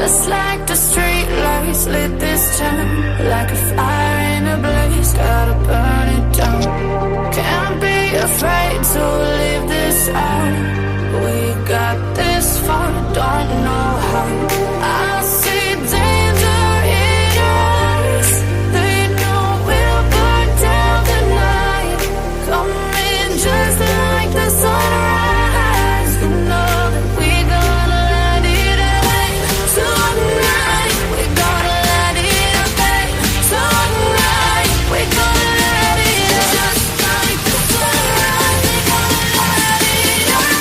Just like the street lights lit this town, like a fire in a blaze, gotta burn it down. Can't be afraid to leave this out. We got this far, don't know how. I see danger in your eyes. They know we'll burn down the night. Coming just like the sunrise. You know that we gonna let it away. Tonight, we gonna let it away. Tonight, we gonna let it away. Just like the sunrise, we gonna let it away.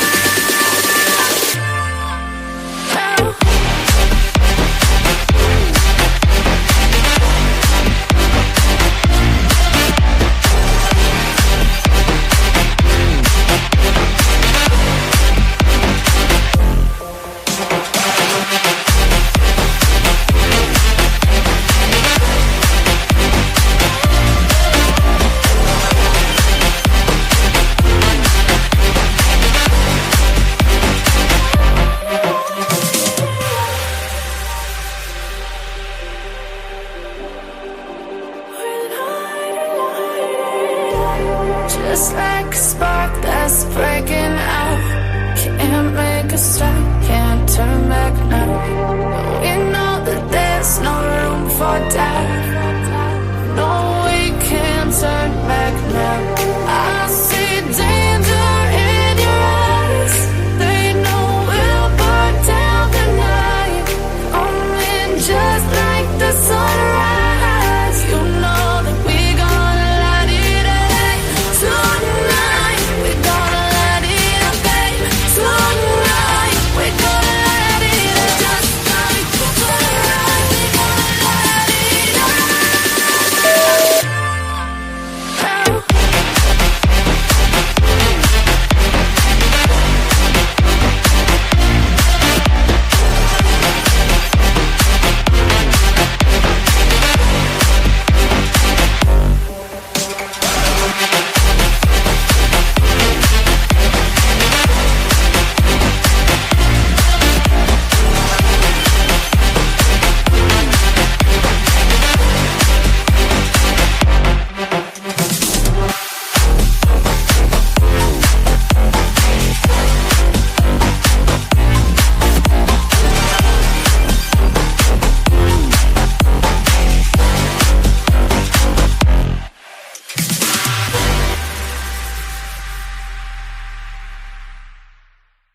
Just like a spark that's breaking out. Can't make a stop, can't turn back now. We know that there's no room for doubt. No, we can't turn back now. I see danger in your eyes. They know we'll burn down the night. Coming just like the sunrise. You know that we gonna let it away. Tonight, we gonna let it away. Tonight, we gonna let it away. Just like the sunrise, we gonna let it away.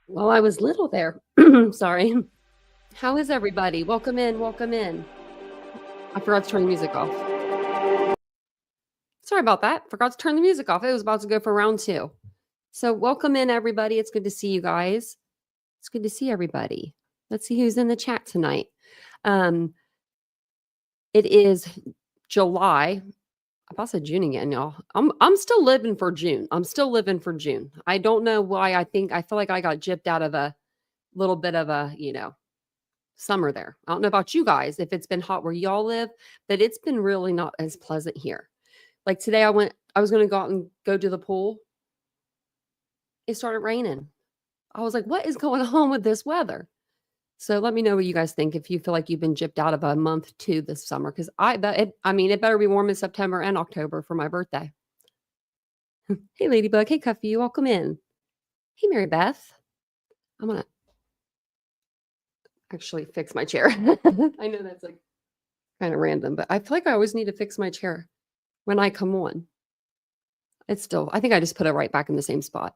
Well, I was little there. Sorry. How is everybody? Welcome in. Welcome in. I forgot to turn the music off. Sorry about that. Forgot to turn the music off. It was about to go for round 2. So welcome in, everybody. It's good to see you guys. It's good to see everybody. Let's see who's in the chat tonight. It is July. I about said June again, y'all. I'm still living for June. I'm still living for June. I don't know why. I feel like I got gypped out of a little bit of a, summer there. I don't know about you guys, if it's been hot where y'all live, but it's been really not as pleasant here. Like today I was going to go out and go to the pool. It started raining. I was like, what is going on with this weather? So let me know what you guys think if you feel like you've been gypped out of a month too this summer. Because it better be warm in September and October for my birthday. Hey, Ladybug. Hey, Cuffy. Welcome in. Hey, Mary Beth. I'm going to actually fix my chair. I know that's like kind of random, but I feel like I always need to fix my chair when I come on. I think I just put it right back in the same spot.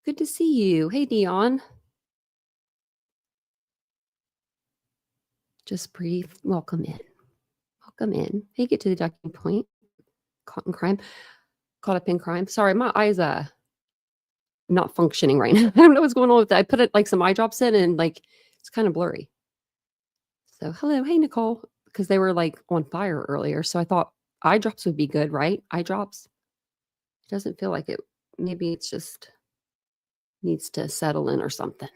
Good to see you. Hey, Dion. Just breathe. Welcome in. Welcome in. Hey, get to the ducking point. Caught up in crime. Sorry, my eyes not functioning right now. I don't know what's going on with that. I put it like some eye drops in and like it's kind of blurry. So hello, hey Nicole, because they were like on fire earlier. So I thought eye drops would be good, right? Eye drops. It doesn't feel like it. Maybe it's just needs to settle in or something.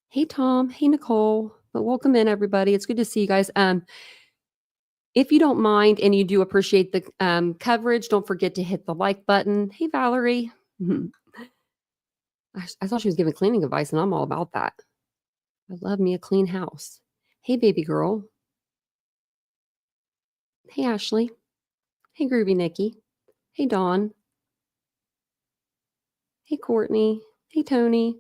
Hey Tom. Hey Nicole. But welcome in, everybody. It's good to see you guys. If you don't mind and you do appreciate the coverage, don't forget to hit the like button. Hey, Valerie. I thought she was giving cleaning advice, and I'm all about that. I love me a clean house. Hey, baby girl. Hey, Ashley. Hey, Groovy Nikki. Hey, Dawn. Hey, Courtney. Hey, Tony.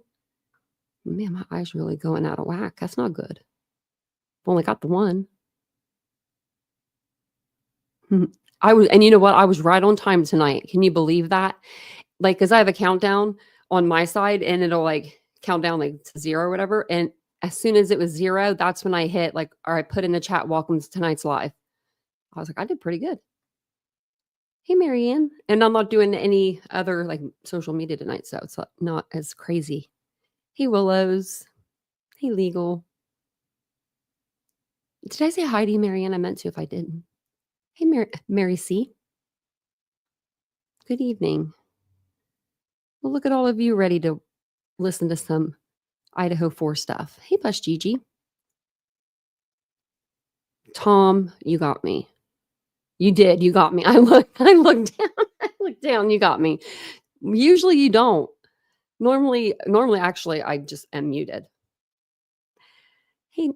Man, my eye's really going out of whack. That's not good. I've only got the one. And you know what? I was right on time tonight. Can you believe that? Like, because I have a countdown on my side and it'll like count down like to 0 or whatever. And as soon as it was 0, that's when I hit like, or I put in the chat, welcome to tonight's live. I was like, I did pretty good. Hey, Marianne. And I'm not doing any other like social media tonight, so it's not as crazy. Hey, Willows. Hey, Legal. Did I say hi to you, Marianne? I meant to if I didn't. Hey, Mary C. Good evening. Well, look at all of you ready to listen to some Idaho 4 stuff. Hey, Bush Gigi. Tom, you got me. You did. You got me. I looked down. I looked down. You got me. Usually you don't. Normally, actually, I just am muted. Hey,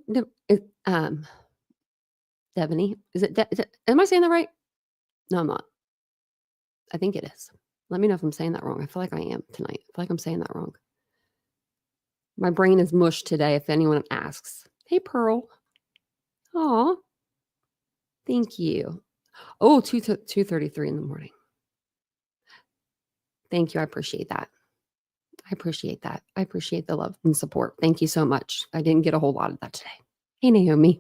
Devaney, is it? Am I saying that right? No, I'm not. I think it is. Let me know if I'm saying that wrong. I feel like I am tonight. I feel like I'm saying that wrong. My brain is mush today. If anyone asks, hey, Pearl. Aw, thank you. Oh, 2:33 in the morning. Thank you. I appreciate that. I appreciate that. I appreciate the love and support. Thank you so much. I didn't get a whole lot of that today. Hey, Naomi.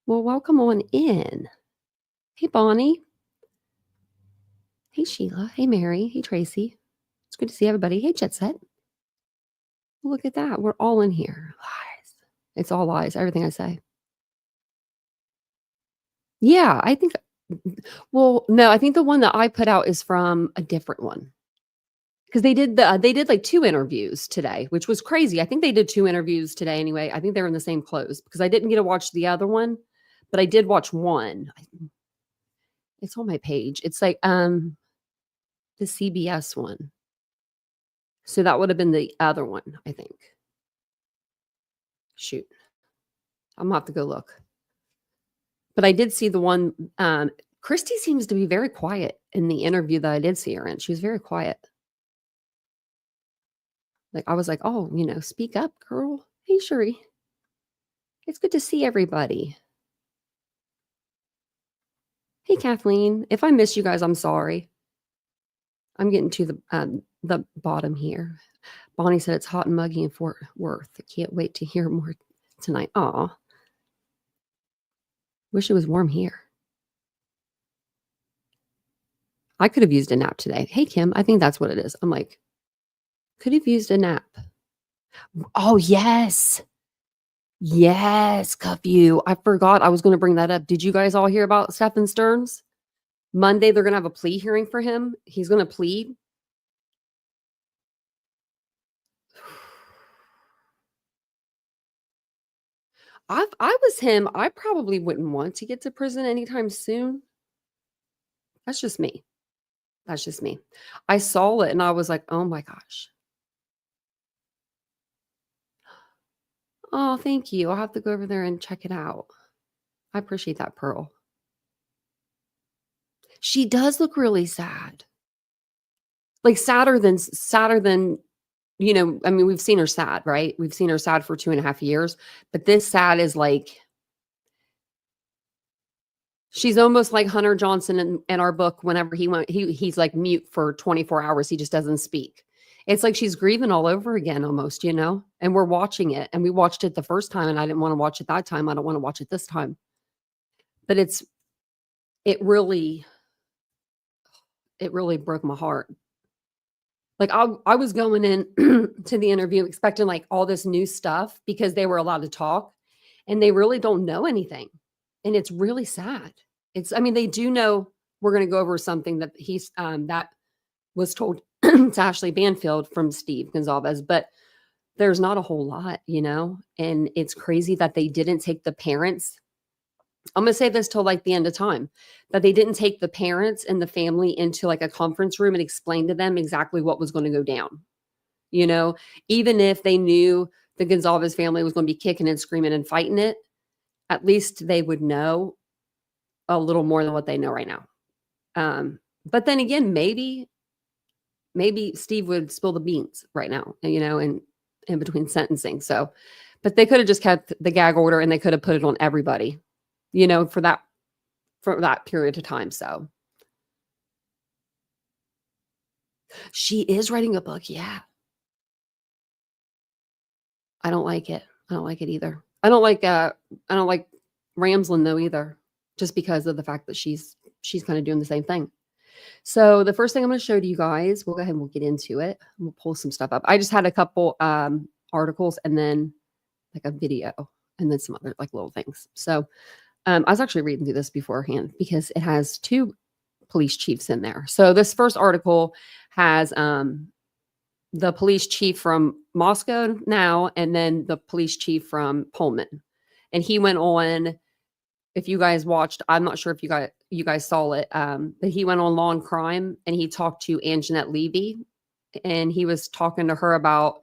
Well, welcome on in. Hey, Bonnie. Hey, Sheila. Hey, Mary. Hey, Tracy. It's good to see everybody. Hey, Jet Set. Look at that. We're all in here. Lies. It's all lies. Everything I say. Yeah, I think. Well, no, I think the one that I put out is from a different one. Because they did like 2 interviews today, which was crazy. I think they did 2 interviews today anyway. I think they were in the same clothes because I didn't get to watch the other one, but I did watch one. It's on my page. It's like the CBS one. So that would have been the other one, I think. Shoot. I'm gonna have to go look. But I did see the one. Christy seems to be very quiet in the interview that I did see her in. She was very quiet. Like I was like, oh, speak up, girl. Hey, Shuri. It's good to see everybody. Hey, Kathleen. If I miss you guys, I'm sorry. I'm getting to the bottom here. Bonnie said it's hot and muggy in Fort Worth. I can't wait to hear more tonight. Aw. Wish it was warm here. I could have used a nap today. Hey, Kim. I think that's what it is. I'm like, could have used a nap. Oh, yes. Yes, cuff you. I forgot I was going to bring that up. Did you guys all hear about Stephen Stearns? Monday, they're going to have a plea hearing for him. He's going to plead. I was him. I probably wouldn't want to get to prison anytime soon. That's just me. That's just me. I saw it and I was like, oh my gosh. Oh, thank you. I'll have to go over there and check it out. I appreciate that, Pearl. She does look really sad. Like sadder than, I mean, we've seen her sad, right? We've seen her sad for 2.5 years, but this sad is like, she's almost like Hunter Johnson in our book. Whenever he's like mute for 24 hours. He just doesn't speak. It's like she's grieving all over again almost, and we're watching it, and we watched it the first time and I didn't want to watch it that time. I don't want to watch it this time, but it really broke my heart. Like I was going in to the interview expecting like all this new stuff because they were allowed to talk and they really don't know anything. And it's really sad. They do know we're going to go over something that that was told to Ashley Banfield from Steve Goncalves, but there's not a whole lot, and it's crazy that they didn't take the parents. I'm going to say this till like the end of time, that they didn't take the parents and the family into like a conference room and explain to them exactly what was going to go down. You know, even if they knew the Goncalves family was going to be kicking and screaming and fighting it, at least they would know a little more than what they know right now. But then again, maybe Steve would spill the beans right now, you know, in between sentencing. So, but they could have just kept the gag order and they could have put it on everybody, you know, for that period of time. So she is writing a book. Yeah. I don't like it. I don't like it either. I don't like Ramslin though either, just because of the fact that she's kind of doing the same thing. So the first thing I'm going to show to you guys, we'll go ahead and we'll get into it. We'll pull some stuff up. I just had a couple articles and then like a video and then some other like little things. So I was actually reading through this beforehand because it has 2 police chiefs in there. So this first article has the police chief from Moscow now and then the police chief from Pullman. And he went on, if you guys watched, I'm not sure if you guys saw it, but he went on Law and Crime and he talked to Anjanette Levy and he was talking to her about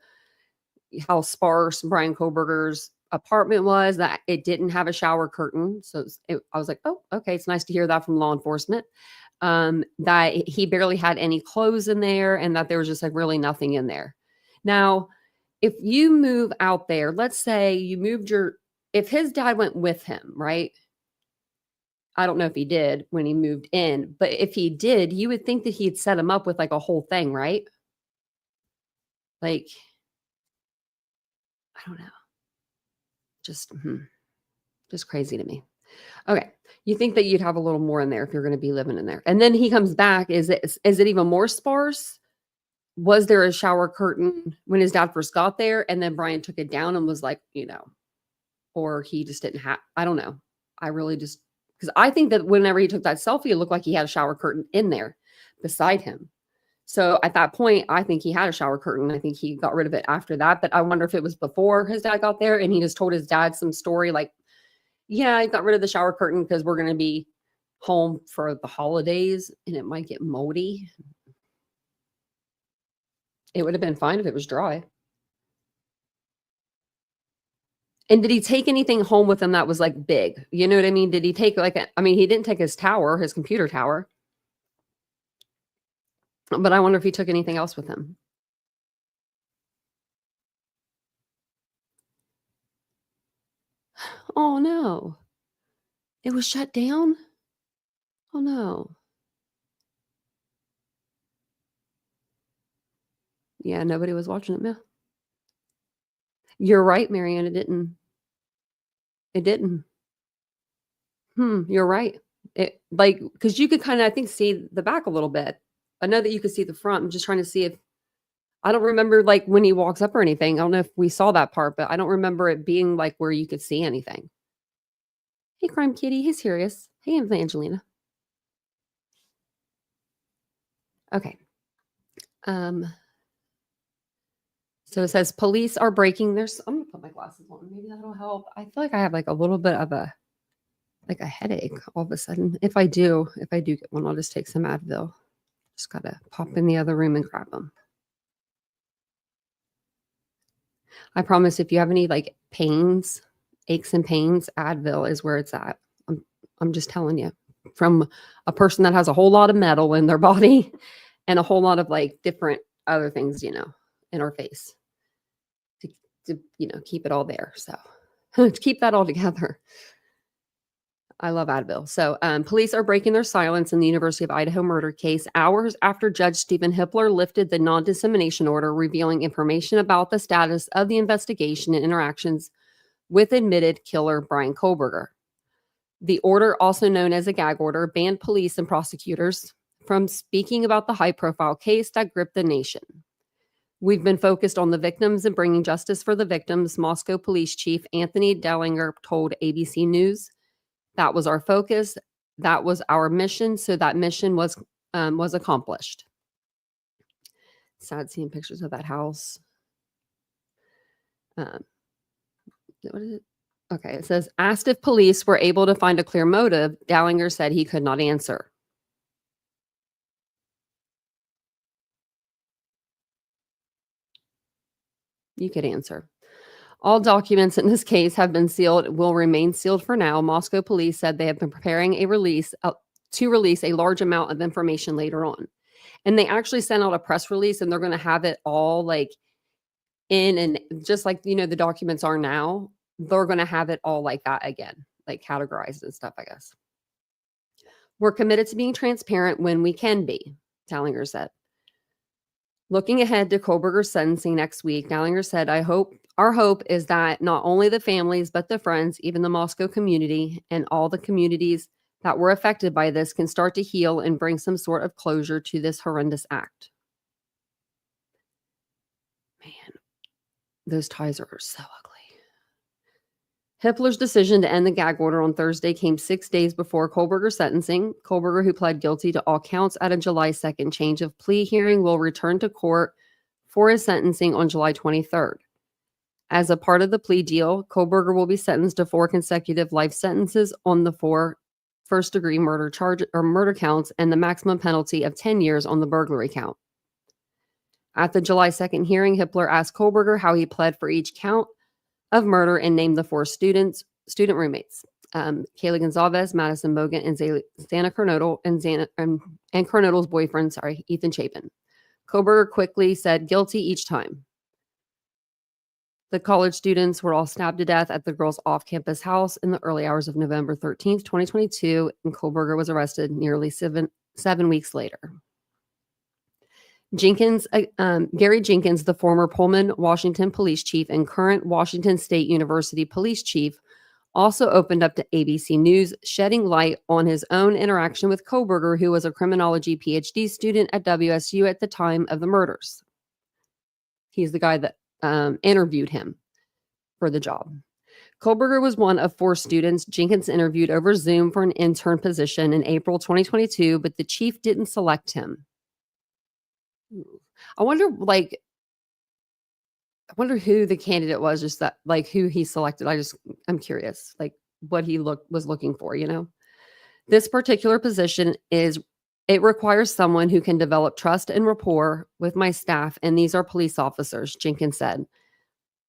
how sparse Brian Kohberger's apartment was, that it didn't have a shower curtain. So I was like, oh, okay. It's nice to hear that from law enforcement. That he barely had any clothes in there and that there was just like really nothing in there. Now, if you move out there, let's say you moved if his dad went with him, right? I don't know if he did when he moved in, but if he did, you would think that he'd set him up with like a whole thing, right? Like, I don't know. Just crazy to me. Okay. You think that you'd have a little more in there if you're going to be living in there. And then he comes back. Is it even more sparse? Was there a shower curtain when his dad first got there? And then Brian took it down and was like, you know, or he just didn't have, I don't know. I really just, because I think that whenever he took that selfie, it looked like he had a shower curtain in there beside him. So at that point, I think he had a shower curtain. I think he got rid of it after that. But I wonder if it was before his dad got there and he just told his dad some story like, yeah, I got rid of the shower curtain because we're going to be home for the holidays and it might get moldy. It would have been fine if it was dry. And did he take anything home with him that was like big? You know what I mean? Did he take he didn't take his tower, his computer tower. But I wonder if he took anything else with him. Oh no. It was shut down? Oh no. Yeah, nobody was watching it. Yeah. You're right, Marianne. It didn't. You're right. It like because you could kind of I think see the back a little bit. I know that you could see the front. I'm just trying to see if I don't remember like when he walks up or anything. I don't know if we saw that part, but I don't remember it being like where you could see anything. Hey, Crime Kitty. Hey, Sirius. Hey, Evangelina. Okay. So it says police are breaking their. I'm gonna put my glasses on. Maybe that'll help. I feel like I have like a little bit of a headache all of a sudden. If I do get one, I'll just take some Advil. Just gotta pop in the other room and grab them. I promise if you have any like pains, aches and pains, Advil is where it's at. I'm just telling you from a person that has a whole lot of metal in their body and a whole lot of like different other things, you know, in our face to you know, keep it all there. So to keep that all together. I love Advil. So police are breaking their silence in the University of Idaho murder case hours after Judge Stephen Hippler lifted the non-dissemination order, revealing information about the status of the investigation and interactions with admitted killer Brian Kohberger. The order, also known as a gag order, banned police and prosecutors from speaking about the high-profile case that gripped the nation. We've been focused on the victims and bringing justice for the victims, Moscow Police Chief Anthony Dellinger told ABC News. That was our focus. That was our mission. So that mission was accomplished. Sad seeing pictures of that house. What is it? Okay, it says, asked if police were able to find a clear motive, Dellinger said he could not answer. You could answer. All documents in this case have been sealed, will remain sealed for now. Moscow police said they have been preparing to release a large amount of information later on. And they actually sent out a press release, and they're going to have it all like in, and just like, the documents are now, they're going to have it all like that again, like categorized and stuff, I guess. We're committed to being transparent when we can be, Dallinger said. Looking ahead to Kohberger's sentencing next week, Dallinger said, our hope is that not only the families, but the friends, even the Moscow community, and all the communities that were affected by this can start to heal and bring some sort of closure to this horrendous act. Man, those ties are so ugly. Hippler's decision to end the gag order on Thursday came 6 days before Kohberger's sentencing. Kohberger, who pled guilty to all counts at a July 2nd change of plea hearing, will return to court for his sentencing on July 23rd. As a part of the plea deal, Kohberger will be sentenced to 4 consecutive life sentences on the 4 first-degree murder counts and the maximum penalty of 10 years on the burglary count. At the July 2nd hearing, Hippler asked Kohberger how he pled for each count of murder and named the 4 student roommates: Kayla Goncalves, Madison Bogan, and Xana Kernodle, and Kernodle's boyfriend, Ethan Chapen. Kohberger quickly said guilty each time. The college students were all stabbed to death at the girls' off-campus house in the early hours of November 13th, 2022, and Kohberger was arrested nearly seven weeks later. Gary Jenkins, the former Pullman, Washington police chief and current Washington State University police chief, also opened up to ABC News, shedding light on his own interaction with Kohberger, who was a criminology PhD student at WSU at the time of the murders. He's the guy that interviewed him for the job. Kohberger was one of 4 students Jenkins interviewed over Zoom for an intern position in April 2022, but the chief didn't select him. I wonder who the candidate was, just that, like, who he selected. I'm curious, like, what he was looking for, This particular position it requires someone who can develop trust and rapport with my staff, and these are police officers, Jenkins said.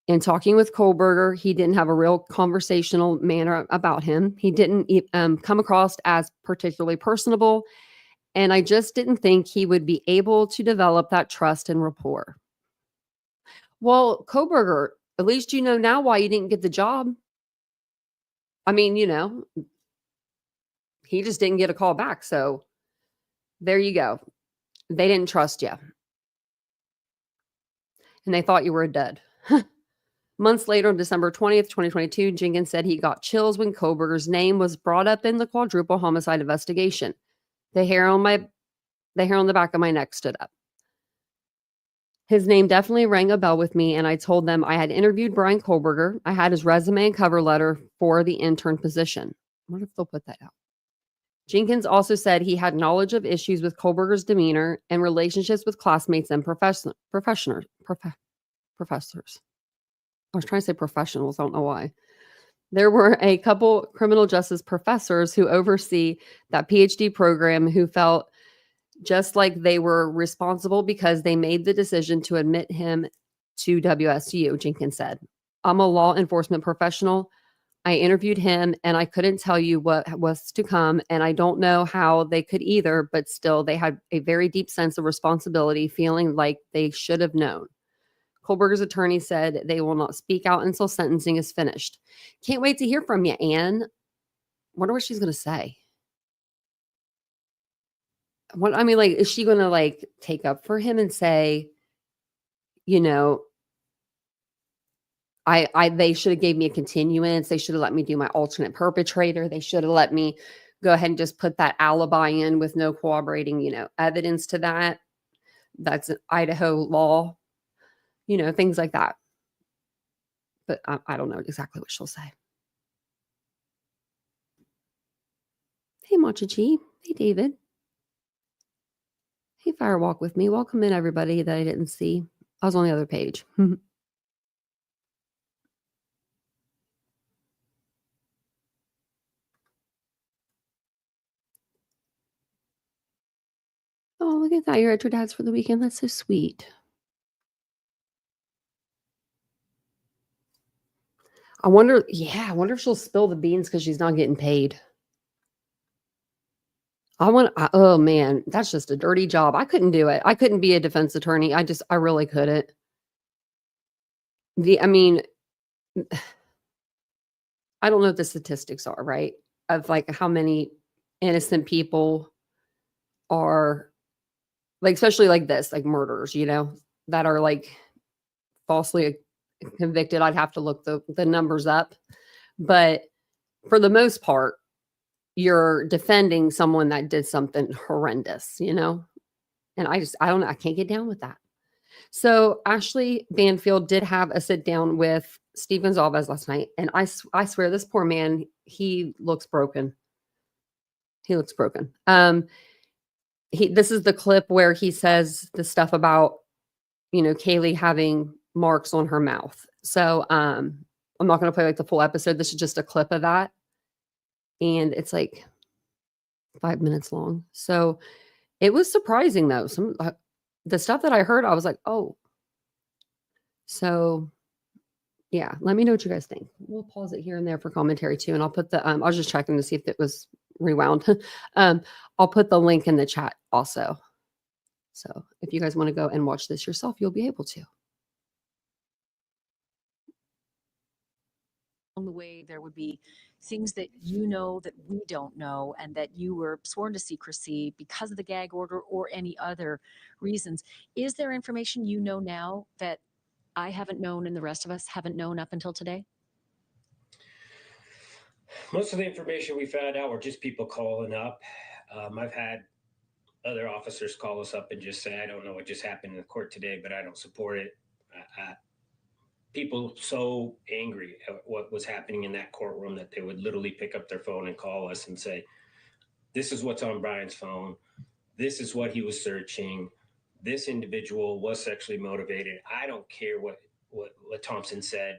In talking with Kohberger, he didn't have a real conversational manner about him. He didn't come across as particularly personable, and I just didn't think he would be able to develop that trust and rapport. Well, Kohberger, at least you know now why you didn't get the job. I mean, he just didn't get a call back. So there you go. They didn't trust you. And they thought you were dead. Months later, on December 20th, 2022, Jenkins said he got chills when Kohberger's name was brought up in the quadruple homicide investigation. The hair on the back of my neck stood up. His name definitely rang a bell with me, and I told them I had interviewed Brian Kohberger. I had his resume and cover letter for the intern position. I wonder if they'll put that out. Jenkins also said he had knowledge of issues with Kohberger's demeanor and relationships with classmates and professors. I was trying to say professionals. I don't know why. There were a couple criminal justice professors who oversee that PhD program who felt just like they were responsible because they made the decision to admit him to WSU, Jenkins said. I'm a law enforcement professional. I interviewed him and I couldn't tell you what was to come, and I don't know how they could either, but still they had a very deep sense of responsibility, feeling like they should have known. Kohberger's attorney said they will not speak out until sentencing is finished. Can't wait to hear from you, Anne. Wonder what she's going to say. Is she going to take up for him and say, they should have gave me a continuance. They should have let me do my alternate perpetrator. They should have let me go ahead and just put that alibi in with no corroborating, evidence to that. That's an Idaho law, things like that. But I don't know exactly what she'll say. Hey, Machachi. Hey, David. Hey, Firewalk with me. Welcome in, everybody that I didn't see. I was on the other page. Oh, look at that. You're at your dad's for the weekend. That's so sweet. I wonder if she'll spill the beans because she's not getting paid. Oh man, that's just a dirty job. I couldn't do it. I couldn't be a defense attorney. I really couldn't. I mean, I don't know what the statistics are, right? Of like how many innocent people are like, especially like this, like murders, that are like falsely convicted. I'd have to look the numbers up. But for the most part, you're defending someone that did something horrendous, and I don't know. I can't get down with that. So Ashley Banfield did have a sit down with Steve Goncalves last night. And I swear this poor man, he looks broken. This is the clip where he says the stuff about, Kaylee having marks on her mouth. So I'm not going to play like the full episode. This is just a clip of that. And it's like 5 minutes long. So it was surprising though. The stuff that I heard, I was like, oh. So yeah, let me know what you guys think. We'll pause it here and there for commentary too. And I'll put I was just checking to see if it was rewound. I'll put the link in the chat also. So if you guys want to go and watch this yourself, you'll be able to. On the way, there would be things that that we don't know, and that you were sworn to secrecy because of the gag order or any other reasons. Is there information now that I haven't known and the rest of us haven't known up until today? Most of the information we found out were just people calling up. I've had other officers call us up and just say, I don't know what just happened in the court today, but I don't support it. People so angry at what was happening in that courtroom that they would literally pick up their phone and call us and say, this is what's on Brian's phone. This is what he was searching. This individual was sexually motivated. I don't care what Thompson said.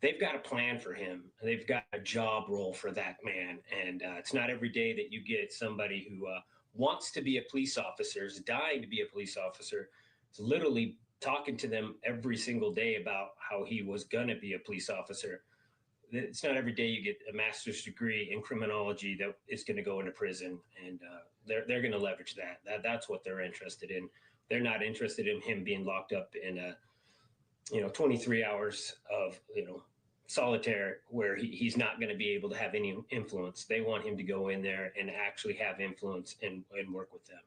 They've got a plan for him. They've got a job role for that man. And it's not every day that you get somebody who wants to be a police officer, is dying to be a police officer, is literally talking to them every single day about how he was going to be a police officer. It's not every day you get a master's degree in criminology that is going to go into prison, and they're going to leverage that. That's what they're interested in. They're not interested in him being locked up in 23 hours of solitaire where he's not going to be able to have any influence. They want him to go in there and actually have influence and work with them.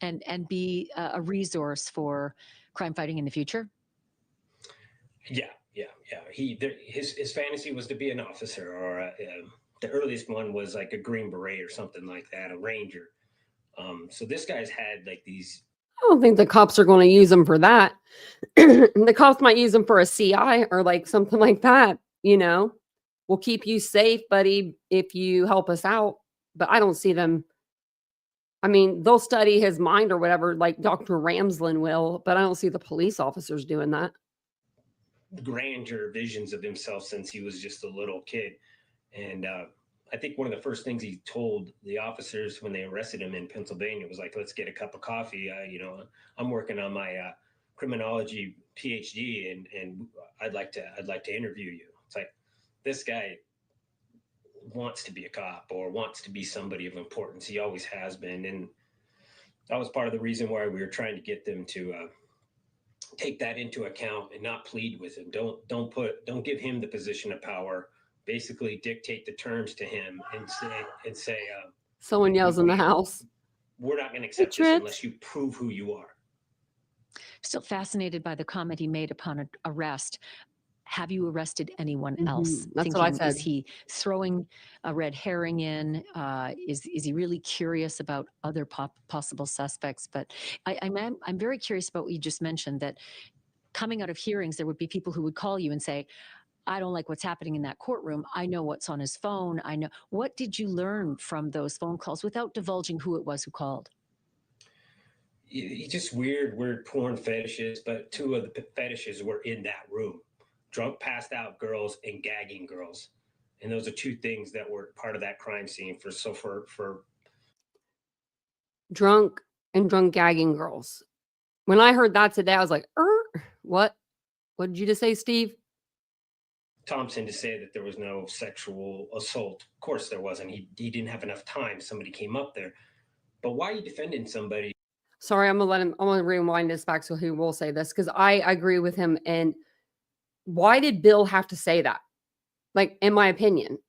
And be a resource for crime fighting in the future? Yeah. His fantasy was to be an officer, or the earliest one was like a Green Beret or something like that, a Ranger. So this guy's had like these. I don't think the cops are going to use him for that. The cops might use him for a CI or like something like that. We'll keep you safe, buddy, if you help us out. But I don't see them. I mean, they'll study his mind or whatever, like Dr. Ramslin will, but I don't see the police officers doing that. Grandeur visions of himself since he was just a little kid. And I think one of the first things he told the officers when they arrested him in Pennsylvania was like, let's get a cup of coffee. I'm working on my criminology PhD and I'd like to interview you. It's like, this guy wants to be a cop or wants to be somebody of importance. He always has been. And that was part of the reason why we were trying to get them to take that into account and not plead with him. Don't give him the position of power. Basically dictate the terms to him and say someone yells in the house, we're not going to accept this unless you prove who you are. Still fascinated by the comment he made upon arrest. Have you arrested anyone else? That's what I said. Is he throwing a red herring in? Is he really curious about other possible suspects? But I'm very curious about what you just mentioned, that coming out of hearings, there would be people who would call you and say, I don't like what's happening in that courtroom. I know what's on his phone. I know. What did you learn from those phone calls without divulging who it was who called? Just weird porn fetishes, but two of the fetishes were in that room. Drunk, passed out girls and gagging girls. And those are two things that were part of that crime scene for drunk gagging girls. When I heard that today, I was like, what? What did you just say, Steve? Thompson to say that there was no sexual assault. Of course there wasn't. He didn't have enough time. Somebody came up there. But why are you defending somebody? Sorry, I'm gonna rewind this back so he will say this because I agree with him. And why did Bill have to say that? Like, in my opinion,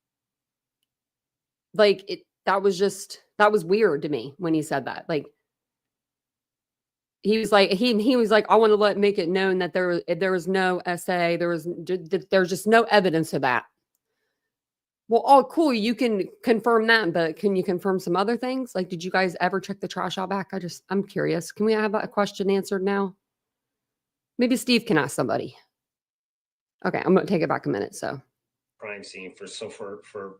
like that was weird to me when he said that. Like, he was like, he was like, I want to make it known that there was no essay, there's just no evidence of that. Well, oh, cool. You can confirm that, but can you confirm some other things? Like, did you guys ever check the trash out back? I'm curious. Can we have a question answered now? Maybe Steve can ask somebody. Okay, I'm going to take it back a minute. So, crime scene for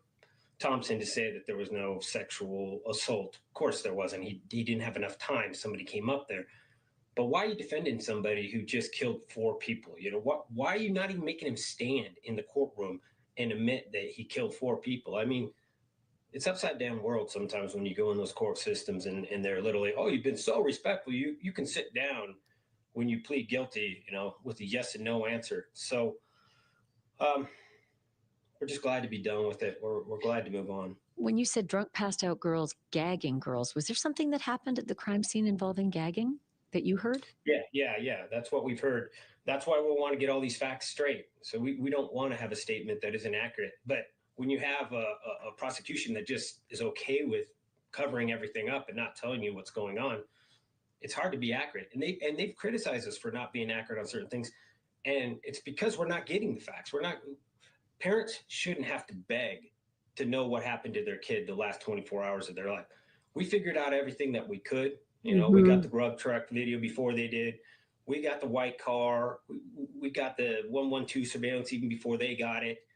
Thompson to say that there was no sexual assault. Of course there wasn't. He didn't have enough time. Somebody came up there. But why are you defending somebody who just killed 4 people? You know, why are you not even making him stand in the courtroom and admit that he killed 4 people? I mean, it's upside down world sometimes when you go in those court systems and they're literally, oh, you've been so respectful. You can sit down when you plead guilty, you know, with a yes and no answer. So we're just glad to be done with it. We're glad to move on. When you said drunk, passed out girls gagging girls, was there something that happened at the crime scene involving gagging that you heard? Yeah. That's what we've heard. That's why we want to get all these facts straight. So we don't want to have a statement that isn't accurate. But when you have a prosecution that just is okay with covering everything up and not telling you what's going on, it's hard to be accurate. And they've criticized us for not being accurate on certain things. And it's because we're not getting the facts. Parents shouldn't have to beg to know what happened to their kid the last 24 hours of their life. We figured out everything that we could. You know, we got the grub truck video before they did. We got the white car. We got the 112 surveillance even before they got it.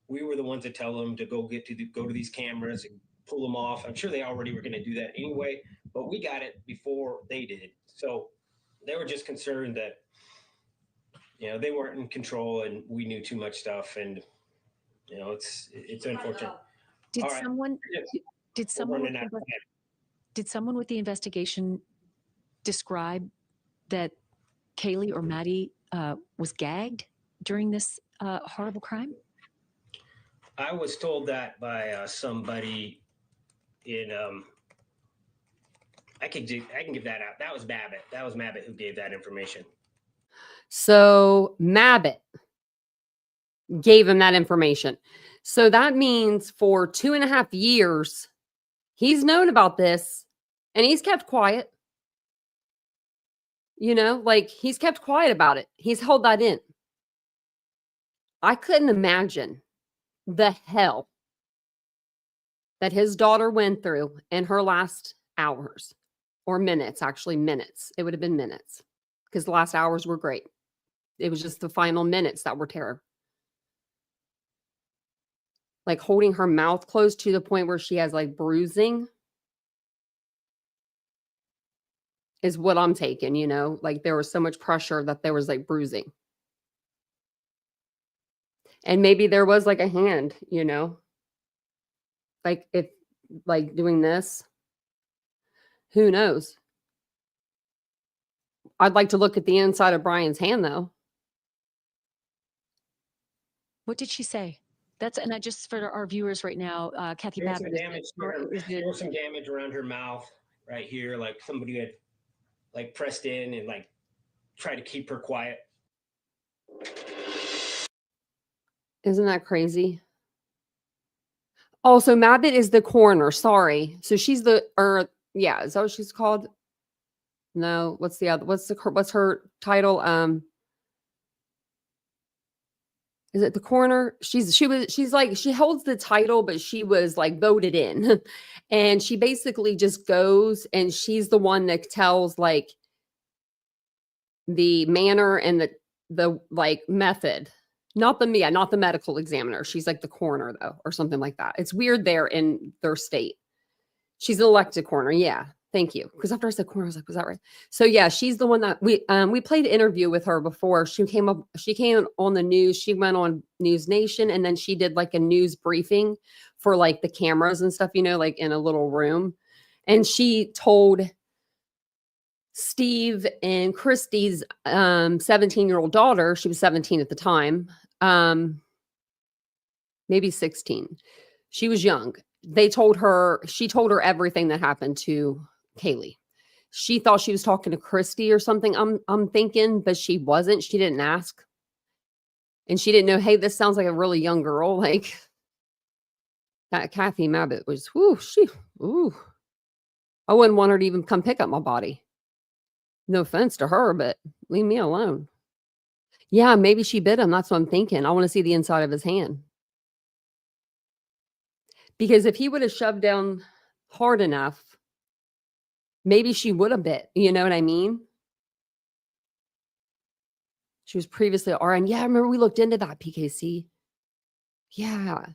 We were the ones that tell them to go to these cameras and pull them off. I'm sure they already were going to do that anyway, but we got it before they did. So they were just concerned that, you know, they weren't in control and we knew too much stuff. And, you know, it's unfortunate. Did someone with the investigation describe that Kaylee or Maddie was gagged during this horrible crime? I was told that by somebody in I can give that out. That was Mabbitt who gave that information. So Mabbitt gave him that information. So that means for 2.5 years, he's known about this and he's kept quiet. You know, like he's kept quiet about it. He's held that in. I couldn't imagine the hell that his daughter went through in her last hours or minutes, actually minutes. It would have been minutes because the last hours were great. It was just the final minutes that were terrible. Like holding her mouth closed to the point where she has like bruising is what I'm taking, you know, like there was so much pressure that there was like bruising. And maybe there was like a hand, you know, like if like doing this, who knows? I'd like to look at the inside of Brian's hand though. What did she say? And I just, for our viewers right now, Kathy There Babbitt. was some damage around her mouth right here. Like somebody had like pressed in and like tried to keep her quiet. Isn't that crazy? Also, Mabbitt is the coroner. Sorry. So she's is that what she's called? No, what's her title? Is it the coroner? She holds the title, but she was like voted in. And she basically just goes and she's the one that tells like the manner and the like method. Not the medical examiner. She's like the coroner though, or something like that. It's weird there in their state. She's an elected coroner. Yeah. Thank you. Because after I said coroner, I was like, was that right? So yeah, she's the one that we played an interview with her before. She came on the news. She went on News Nation and then she did like a news briefing for like the cameras and stuff, you know, like in a little room. And she told Steve and Christy's 17-year-old daughter, she was 17 at the time, maybe 16. She was young. She told her everything that happened to Kaylee. She thought she was talking to Christy or something. I'm thinking, but she wasn't. She didn't ask. And she didn't know, hey, this sounds like a really young girl. Like that Kathy Mabbitt was, ooh. I wouldn't want her to even come pick up my body. No offense to her, but leave me alone. Yeah, maybe she bit him. That's what I'm thinking. I want to see the inside of his hand. Because if he would have shoved down hard enough, maybe she would have bit. You know what I mean? She was previously RN. Yeah, I remember we looked into that, PKC. Yeah.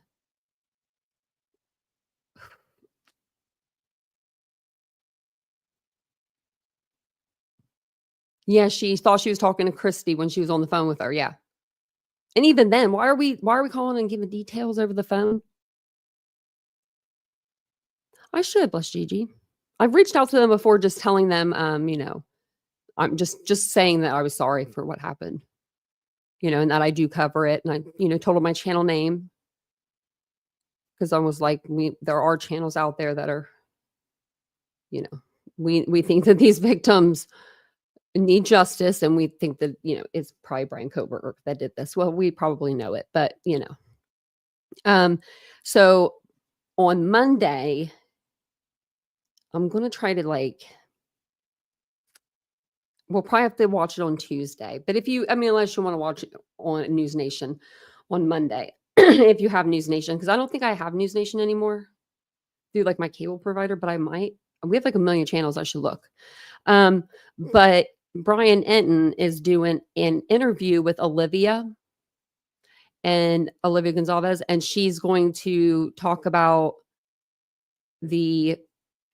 Yeah, she thought she was talking to Christy when she was on the phone with her. Yeah. And even then, why are we calling and giving details over the phone? I should, bless Gigi. I've reached out to them before, just telling them, I'm just saying that I was sorry for what happened, and that I do cover it. And I, told them my channel name, because I was like, there are channels out there that are, we think that these victims need justice, and we think that, it's probably Brian Kohberger that did this. Well, we probably know it, but, so on Monday, I'm going to try to we'll probably have to watch it on Tuesday. But unless you want to watch it on News Nation on Monday, if you have News Nation, because I don't think I have News Nation anymore through my cable provider, but I might. We have a million channels. I should look. But Brian Enton is doing an interview with Olivia Goncalves, and she's going to talk about the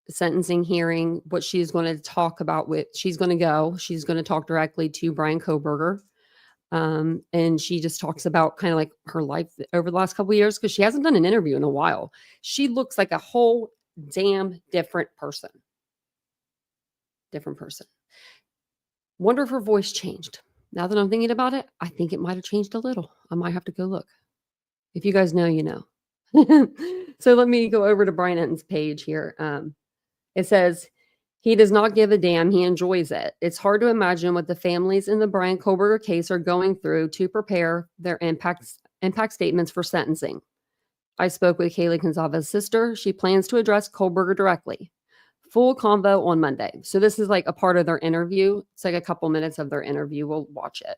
sentencing hearing, what she's going to talk about. She's going to talk directly to Brian Kohberger. And she just talks about kind of her life over the last couple of years, because she hasn't done an interview in a while. She looks like a whole damn different person. Wonder if her voice changed. Now that I'm thinking about it, I think it might have changed a little. I might have to go look. If you guys know, you know. So let me go over to Brian Enton's page here. It says, he does not give a damn. He enjoys it. It's hard to imagine what the families in the Brian Kohberger case are going through to prepare their impact statements for sentencing. I spoke with Kaylee Goncalves' sister. She plans to address Kohberger directly. Full convo on Monday. So this is a part of their interview. It's a couple minutes of their interview. We'll watch it.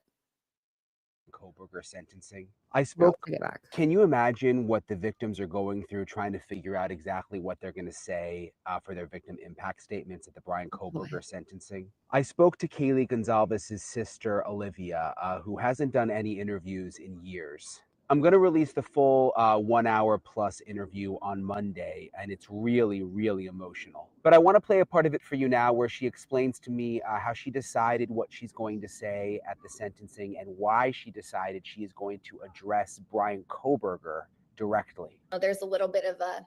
Kohberger sentencing. I spoke. Get back. Can you imagine what the victims are going through, trying to figure out exactly what they're going to say for their victim impact statements at the Brian Kohberger sentencing? I spoke to Kaylee Goncalves' sister, Olivia, who hasn't done any interviews in years. I'm going to release the full 1 hour plus interview on Monday, and it's really, really emotional. But I want to play a part of it for you now, where she explains to me how she decided what she's going to say at the sentencing, and why she decided she is going to address Brian Kohberger directly. There's a little bit of a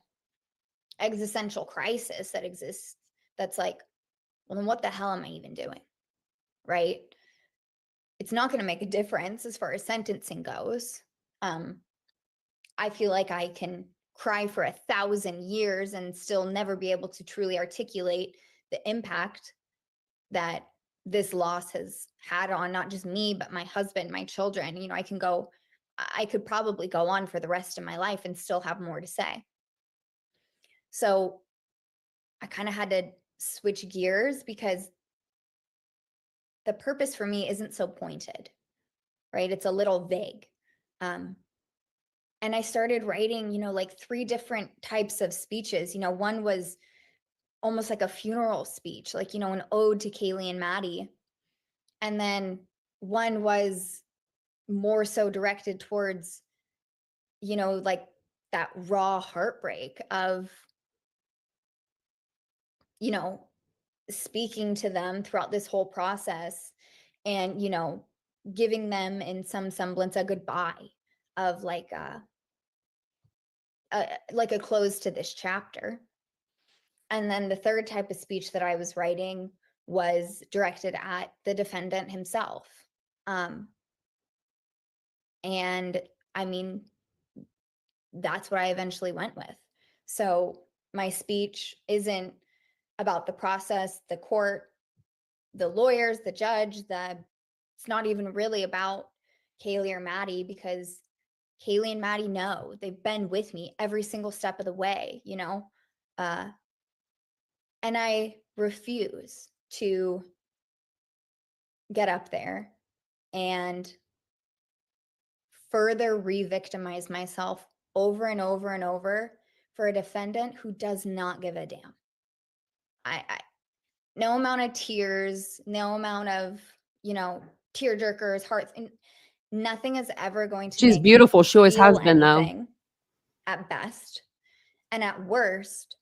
existential crisis that exists that's well, then what the hell am I even doing? Right? It's not going to make a difference as far as sentencing goes. I feel like I can cry for 1,000 years and still never be able to truly articulate the impact that this loss has had on not just me, but my husband, my children. I could probably go on for the rest of my life and still have more to say. So I kind of had to switch gears, because the purpose for me isn't so pointed, right? It's a little vague. And I started writing, 3 different types of speeches. One was almost like a funeral speech, an ode to Kaylee and Maddie. And then one was more so directed towards, that raw heartbreak of, speaking to them throughout this whole process, and, giving them in some semblance a goodbye of a close to this chapter. And then the third type of speech that I was writing was directed at the defendant himself. And that's what I eventually went with. So my speech isn't about the process, the court, the lawyers, the judge, it's not even really about Kaylee or Maddie, because Kaylee and Maddie know, they've been with me every single step of the way, you know? And I refuse to get up there and further re-victimize myself over and over and over for a defendant who does not give a damn. I no amount of tears, no amount of, you know, tear jerkers, hearts, and nothing is ever going to She's make him beautiful. She always has feel been, though. anything at best. And at worst,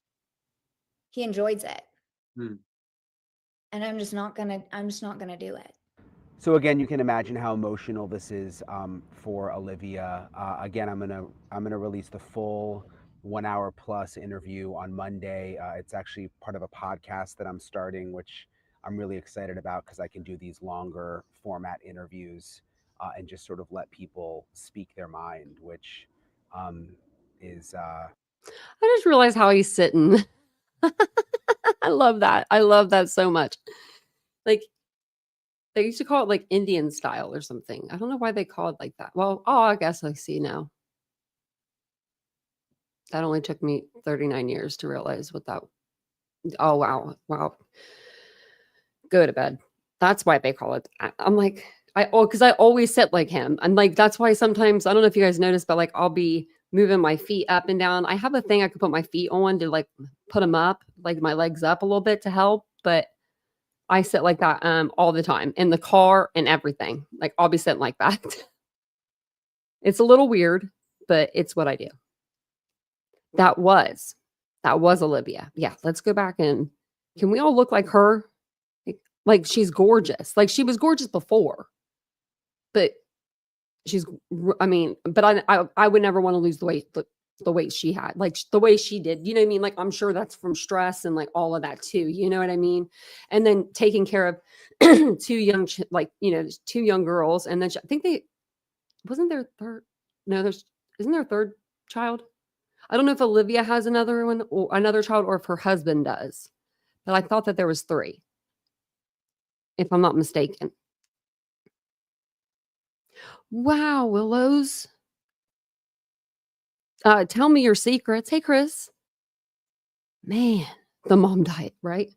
he enjoys it. Hmm. And I'm just not gonna do it. So again, you can imagine how emotional this is for Olivia. Again, I'm gonna release the full 1 hour plus interview on Monday. It's actually part of a podcast that I'm starting, which I'm really excited about because I can do these longer format interviews and just sort of let people speak their mind, which is. I just realized how he's sitting. I love that. I love that so much. Like, they used to call it like Indian style or something. I don't know why they call it like that. Well, I guess I see now. That only took me 39 years to realize what that. Oh, wow. Wow. Go to bed. That's why they call it. I'm like, because I always sit like him. I'm like, that's why sometimes, I don't know if you guys notice, but like, I'll be moving my feet up and down. I have a thing I could put my feet on to like put them up, like my legs up a little bit to help. But I sit like that all the time in the car and everything. Like, I'll be sitting like that. It's a little weird, but it's what I do. That was Olivia. Yeah, let's go back and can we all look like her? Like she's gorgeous. Like she was gorgeous before, but but I would never want to lose the weight she had, like the way she did. You know what I mean? Like I'm sure that's from stress and like all of that too. You know what I mean? And then taking care of two young girls, and then I think wasn't their third. No, isn't there a third child? I don't know if Olivia has another one or another child, or if her husband does. But I thought that there was 3, if I'm not mistaken. Wow, Willows. Tell me your secrets. Hey, Chris. Man, the mom diet, right?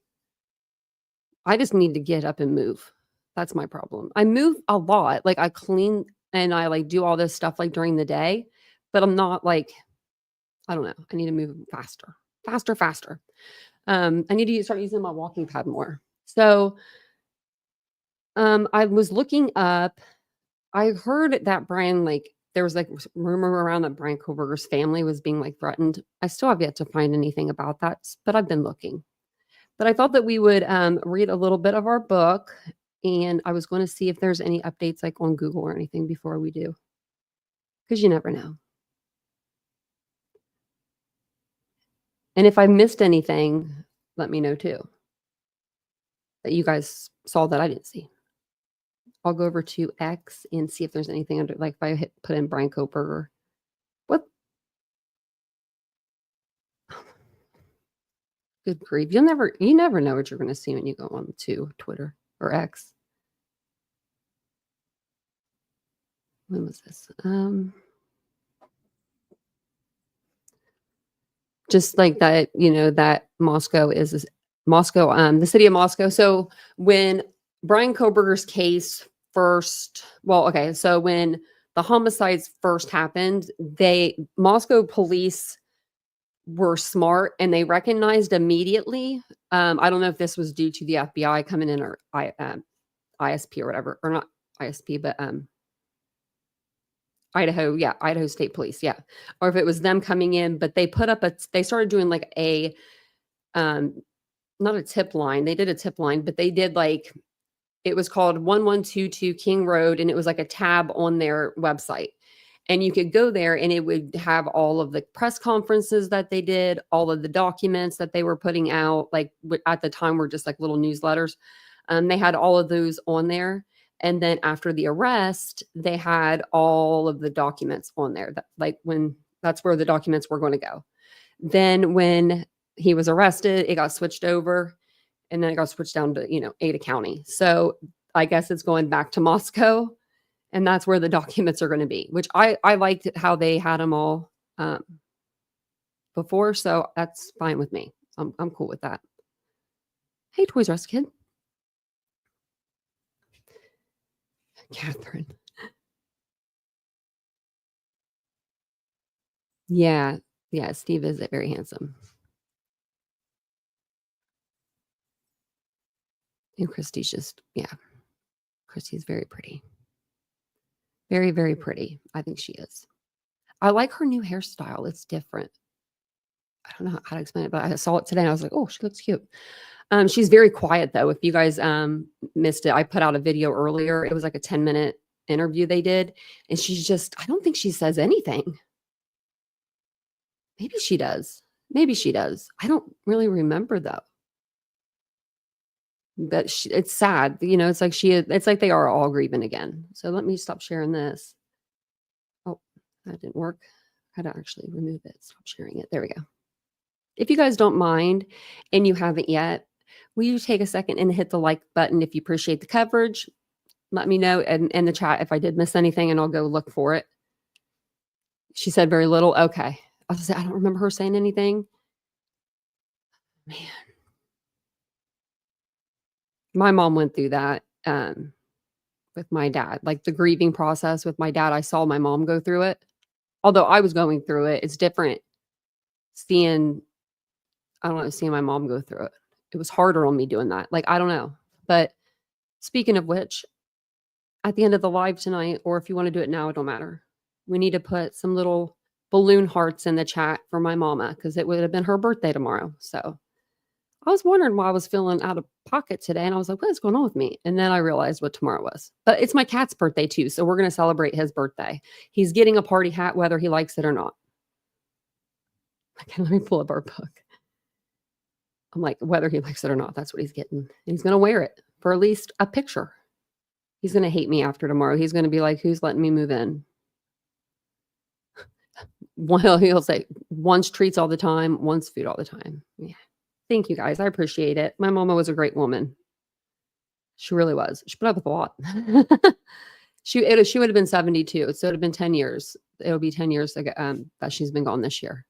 I just need to get up and move. That's my problem. I move a lot. Like I clean and I like do all this stuff like during the day, but I'm not like, I don't know. I need to move faster. I need to start using my walking pad more. So I was looking up, I heard that Brian, like there was like rumor around that Brian Kohberger's family was being like threatened. I still have yet to find anything about that, but I've been looking. But I thought that we would read a little bit of our book, and I was going to see if there's any updates like on Google or anything before we do, because you never know. And if I missed anything, let me know too, that you guys saw that I didn't see. I'll go over to X and see if there's anything under, like if I put in Brian Kohberger. What? Good grief. You never know what you're going to see when you go on to Twitter or X. When was this? Just like that, that Moscow is Moscow, the city of Moscow. So when Brian Kohberger's case first, so when the homicides first happened, Moscow police were smart and they recognized immediately. I don't know if this was due to the FBI coming in or ISP or whatever, or not ISP, but Idaho State Police, or if it was them coming in, but they started doing like a, not a tip line. They did a tip line, but they did like, it was called 1122 King Road, and it was like a tab on their website. And you could go there and it would have all of the press conferences that they did, all of the documents that they were putting out, like at the time were just like little newsletters. They had all of those on there. And then after the arrest, they had all of the documents on there that like when That's where the documents were going to go. Then when he was arrested, it got switched over, and then it got switched down to, Ada County. So I guess it's going back to Moscow, and that's where the documents are going to be, which I liked how they had them all before. So that's fine with me. I'm cool with that. Hey, Toys R Us kid. Catherine. Yeah. Yeah. Steve is very handsome. And Christy's just, Christy's very pretty. Very, very pretty. I think she is. I like her new hairstyle. It's different. I don't know how to explain it, but I saw it today and I was like, oh, she looks cute. She's very quiet though. If you guys missed it, I put out a video earlier. It was like a 10-minute interview they did. And she's just, I don't think she says anything. Maybe she does. Maybe she does. I don't really remember though. But it's sad. It's like it's like they are all grieving again. So let me stop sharing this. Oh, that didn't work. I had to actually remove it. Stop sharing it. There we go. If you guys don't mind and you haven't yet, will you take a second and hit the like button if you appreciate the coverage? Let me know in the chat if I did miss anything and I'll go look for it. She said very little. Okay. I don't remember her saying anything. Man. My mom went through that with my dad, like the grieving process with my dad. I saw my mom go through it. Although I was going through it, it's different seeing my mom go through it. It was harder on me doing that. Like, I don't know. But speaking of which, at the end of the live tonight, or if you want to do it now, it don't matter. We need to put some little balloon hearts in the chat for my mama because it would have been her birthday tomorrow. So I was wondering why I was feeling out of pocket today. And I was like, what is going on with me? And then I realized what tomorrow was. But it's my cat's birthday too. So we're going to celebrate his birthday. He's getting a party hat, whether he likes it or not. Okay, let me pull up our book. I'm like, whether he likes it or not, that's what he's getting. And he's going to wear it for at least a picture. He's going to hate me after tomorrow. He's going to be like, who's letting me move in? Well, he'll say, one's treats all the time, one's food all the time. Yeah. Thank you guys. I appreciate it. My mama was a great woman. She really was. She put up with a lot. She would have been 72. So it would have been 10 years. It'll be 10 years ago, that she's been gone this year.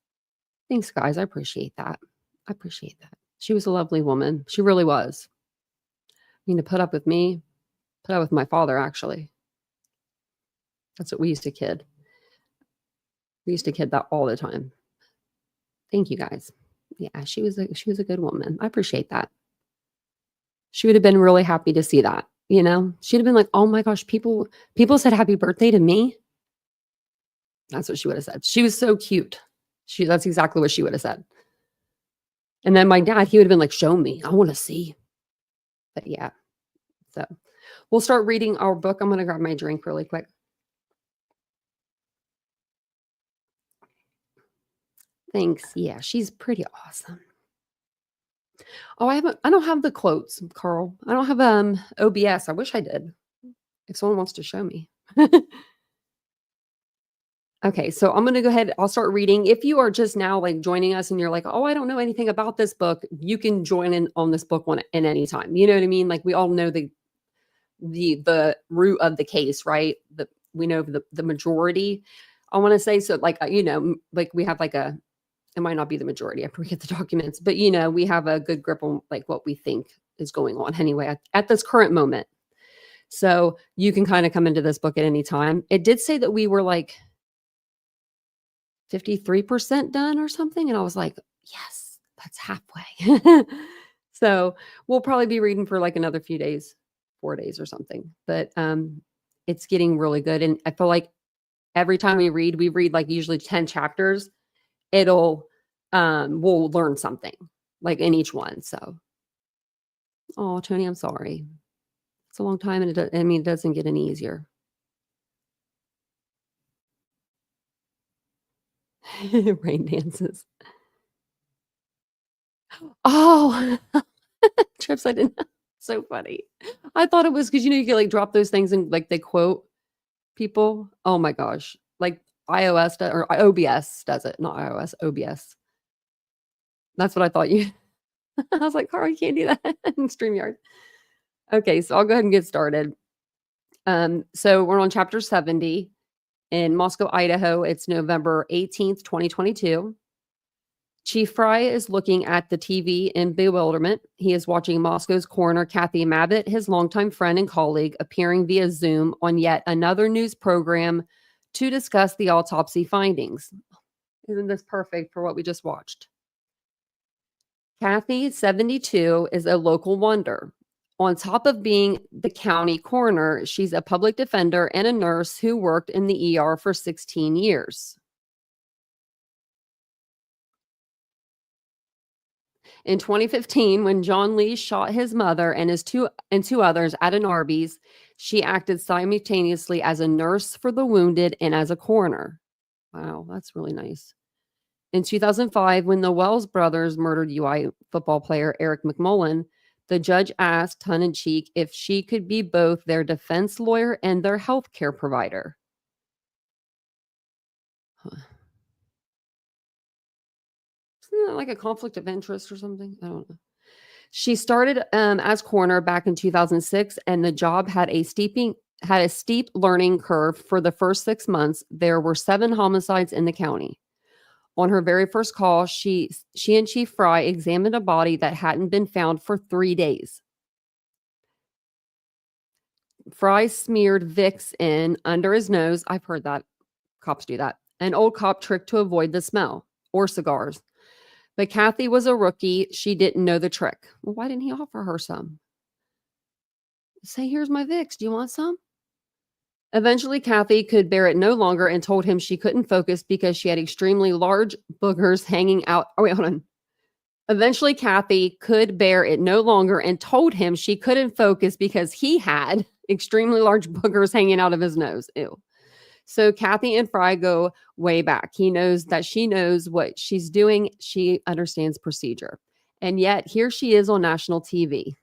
Thanks, guys. I appreciate that. I appreciate that. She was a lovely woman. She really was. I mean, to put up with me, put up with my father, actually. That's what we used to kid. We used to kid that all the time. Thank you, guys. Yeah, she was a good woman. I appreciate that. She would have been really happy to see that, She'd have been like, oh my gosh, people said happy birthday to me. That's what she would have said. She was so cute. That's exactly what she would have said. And then my dad, he would have been like, show me. I want to see. But yeah. So we'll start reading our book. I'm going to grab my drink really quick. Thanks. Yeah, she's pretty awesome. Oh, I don't have the quotes, Carl. I don't have OBS. I wish I did. If someone wants to show me. Okay, so I'm going to go ahead. I'll start reading. If you are just now like joining us and you're like, oh, I don't know anything about this book, you can join in on this book one in any time. You know what I mean? Like we all know the root of the case, right? We know the majority. I want to say so. Like like we have like it might not be the majority after we get the documents, but we have a good grip on like what we think is going on anyway at this current moment. So you can kind of come into this book at any time. It did say that we were like 53% done or something. And I was like, yes, that's halfway. So we'll probably be reading for like another few days, 4 days or something, but it's getting really good. And I feel like every time we read like usually 10 chapters. We'll learn something like in each one. So, oh, Tony, I'm sorry. It's a long time and it doesn't get any easier. Rain dances. Oh, trips. I didn't know. So funny. I thought it was because, you can like drop those things and like they quote people. Oh my gosh. Like iOS or OBS does it, not iOS, OBS. That's what I thought you. I was like, Carl, you can't do that in StreamYard. Okay, so I'll go ahead and get started. So we're on chapter 70 in Moscow, Idaho. It's November 18th, 2022. Chief Fry is looking at the TV in bewilderment. He is watching Moscow's coroner, Kathy Mabbitt, his longtime friend and colleague, appearing via Zoom on yet another news program to discuss the autopsy findings. Isn't this perfect for what we just watched? Kathy, 72, is a local wonder. On top of being the county coroner, she's a public defender and a nurse who worked in the ER for 16 years. In 2015, when John Lee shot his mother and two others at an Arby's, she acted simultaneously as a nurse for the wounded and as a coroner. Wow, that's really nice. In 2005, when the Wells brothers murdered UI football player Eric McMullen, the judge asked tongue-in-cheek if she could be both their defense lawyer and their health care provider. Isn't that like a conflict of interest or something? I don't know. She started as coroner back in 2006, and the job had a steep learning curve for the first 6 months. There were 7 homicides in the county. On her very first call, she and Chief Fry examined a body that hadn't been found for 3 days. Fry smeared Vicks in under his nose. I've heard that. Cops do that. An old cop trick to avoid the smell, or cigars. But Kathy was a rookie. She didn't know the trick. Well, why didn't he offer her some? Say, here's my Vicks. Do you want some? Eventually, Kathy could bear it no longer and told him she couldn't focus because she had extremely large boogers hanging out. Oh, wait, hold on. Eventually, Kathy could bear it no longer and told him she couldn't focus because he had extremely large boogers hanging out of his nose. Ew. So Kathy and Fry go way back. He knows that she knows what she's doing. She understands procedure. And yet here she is on national TV.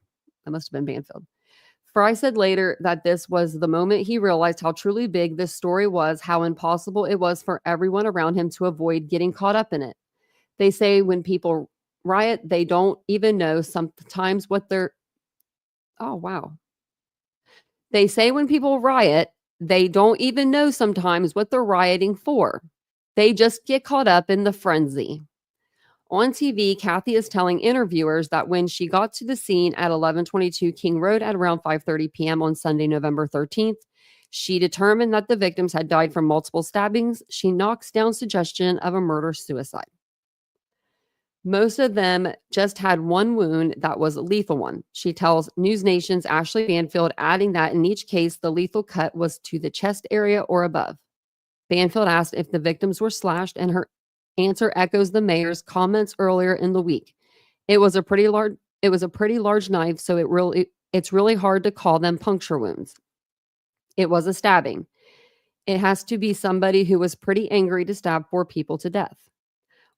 That must have been Banfield. Fry said later that this was the moment he realized how truly big this story was, how impossible it was for everyone around him to avoid getting caught up in it. They say when people riot, they don't even know sometimes what they're... Oh, wow. They say when people riot, they don't even know sometimes what they're rioting for. They just get caught up in the frenzy. On TV, Kathy is telling interviewers that when she got to the scene at 1122 King Road at around 5:30 p.m. on Sunday, November 13th, she determined that the victims had died from multiple stabbings. She knocks down suggestion of a murder-suicide. Most of them just had one wound that was a lethal one. She tells News Nation's Ashley Banfield, adding that in each case, the lethal cut was to the chest area or above. Banfield asked if the victims were slashed, and her answer echoes the mayor's comments earlier in the week. It was a pretty large knife, so it's really hard to call them puncture wounds. It was a stabbing. It has to be somebody who was pretty angry to stab 4 people to death.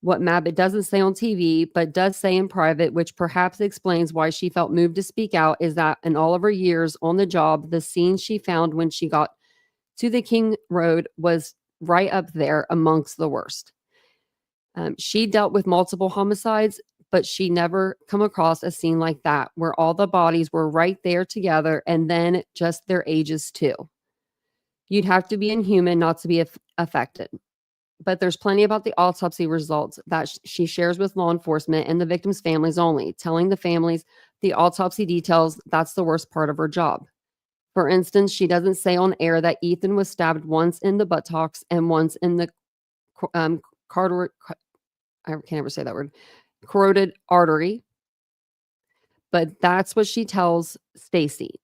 What Mabbitt doesn't say on TV, but does say in private, which perhaps explains why she felt moved to speak out, is that in all of her years on the job, the scene she found when she got to the King Road was right up there amongst the worst. She dealt with multiple homicides, but she never come across a scene like that, where all the bodies were right there together and then just their ages too. You'd have to be inhuman not to be affected. But there's plenty about the autopsy results that she shares with law enforcement and the victims' families only, telling the families the autopsy details, that's the worst part of her job. For instance, she doesn't say on air that Ethan was stabbed once in the buttocks and once in the I can't ever say that word, carotid artery. But that's what she tells Stacy.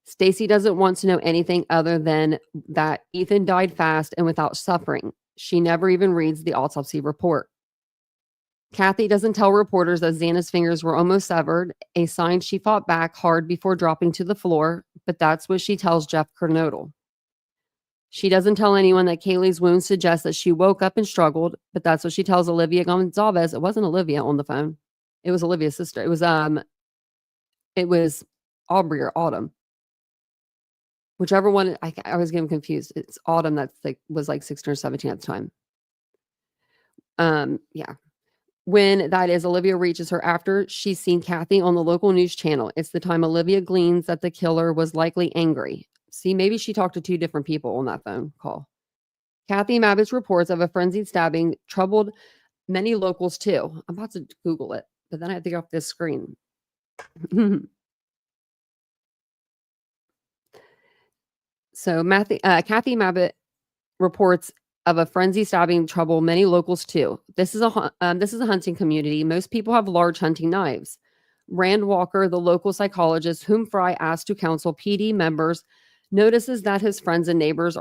Stacy doesn't want to know anything other than that Ethan died fast and without suffering. She never even reads the autopsy report. Kathy doesn't tell reporters that Xana's fingers were almost severed, a sign she fought back hard before dropping to the floor, but that's what she tells Jeff Kernodle. She doesn't tell anyone that Kaylee's wounds suggest that she woke up and struggled, but that's what she tells Olivia Goncalves. It wasn't Olivia on the phone. It was Olivia's sister. It was Aubrey or Autumn. Whichever one, I always get them confused. It's Autumn that's like was like 16 or 17 at the time. Yeah. When that is, Olivia reaches her after she's seen Kathy on the local news channel. It's the time Olivia gleans that the killer was likely angry. See, maybe she talked to two different people on that phone call. Kathy Mabbitt's reports of a frenzied stabbing troubled many locals too. I'm about to Google it, but then I have to get off this screen. So Kathy Mabbitt reports of a frenzy stabbing trouble many locals too. This is a hunting community. Most people have large hunting knives. Rand Walker, the local psychologist whom Fry asked to counsel PD members, notices that his friends and neighbors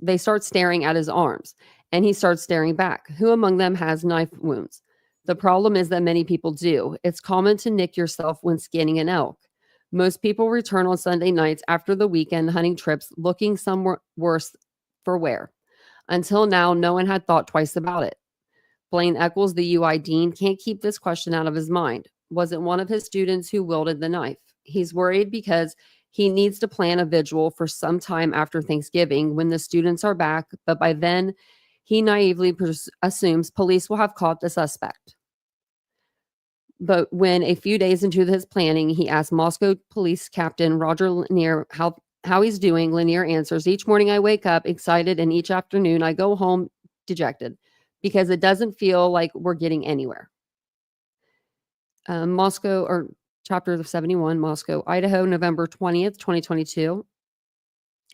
they start staring at his arms, and he starts staring back. Who among them has knife wounds? The problem is that many people do. It's common to nick yourself when skinning an elk. Most people return on Sunday nights after the weekend hunting trips looking somewhere worse for wear. Until now, no one had thought twice about it. Blaine Eccles, the UI dean, can't keep this question out of his mind. Was it one of his students who wielded the knife? He's worried because he needs to plan a vigil for some time after Thanksgiving when the students are back, but by then, he naively assumes police will have caught the suspect. But when a few days into his planning, he asks Moscow Police Captain Roger Lanier how he's doing. Lanier answers, "Each morning I wake up excited, and each afternoon I go home dejected because it doesn't feel like we're getting anywhere." Moscow, or Chapter 71, Moscow, Idaho, November 20th, 2022.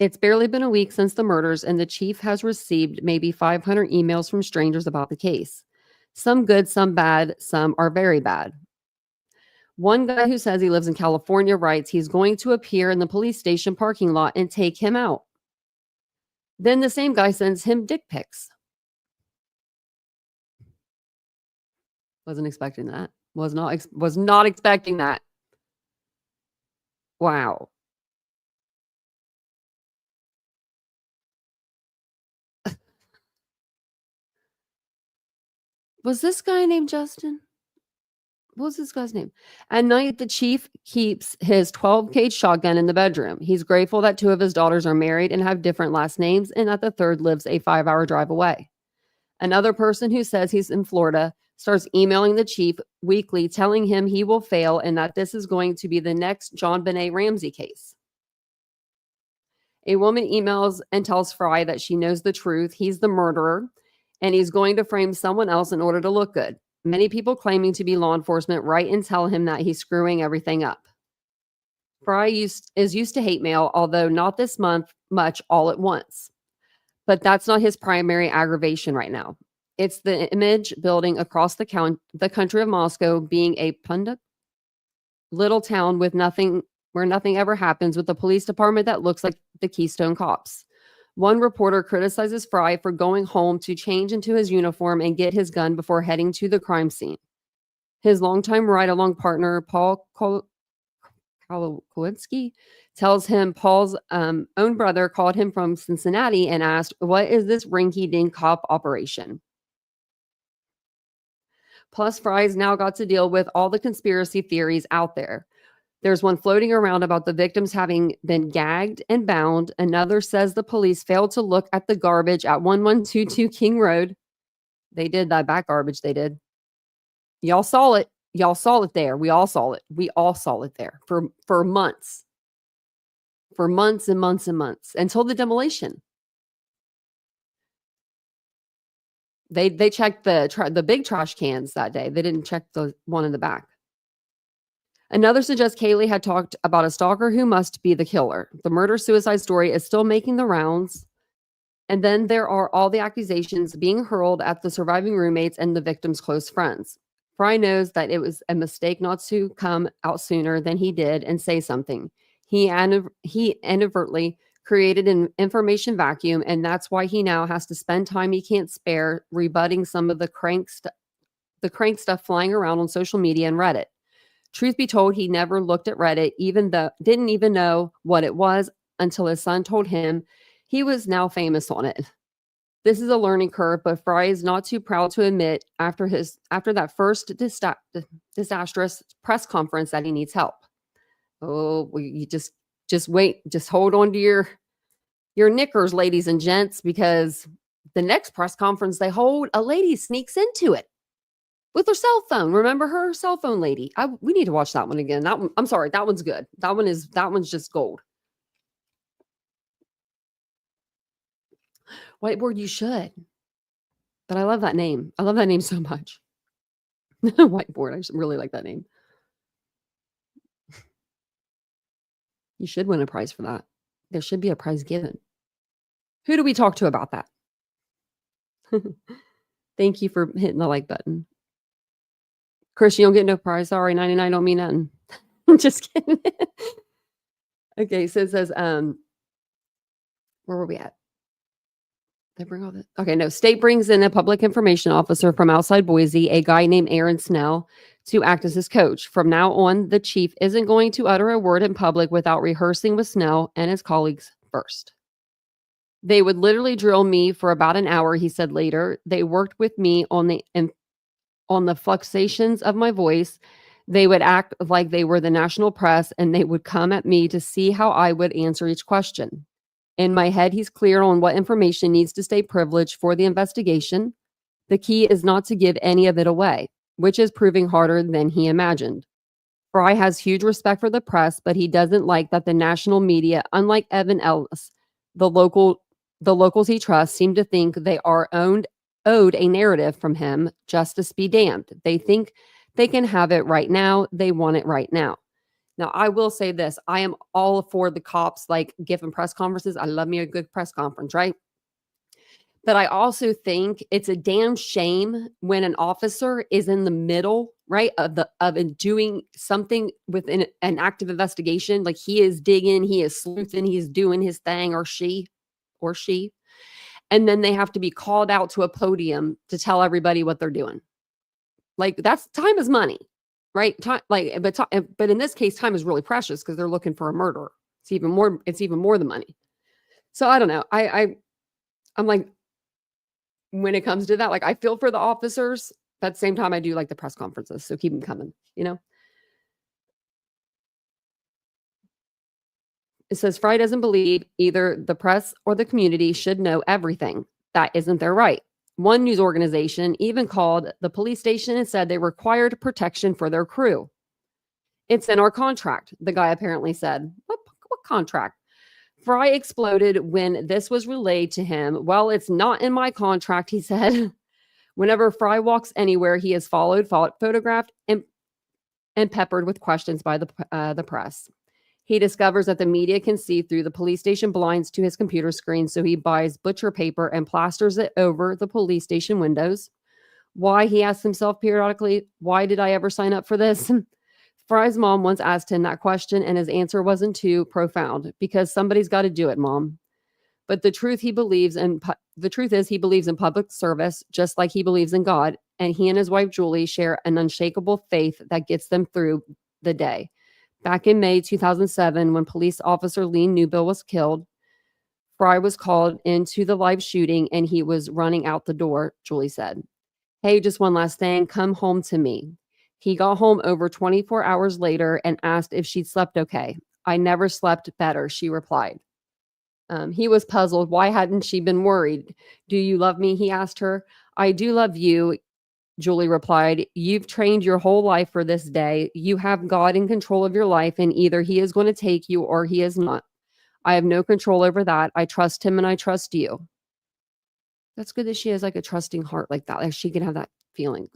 It's barely been a week since the murders, and the chief has received maybe 500 emails from strangers about the case. Some good, some bad, some are very bad. One guy who says he lives in California writes he's going to appear in the police station parking lot and take him out. Then the same guy sends him dick pics. Wasn't expecting that. Was not expecting that. Wow. Was this guy named Justin? What was this guy's name? At night, the chief keeps his 12-gauge shotgun in the bedroom. He's grateful that two of his daughters are married and have different last names, and that the third lives a 5-hour drive away. Another person who says he's in Florida starts emailing the chief weekly, telling him he will fail and that this is going to be the next John Benet Ramsey case. A woman emails and tells Fry that she knows the truth. He's the murderer, and he's going to frame someone else in order to look good. Many people claiming to be law enforcement write and tell him that he's screwing everything up. Fry is used to hate mail, although not this month much all at once. But that's not his primary aggravation right now. It's the image building across the country of Moscow being a pundit little town with nothing, where nothing ever happens, with a police department that looks like the Keystone Cops. One reporter criticizes Fry for going home to change into his uniform and get his gun before heading to the crime scene. His longtime ride-along partner, Paul Kowalski, tells him Paul's own brother called him from Cincinnati and asked, "What is this rinky-dink cop operation?" Plus, Fry's now got to deal with all the conspiracy theories out there. There's one floating around about the victims having been gagged and bound. Another says the police failed to look at the garbage at 1122 King Road. They did that back garbage. They did. Y'all saw it. Y'all saw it there. We all saw it. We all saw it there for months. For months and months and months until the demolition. They checked the big trash cans that day. They didn't check the one in the back. Another suggests Kaylee had talked about a stalker who must be the killer. The murder-suicide story is still making the rounds. And then there are all the accusations being hurled at the surviving roommates and the victim's close friends. Fry knows that it was a mistake not to come out sooner than he did and say something. He inadvertently created an information vacuum, and that's why he now has to spend time he can't spare rebutting some of the crank stuff flying around on social media and Reddit. Truth be told, he never looked at Reddit, didn't even know what it was until his son told him he was now famous on it. This is a learning curve, but Fry is not too proud to admit after that first disastrous press conference that he needs help. Oh, you just just wait, just hold on to your knickers, ladies and gents, because the next press conference they hold, a lady sneaks into it with her cell phone. Remember her cell phone lady? We need to watch that one again. That one, I'm sorry, that one's good. That one's just gold. Whiteboard, you should. But I love that name. I love that name so much. Whiteboard, I really like that name. You should win a prize for that. There should be a prize given. Who do we talk to about that? Thank you for hitting the like button. Chris, you don't get no prize. Sorry, 99 don't mean nothing. Just kidding. Okay, so it says, where were we at? Did I bring all that? Okay, no. State brings in a public information officer from outside Boise, a guy named Aaron Snell, to act as his coach. From now on, the chief isn't going to utter a word in public without rehearsing with Snell and his colleagues first. They would literally drill me for about an hour, he said later. They worked with me on the fluctuations of my voice. They would act like they were the national press, and they would come at me to see how I would answer each question. In my head, he's clear on what information needs to stay privileged for the investigation. The key is not to give any of it away, which is proving harder than he imagined. Fry has huge respect for the press, but he doesn't like that the national media, unlike Evan Ellis, the locals he trusts, seem to think they are owed a narrative from him. Justice be damned. They think they can have it right now. They want it right now. Now, I will say this. I am all for the cops like giving press conferences. I love me a good press conference, right? But I also think it's a damn shame when an officer is in the middle, right, of doing something within an active investigation. Like he is digging, he is sleuthing, he's doing his thing, or she. And then they have to be called out to a podium to tell everybody what they're doing. Like that's time is money. Right. But in this case, time is really precious because they're looking for a murderer. It's even more than money. So I don't know. I'm like, when it comes to that, like I feel for the officers, but at the same time, I do like the press conferences. So keep them coming, you know? It says Fry doesn't believe either the press or the community should know everything. That isn't their right. One news organization even called the police station and said they required protection for their crew. It's in our contract, the guy apparently said. What contract? Fry exploded when this was relayed to him. Well, it's not in my contract, he said. Whenever Fry walks anywhere, he is followed, photographed, and peppered with questions by the press. He discovers that the media can see through the police station blinds to his computer screen, so he buys butcher paper and plasters it over the police station windows. Why, he asks himself periodically, why did I ever sign up for this? Fry's mom once asked him that question, and his answer wasn't too profound. Because somebody's got to do it, Mom. But the truth is, he believes in public service, just like he believes in God. And he and his wife, Julie, share an unshakable faith that gets them through the day. Back in May 2007, when police officer Lee Newbill was killed, Fry was called into the live shooting and he was running out the door, Julie said. Hey, just one last thing. Come home to me. He got home over 24 hours later and asked if she'd slept okay. I never slept better, she replied. He was puzzled. Why hadn't she been worried? Do you love me? He asked her. I do love you, Julie replied. You've trained your whole life for this day. You have God in control of your life, and either he is going to take you or he is not. I have no control over that. I trust him and I trust you. That's good that she has like a trusting heart like that. Like she can have that feeling.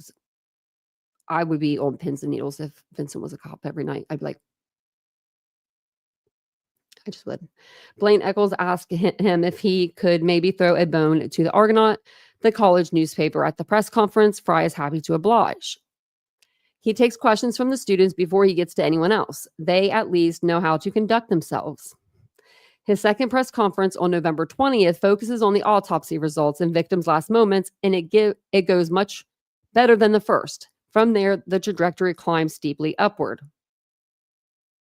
I would be on pins and needles if Vincent was a cop every night. I'd be like, I just would. Blaine Eccles asked him if he could maybe throw a bone to the Argonaut, the college newspaper. At the press conference, Fry is happy to oblige. He takes questions from the students before he gets to anyone else. They at least know how to conduct themselves. His second press conference on November 20th focuses on the autopsy results and victims' last moments, and it goes much better than the first. From there, the trajectory climbs steeply upward.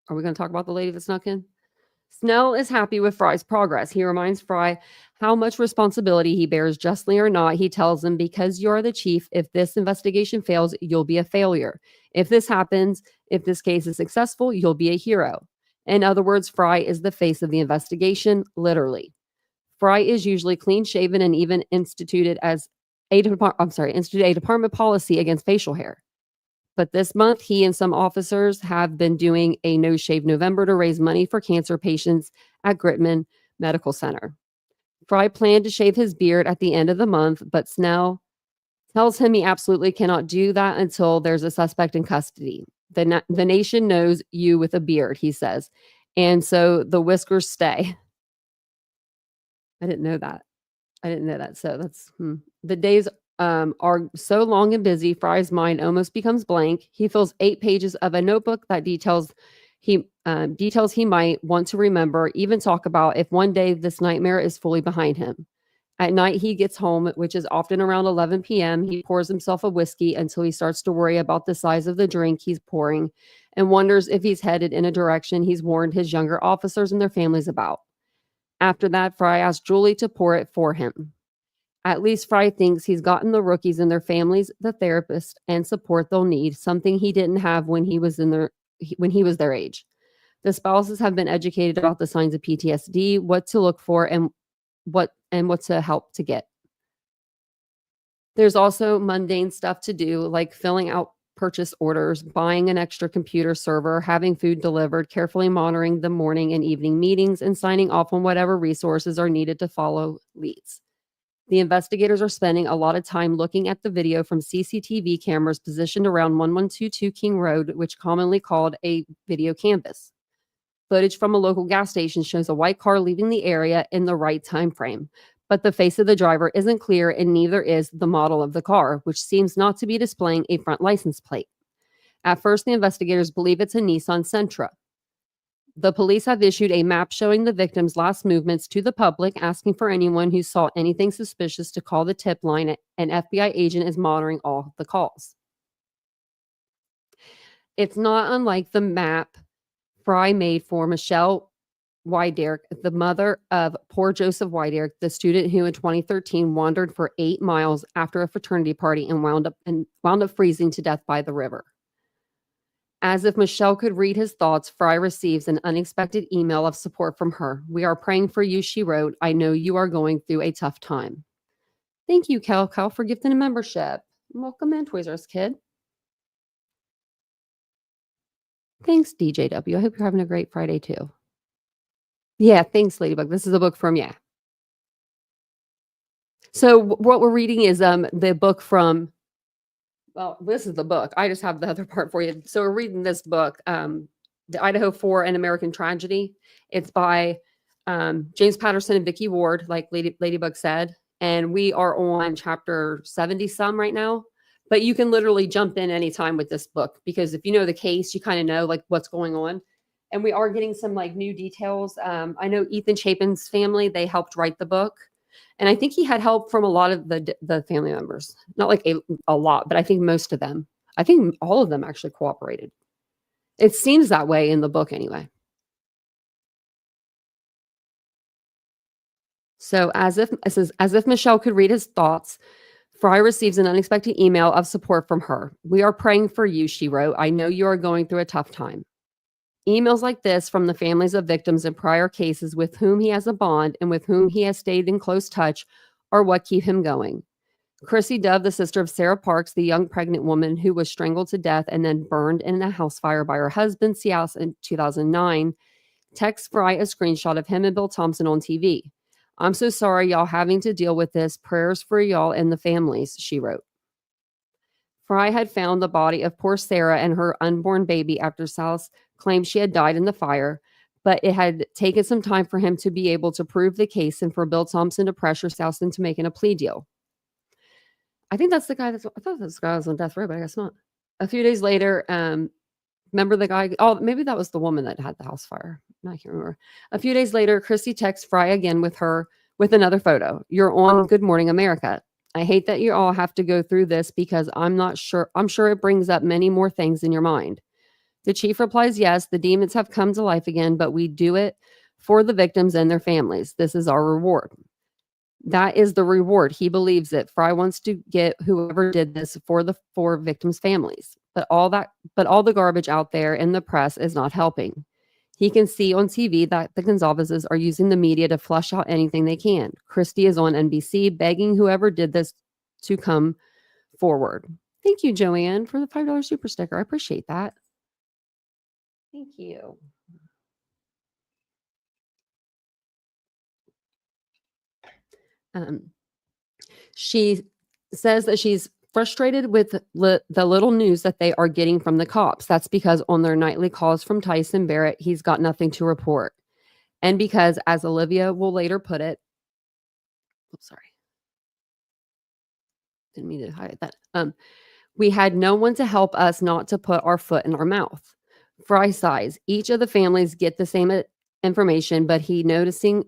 Are we going to talk about the lady that snuck in? Snell is happy with Fry's progress. He reminds Fry how much responsibility he bears, justly or not. He tells him, because you're the chief, if this investigation fails, you'll be a failure. If this happens, if this case is successful, you'll be a hero. In other words, Fry is the face of the investigation, literally. Fry is usually clean shaven and even instituted a department policy against facial hair. But this month, he and some officers have been doing a No Shave November to raise money for cancer patients at Gritman Medical Center. Fry planned to shave his beard at the end of the month, but Snell tells him he absolutely cannot do that until there's a suspect in custody. The nation knows you with a beard, he says. And so the whiskers stay. I didn't know that. So that's the days are so long and busy. Fry's mind almost becomes blank. He fills 8 pages of a notebook that details he might want to remember, even talk about if one day this nightmare is fully behind him. At night, he gets home, which is often around 11 p.m. He pours himself a whiskey until he starts to worry about the size of the drink he's pouring and wonders if he's headed in a direction he's warned his younger officers and their families about. After that, Fry asks Julie to pour it for him. At least Fry thinks he's gotten the rookies and their families the therapist and support they'll need, something he didn't have when he was their age. The spouses have been educated about the signs of PTSD, what to look for, and what to help to get. There's also mundane stuff to do, like filling out purchase orders, buying an extra computer server, having food delivered, carefully monitoring the morning and evening meetings, and signing off on whatever resources are needed to follow leads. The investigators are spending a lot of time looking at the video from CCTV cameras positioned around 1122 King Road, which commonly called a video canvas. Footage from a local gas station shows a white car leaving the area in the right time frame, but the face of the driver isn't clear and neither is the model of the car, which seems not to be displaying a front license plate. At first, the investigators believe it's a Nissan Sentra. The police have issued a map showing the victim's last movements to the public, asking for anyone who saw anything suspicious to call the tip line. An FBI agent is monitoring all the calls. It's not unlike the map Fry made for Michelle Wyderk, the mother of poor Joseph Wyderk, the student who in 2013 wandered for 8 miles after a fraternity party and wound up freezing to death by the river. As if Michelle could read his thoughts, Fry receives an unexpected email of support from her. "We are praying for you," she wrote. "I know you are going through a tough time." Thank you, Cal, for gifting a membership. Welcome in, Toys R Us Kid. Thanks, DJW. I hope you're having a great Friday, too. Yeah, thanks, Ladybug. This is a book from, So what we're reading is the book from, well, this is the book. I just have the other part for you. So we're reading this book, The Idaho 4, An American Tragedy. It's by James Patterson and Vicki Ward, like Ladybug said. And we are on chapter 70-some right now. But you can literally jump in anytime with this book, because if you know the case, you kind of know like what's going on. And we are getting some like new details. I know Ethan Chapen's family, they helped write the book. And I think he had help from a lot of the family members. Not like a lot, but I think most of them. I think all of them actually cooperated. It seems that way in the book anyway. So as if Michelle could read his thoughts, Fry receives an unexpected email of support from her. "We are praying for you," she wrote. "I know you are going through a tough time." Emails like this from the families of victims in prior cases with whom he has a bond and with whom he has stayed in close touch are what keep him going. Chrissy Dove, the sister of Sarah Parks, the young pregnant woman who was strangled to death and then burned in a house fire by her husband, Cialis, in 2009, texts Fry a screenshot of him and Bill Thompson on TV. "I'm so sorry y'all having to deal with this. Prayers for y'all and the families," she wrote. Fry had found the body of poor Sarah and her unborn baby after Cialis claimed she had died in the fire, but it had taken some time for him to be able to prove the case and for Bill Thompson to pressure Cialis into making a plea deal. I think that's the guy I thought this guy was on death row, but I guess not. A few days later, remember the guy? Oh, maybe that was the woman that had the house fire. No, I can't remember. A few days later, Chrissy texts Fry again with another photo. "You're on Good Morning America. I hate that you all have to go through this because I'm sure it brings up many more things in your mind." The chief replies, "Yes, the demons have come to life again, but we do it for the victims and their families. This is our reward." That is the reward. He believes it. Fry wants to get whoever did this for the 4 victims' families. But all the garbage out there in the press is not helping. He can see on TV that the Goncalveses are using the media to flush out anything they can. Christy is on NBC begging whoever did this to come forward. Thank you, Joanne, for the $5 super sticker. I appreciate that. Thank you. She says that she's frustrated with the little news that they are getting from the cops. That's because on their nightly calls from Tyson Barrett, he's got nothing to report. And because, as Olivia will later put it, oops, sorry. Didn't mean to hide that. We had no one to help us not to put our foot in our mouth. Fry sighs. Each of the families get the same information, but he's noticing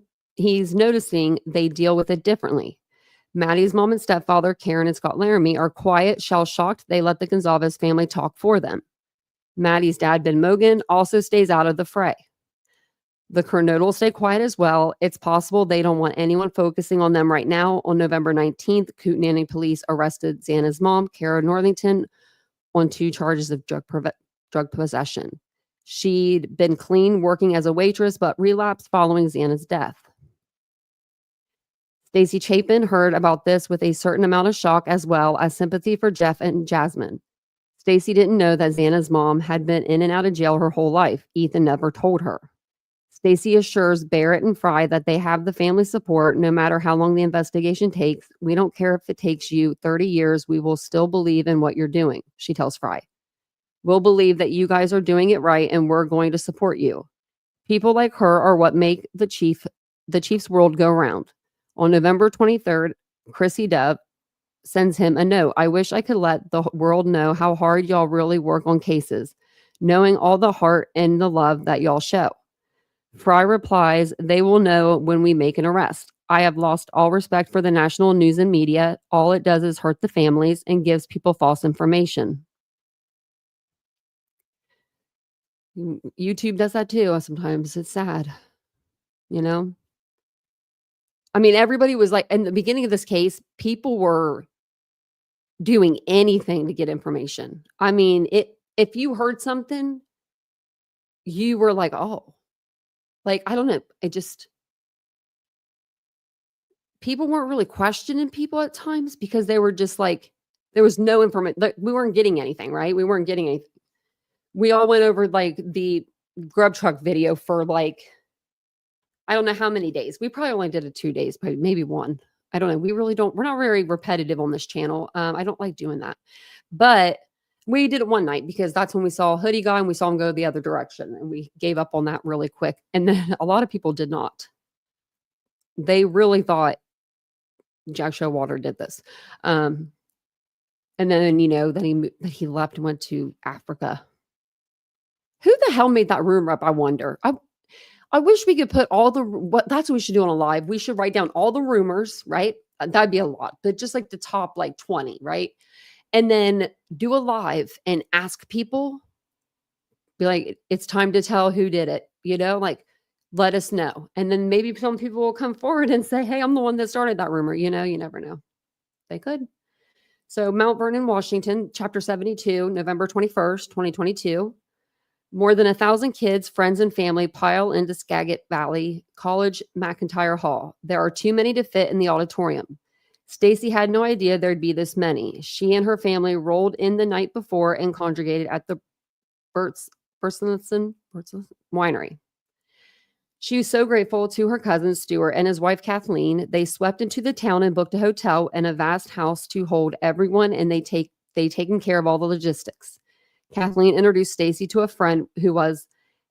they deal with it differently. Maddie's mom and stepfather, Karen and Scott Laramie, are quiet, shell-shocked. They let the Goncalves family talk for them. Maddie's dad, Ben Mogan, also stays out of the fray. The Coroner stay quiet as well. It's possible they don't want anyone focusing on them right now. On November 19th, Kootenai police arrested Xana's mom, Kara Northington, on 2 charges of drug possession. She'd been clean working as a waitress, but relapsed following Xana's death. Stacey Chapen heard about this with a certain amount of shock as well as sympathy for Jeff and Jasmine. Stacey didn't know that Xana's mom had been in and out of jail her whole life. Ethan never told her. Stacey assures Barrett and Fry that they have the family support no matter how long the investigation takes. We don't care if it takes you 30 years. We will still believe in what you're doing, she tells Fry. We'll believe that you guys are doing it right and we're going to support you. People like her are what make the chief's world go round. On November 23rd, Chrissy Dove sends him a note. I wish I could let the world know how hard y'all really work on cases, knowing all the heart and the love that y'all show. Fry replies, they will know when we make an arrest. I have lost all respect for the national news and media. All it does is hurt the families and gives people false information. YouTube does that too. Sometimes it's sad, you know? I mean, everybody was like, in the beginning of this case, people were doing anything to get information. I mean, if you heard something, you were like, oh, like, I don't know. People weren't really questioning people at times because they were just like, there was no information. Like, we weren't getting anything, right? We weren't getting anything. We all went over like the grub truck video for like, I don't know how many days. We probably only did it 2 days, but maybe 1. I don't know. We're not very repetitive on this channel. I don't like doing that. But we did it one night because that's when we saw a hoodie guy and we saw him go the other direction. And we gave up on that really quick. And then a lot of people did not. They really thought Jack Showalter did this. And then, then he left and went to Africa. Who the hell made that rumor up? I wonder. I wish we could put that's what we should do on a live. We should write down all the rumors, right? That'd be a lot, but just like the top, like 20, right? And then do a live and ask people, be like, it's time to tell who did it, like, let us know. And then maybe some people will come forward and say, hey, I'm the one that started that rumor. You never know. They could. So Mount Vernon, Washington, chapter 72, November 21st, 2022. More than 1,000 kids, friends, and family pile into Skagit Valley College McIntyre Hall. There are too many to fit in the auditorium. Stacey had no idea there'd be this many. She and her family rolled in the night before and congregated at the Burleson Winery. She was so grateful to her cousin Stuart and his wife Kathleen. They swept into the town and booked a hotel and a vast house to hold everyone, and they taken care of all the logistics. Kathleen introduced Stacey to a friend who was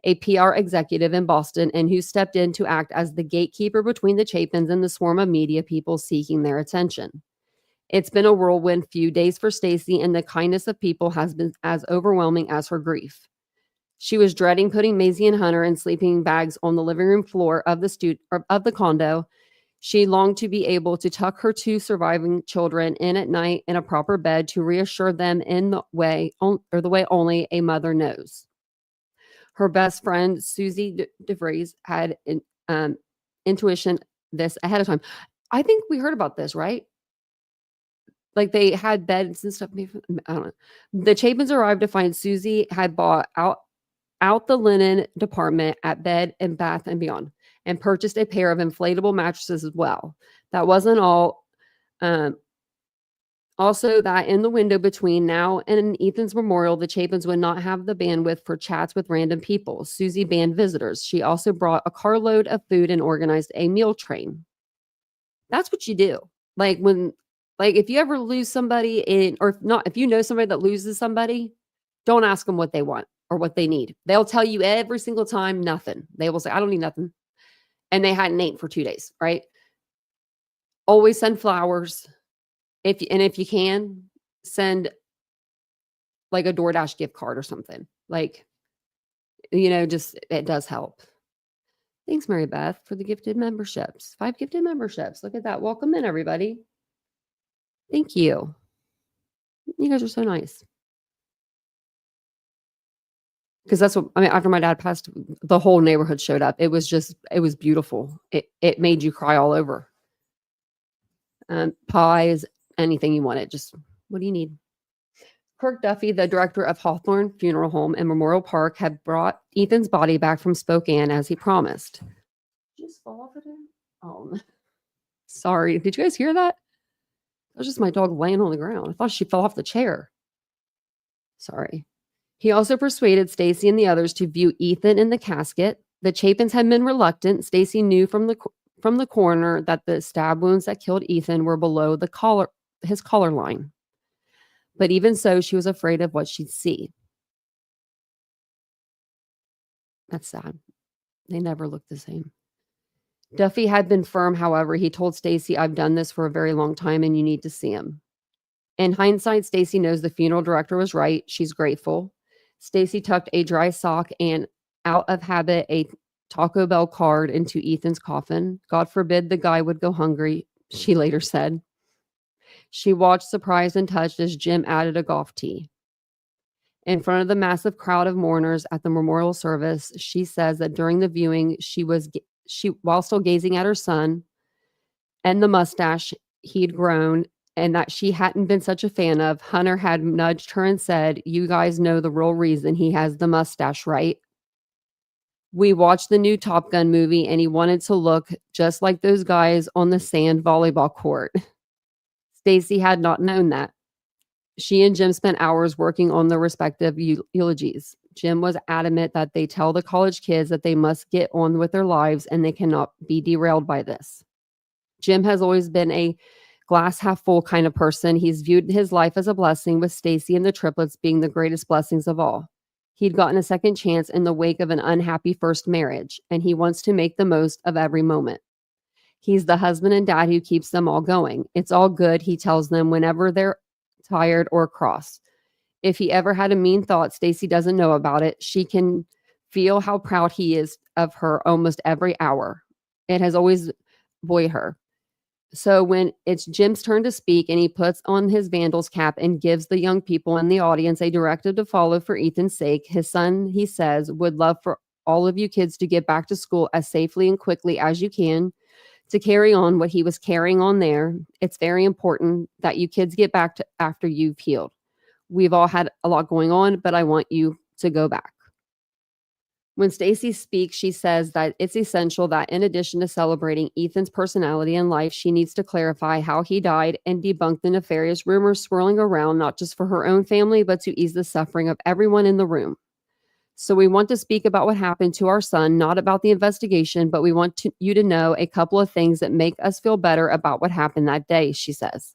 a PR executive in Boston and who stepped in to act as the gatekeeper between the Chapens and the swarm of media people seeking their attention. It's been a whirlwind few days for Stacey, and the kindness of people has been as overwhelming as her grief. She was dreading putting Maisie and Hunter in sleeping bags on the living room floor of the condo. She longed to be able to tuck her 2 surviving children in at night in a proper bed to reassure them in the way only a mother knows. Her best friend, Susie DeVries, had intuition this ahead of time. I think we heard about this, right? Like they had beds and stuff. Maybe, I don't know. The Chapens arrived to find Susie had bought out out the linen department at Bed and Bath and Beyond and purchased a pair of inflatable mattresses as well. That wasn't all. Also, that in the window between now and Ethan's memorial, the Chapens would not have the bandwidth for chats with random people. Susie banned visitors. She also brought a carload of food and organized a meal train. That's what you do. Like if you ever lose somebody if you know somebody that loses somebody, don't ask them what they want or what they need. They'll tell you every single time nothing. They will say, I don't need nothing. And they hadn't ate for 2 days, right? Always send flowers. If you can, send like a DoorDash gift card or something. Like, just it does help. Thanks, Mary Beth, for the gifted memberships. 5 gifted memberships. Look at that. Welcome in, everybody. Thank you. You guys are so nice. Because that's what, after my dad passed, the whole neighborhood showed up. It was beautiful. It made you cry all over. Pies, anything you wanted. Just, what do you need? Kirk Duffy, the director of Hawthorne Funeral Home and Memorial Park, had brought Ethan's body back from Spokane as he promised. Did you just fall off of there? Oh, sorry. Did you guys hear that? That was just my dog laying on the ground. I thought she fell off the chair. Sorry. He also persuaded Stacy and the others to view Ethan in the casket. The Chapens had been reluctant. Stacy knew from the coroner that the stab wounds that killed Ethan were below his collar line. But even so, she was afraid of what she'd see. That's sad. They never looked the same. Duffy had been firm, however. He told Stacy, I've done this for a very long time and you need to see him. In hindsight, Stacy knows the funeral director was right. She's grateful. Stacy tucked a dry sock and, out of habit, a Taco Bell card into Ethan's coffin. God forbid the guy would go hungry, she later said. She watched, surprised and touched, as Jim added a golf tee. In front of the massive crowd of mourners at the memorial service, she says that during the viewing, while still gazing at her son and the mustache he'd grown and that she hadn't been such a fan of, Hunter had nudged her and said, you guys know the real reason he has the mustache, right? We watched the new Top Gun movie and he wanted to look just like those guys on the sand volleyball court. Stacy had not known that. She and Jim spent hours working on their respective eulogies. Jim was adamant that they tell the college kids that they must get on with their lives and they cannot be derailed by this. Jim has always been a glass half full kind of person. He's viewed his life as a blessing, with Stacy and the triplets being the greatest blessings of all. He'd gotten a second chance in the wake of an unhappy first marriage, and he wants to make the most of every moment. He's the husband and dad who keeps them all going. It's all good, he tells them whenever they're tired or cross. If he ever had a mean thought, Stacy doesn't know about it. She can feel how proud he is of her almost every hour. It has always buoyed her. So when it's Jim's turn to speak and he puts on his vandal's cap and gives the young people in the audience a directive to follow for Ethan's sake, his son, he says, would love for all of you kids to get back to school as safely and quickly as you can, to carry on what he was carrying on there. It's very important that you kids get back to after you've healed. We've all had a lot going on, but I want you to go back. When Stacy speaks, she says that it's essential that in addition to celebrating Ethan's personality and life, she needs to clarify how he died and debunk the nefarious rumors swirling around, not just for her own family, but to ease the suffering of everyone in the room. So we want to speak about what happened to our son, not about the investigation, but we want you to know a couple of things that make us feel better about what happened that day, she says.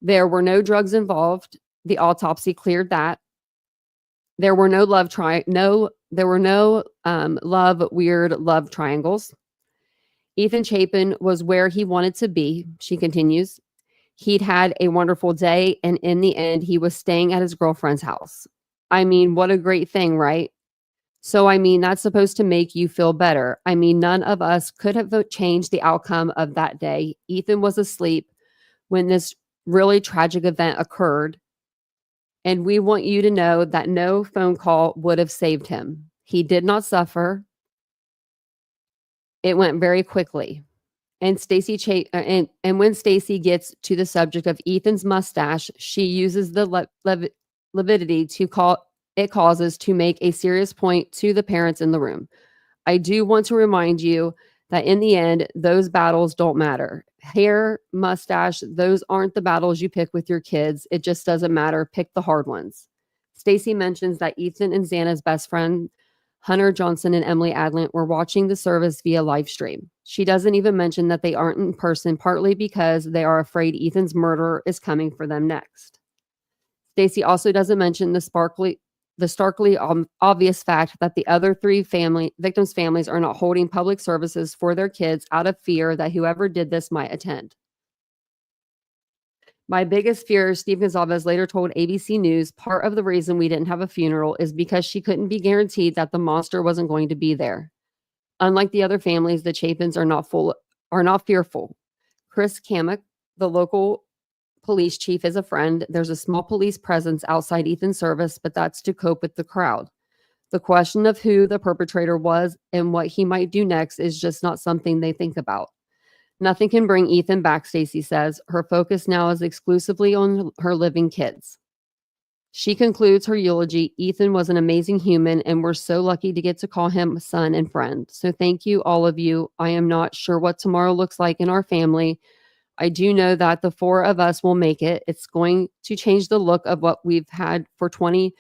There were no drugs involved. The autopsy cleared that. There were no weird love triangles. Ethan Chapen was where he wanted to be, she continues. He'd had a wonderful day, and in the end, he was staying at his girlfriend's house. I mean, what a great thing, right? So, I mean, that's supposed to make you feel better. I mean, none of us could have changed the outcome of that day. Ethan was asleep when this really tragic event occurred. And we want you to know that no phone call would have saved him. He did not suffer. It went very quickly. And and when Stacy gets to the subject of Ethan's mustache, she uses the levity to call it causes to make a serious point to the parents in the room. I do want to remind you that in the end, those battles don't matter. Hair, mustache, those aren't the battles you pick with your kids. It just doesn't matter. Pick the hard ones. Stacy mentions that Ethan and Xana's best friend, Hunter Johnson and Emily Adlant, were watching the service via live stream. She doesn't even mention that they aren't in person, partly because they are afraid Ethan's murderer is coming for them next. Stacy also doesn't mention the starkly obvious fact that the other three victims' families are not holding public services for their kids out of fear that whoever did this might attend. My biggest fear, Steve Goncalves later told ABC News, part of the reason we didn't have a funeral is because she couldn't be guaranteed that the monster wasn't going to be there. Unlike the other families, the Chapens are not fearful. Chris Kamek, the local police chief, is a friend. There's a small police presence outside Ethan's service, but that's to cope with the crowd. The question of who the perpetrator was and what he might do next is just not something they think about. Nothing can bring Ethan back, Stacy says. Her focus now is exclusively on her living kids. She concludes her eulogy. Ethan was an amazing human, and we're so lucky to get to call him son and friend. So thank you, all of you. I am not sure what tomorrow looks like in our family. I do know that the four of us will make it. It's going to change the look of what we've had for 20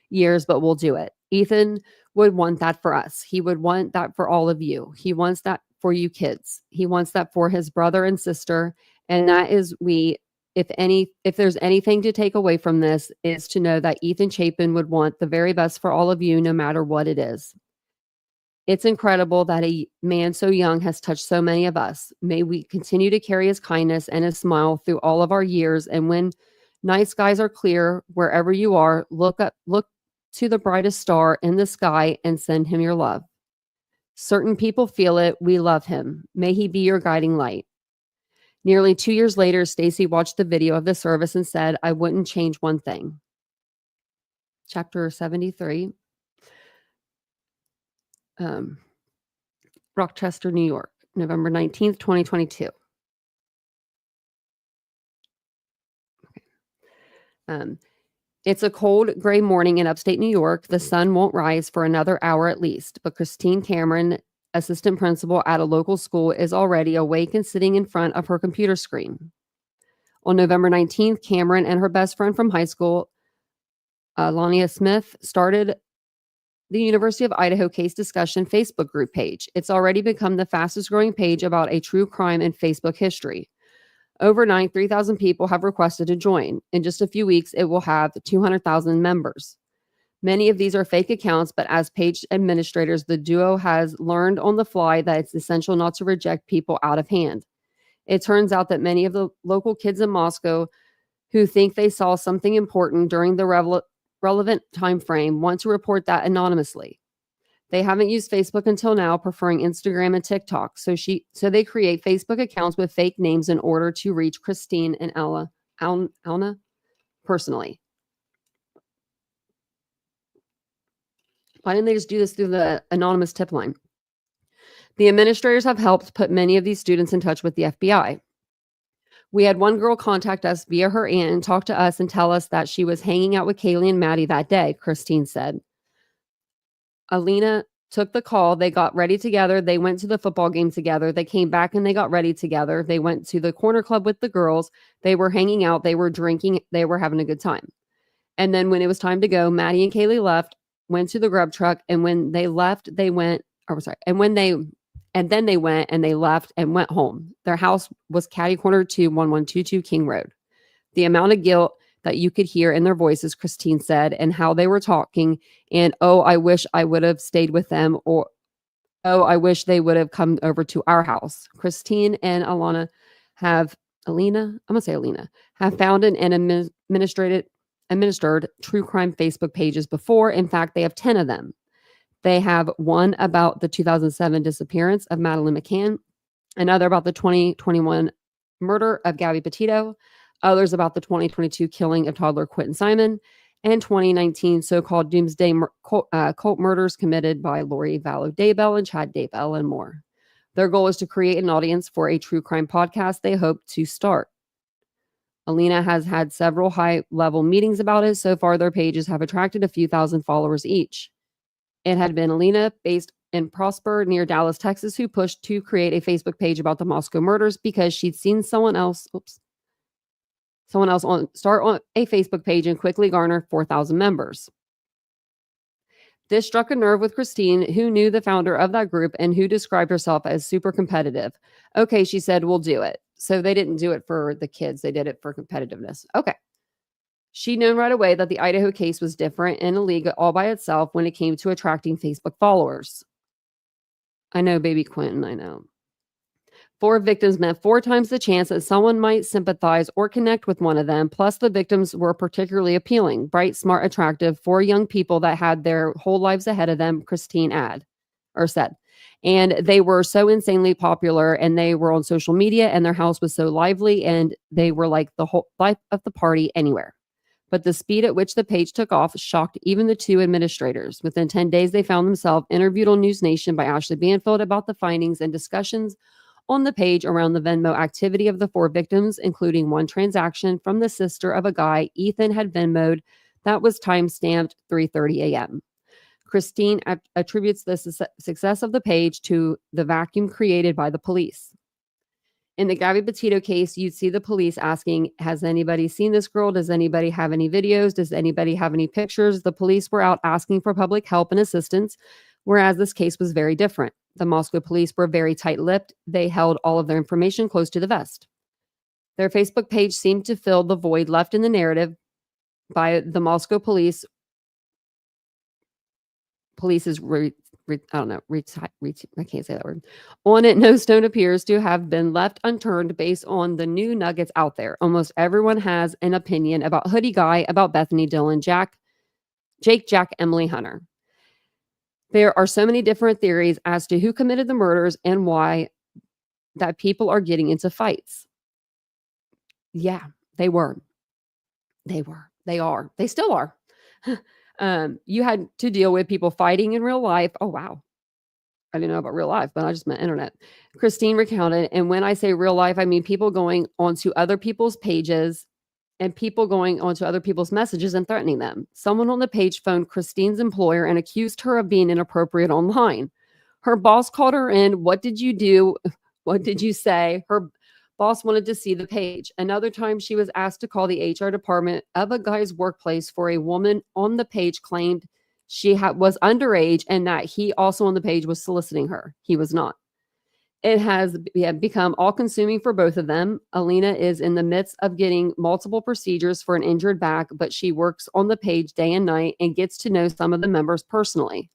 years, but we'll do it. Ethan would want that for us. He would want that for all of you. He wants that for you kids. He wants that for his brother and sister. And that is if there's anything to take away from this, is to know that Ethan Chapen would want the very best for all of you, no matter what it is. It's incredible that a man so young has touched so many of us. May we continue to carry his kindness and his smile through all of our years. And when night skies are clear, wherever you are, look to the brightest star in the sky and send him your love. Certain people feel it. We love him. May he be your guiding light. Nearly 2 years later, Stacy watched the video of the service and said, I wouldn't change one thing. Chapter 73. Rochester, New York, November 19th, 2022. Okay. It's a cold, gray morning in upstate New York. The sun won't rise for another hour at least, but Christine Cameron, assistant principal at a local school, is already awake and sitting in front of her computer screen. On November 19th, Cameron and her best friend from high school, Lania Smith, started the University of Idaho case discussion Facebook group page. It's already become the fastest growing page about a true crime in Facebook history. Overnight, 3,000 people have requested to join. In just a few weeks, it will have 200,000 members. Many of these are fake accounts, but as page administrators, the duo has learned on the fly that it's essential not to reject people out of hand. It turns out that many of the local kids in Moscow who think they saw something important during the relevant time frame want to report that anonymously. They haven't used Facebook until now, preferring Instagram and TikTok. So they create Facebook accounts with fake names in order to reach Christine and Alna personally. Why didn't they just do this through the anonymous tip line? The administrators have helped put many of these students in touch with the FBI. We had one girl contact us via her aunt and talk to us and tell us that she was hanging out with Kaylee and Maddie that day, Christine said. Alina took the call. They got ready together. They went to the football game together. They came back and they got ready together. They went to the corner club with the girls. They were hanging out. They were drinking. They were having a good time. And then when it was time to go, Maddie and Kaylee left, went to the grub truck. And when they left, they went, and then they went and they left and went home. Their house was catty corner to 1122 King Road. The amount of guilt that you could hear in their voices, Christine said, and how they were talking. And, oh, I wish I would have stayed with them, or, oh, I wish they would have come over to our house. Christine and Alina have founded and administered true crime Facebook pages before. In fact, they have 10 of them. They have one about the 2007 disappearance of Madeleine McCann, another about the 2021 murder of Gabby Petito, others about the 2022 killing of toddler Quentin Simon, and 2019 so-called doomsday cult murders committed by Lori Vallow Daybell and Chad Daybell, and more. Their goal is to create an audience for a true crime podcast they hope to start. Alina has had several high-level meetings about it. So far, their pages have attracted a few thousand followers each. It had been Alina, based in Prosper near Dallas, Texas, who pushed to create a Facebook page about the Moscow murders because she'd seen someone else start on a Facebook page and quickly garner 4,000 members. This struck a nerve with Christine, who knew the founder of that group and who described herself as super competitive. Okay, she said, we'll do it. So they didn't do it for the kids. They did it for competitiveness. Okay. She knew right away that the Idaho case was different in a league all by itself when it came to attracting Facebook followers. I know, baby Quentin, I know. 4 victims meant 4 times the chance that someone might sympathize or connect with one of them. Plus, the victims were particularly appealing, bright, smart, attractive, 4 young people that had their whole lives ahead of them, Christine said. And they were so insanely popular, and they were on social media, and their house was so lively, and they were like the whole life of the party anywhere. But the speed at which the page took off shocked even the 2 administrators. Within 10 days, they found themselves interviewed on News Nation by Ashley Banfield about the findings and discussions on the page around the Venmo activity of the 4 victims, including one transaction from the sister of a guy Ethan had Venmoed that was time-stamped 3:30 a.m. Christine attributes the success of the page to the vacuum created by the police. In the Gabby Petito case, you'd see the police asking, has anybody seen this girl? Does anybody have any videos? Does anybody have any pictures? The police were out asking for public help and assistance, whereas this case was very different. The Moscow police were very tight-lipped. They held all of their information close to the vest. Their Facebook page seemed to fill the void left in the narrative by the Moscow police's I can't say that word. On it, no stone appears to have been left unturned based on the new nuggets out there. Almost everyone has an opinion about Hoodie Guy, about Bethany Dillon, Jake, Jack, Emily Hunter. There are so many different theories as to who committed the murders and why that people are getting into fights. Yeah, they were. They are. They still are. You had to deal with people fighting in real life. Oh, wow. I didn't know about real life, but I just meant internet. Christine recounted. And when I say real life, I mean people going onto other people's pages and people going onto other people's messages and threatening them. Someone on the page phoned Christine's employer and accused her of being inappropriate online. Her boss called her in. What did you do? What did you say? Her boss wanted to see the page. Another time she was asked to call the HR department of a guy's workplace for a woman on the page claimed she was underage and that he also on the page was soliciting her. He was not. It has become all-consuming for both of them. Alina is in the midst of getting multiple procedures for an injured back, but she works on the page day and night and gets to know some of the members personally.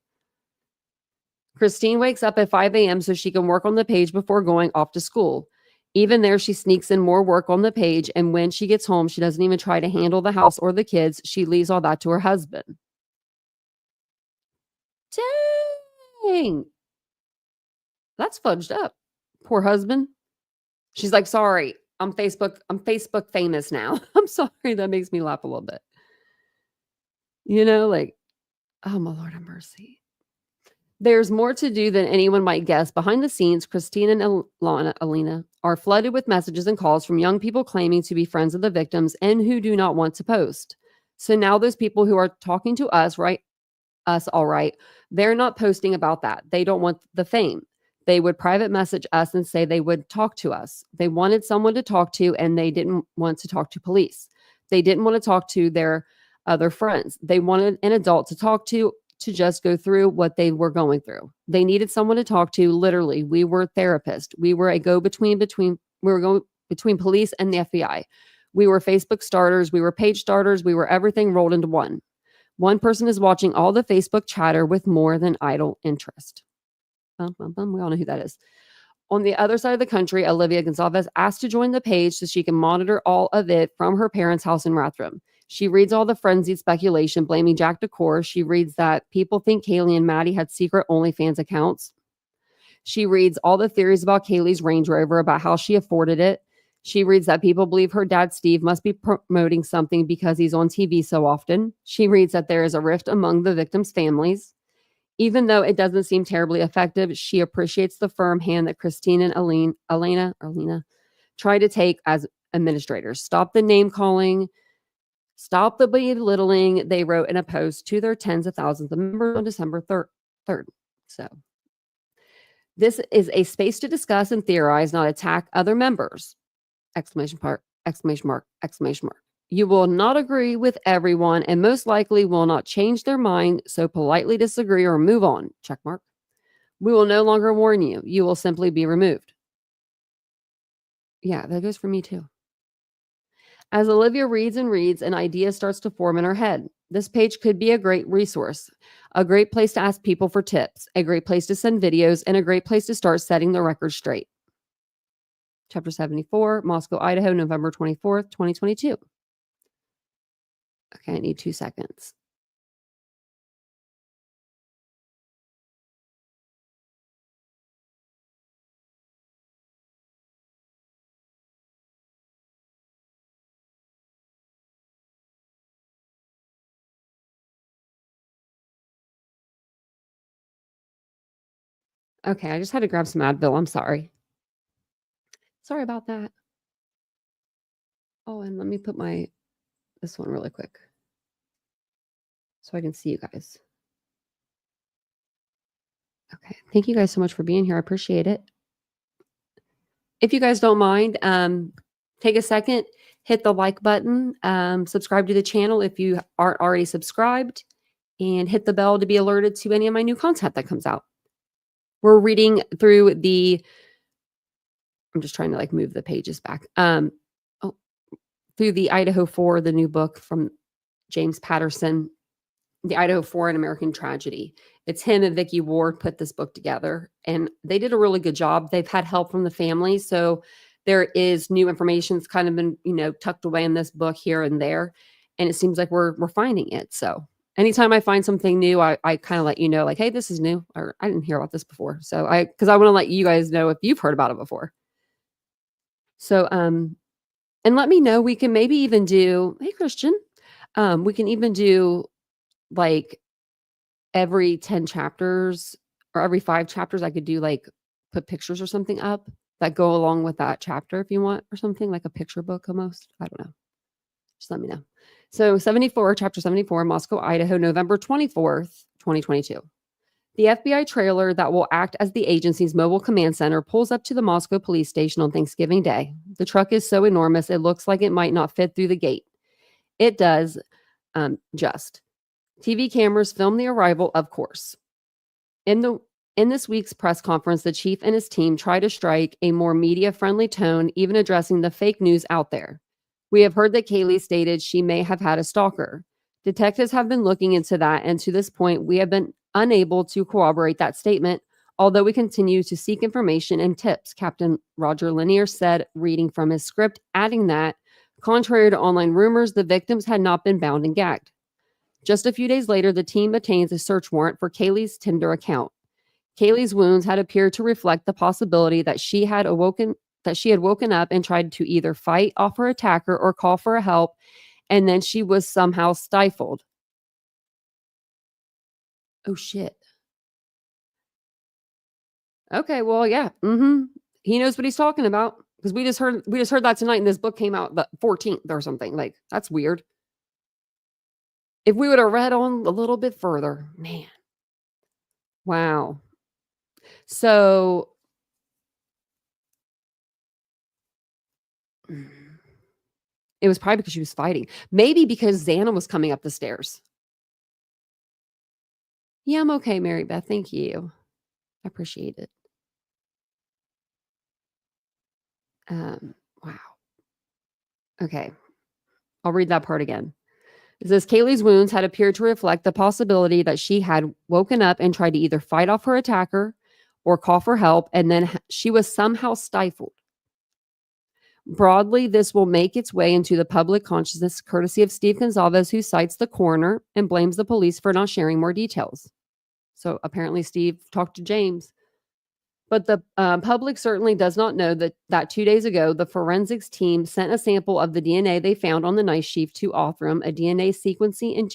Christine wakes up at 5 a.m. so she can work on the page before going off to school. Even there, she sneaks in more work on the page, and when she gets home, she doesn't even try to handle the house or the kids. She leaves all that to her husband. Dang. That's fudged up. Poor husband. She's like, sorry, I'm Facebook famous now. I'm sorry. That makes me laugh a little bit. You know, like, oh my Lord have mercy. There's more to do than anyone might guess. Behind the scenes, Christine and Alina are flooded with messages and calls from young people claiming to be friends of the victims and who do not want to post. So now those people who are talking to us, all right, they're not posting about that. They don't want the fame. They would private message us and say they would talk to us. They wanted someone to talk to, and they didn't want to talk to police. They didn't want to talk to their other friends. They wanted an adult to talk to just go through what they were going through. They needed someone to talk to. Literally, we were therapists. We were a go-between we were going between police and the FBI. We were Facebook starters. We were page starters. We were everything rolled into one. One person is watching all the Facebook chatter with more than idle interest. We all know who that is. On the other side of the country, Olivia Goncalves asked to join the page so she can monitor all of it from her parents' house in Rathdrum. She reads all the frenzied speculation blaming Jack Decor. She reads that people think Kaylee and Maddie had secret OnlyFans accounts. She reads all the theories about Kaylee's Range Rover, about how she afforded it. She reads that people believe her dad, Steve, must be promoting something because he's on TV so often. She reads that there is a rift among the victims' families. Even though it doesn't seem terribly effective, she appreciates the firm hand that Christine and Alina try to take as administrators. Stop the name calling. Stop the belittling, they wrote in a post to their tens of thousands of members on December 3rd. So this is a space to discuss and theorize, not attack other members. Exclamation mark, exclamation mark, exclamation mark. You will not agree with everyone and most likely will not change their mind, so politely disagree or move on. Check mark. We will no longer warn you. You will simply be removed. Yeah, that goes for me too. As Olivia reads and reads, an idea starts to form in her head. This page could be a great resource, a great place to ask people for tips, a great place to send videos, and a great place to start setting the record straight. Chapter 74, Moscow, Idaho, November 24th, 2022. Okay, I need 2 seconds. Okay, I just had to grab some Advil. I'm sorry. Sorry about that. Oh, and let me put this one really quick so I can see you guys. Okay, thank you guys so much for being here. I appreciate it. If you guys don't mind, take a second, hit the like button, subscribe to the channel if you aren't already subscribed, and hit the bell to be alerted to any of my new content that comes out. We're reading through I'm just trying to move the pages back. Through the Idaho 4, the new book from James Patterson, The Idaho 4, An American Tragedy. It's him and Vicki Ward put this book together, and they did a really good job. They've had help from the family, so there is new information that's kind of been, tucked away in this book here and there, and it seems like we're finding it. So anytime I find something new, I kind of let you know, hey, this is new, or I didn't hear about this before. So because I want to let you guys know if you've heard about it before. So, and let me know, we can maybe even do, hey, Christian, we can even do every 10 chapters or every 5 chapters, I could do put pictures or something up that go along with that chapter if you want, or something like a picture book almost. I don't know. Just let me know. So chapter 74, Moscow, Idaho, November 24th, 2022. The FBI trailer that will act as the agency's mobile command center pulls up to the Moscow police station on Thanksgiving Day. The truck is so enormous, it looks like it might not fit through the gate. It does, just. TV cameras film the arrival, of course. In this week's press conference, the chief and his team try to strike a more media-friendly tone, even addressing the fake news out there. We have heard that Kaylee stated she may have had a stalker. Detectives have been looking into that, and to this point, we have been unable to corroborate that statement, although we continue to seek information and tips, Captain Roger Lanier said, reading from his script, adding that, contrary to online rumors, the victims had not been bound and gagged. Just a few days later, the team obtains a search warrant for Kaylee's Tinder account. Kaylee's wounds had appeared to reflect the possibility that she had woken up and tried to either fight off her attacker or call for help, and then she was somehow stifled. Oh, shit. Okay, well, yeah. He knows what he's talking about, because we just heard that tonight, and this book came out the 14th or something. That's weird. If we would have read on a little bit further, man. Wow. So it was probably because she was fighting. Maybe because Xana was coming up the stairs. Yeah, I'm okay, Mary Beth. Thank you. I appreciate it. Wow. Okay. I'll read that part again. It says Kaylee's wounds had appeared to reflect the possibility that she had woken up and tried to either fight off her attacker or call for help, and then she was somehow stifled. Broadly, this will make its way into the public consciousness courtesy of Steve Goncalves, who cites the coroner and blames the police for not sharing more details. So apparently Steve talked to James. But the public certainly does not know that 2 days ago, the forensics team sent a sample of the DNA they found on the knife sheath to Othram, a DNA sequencing and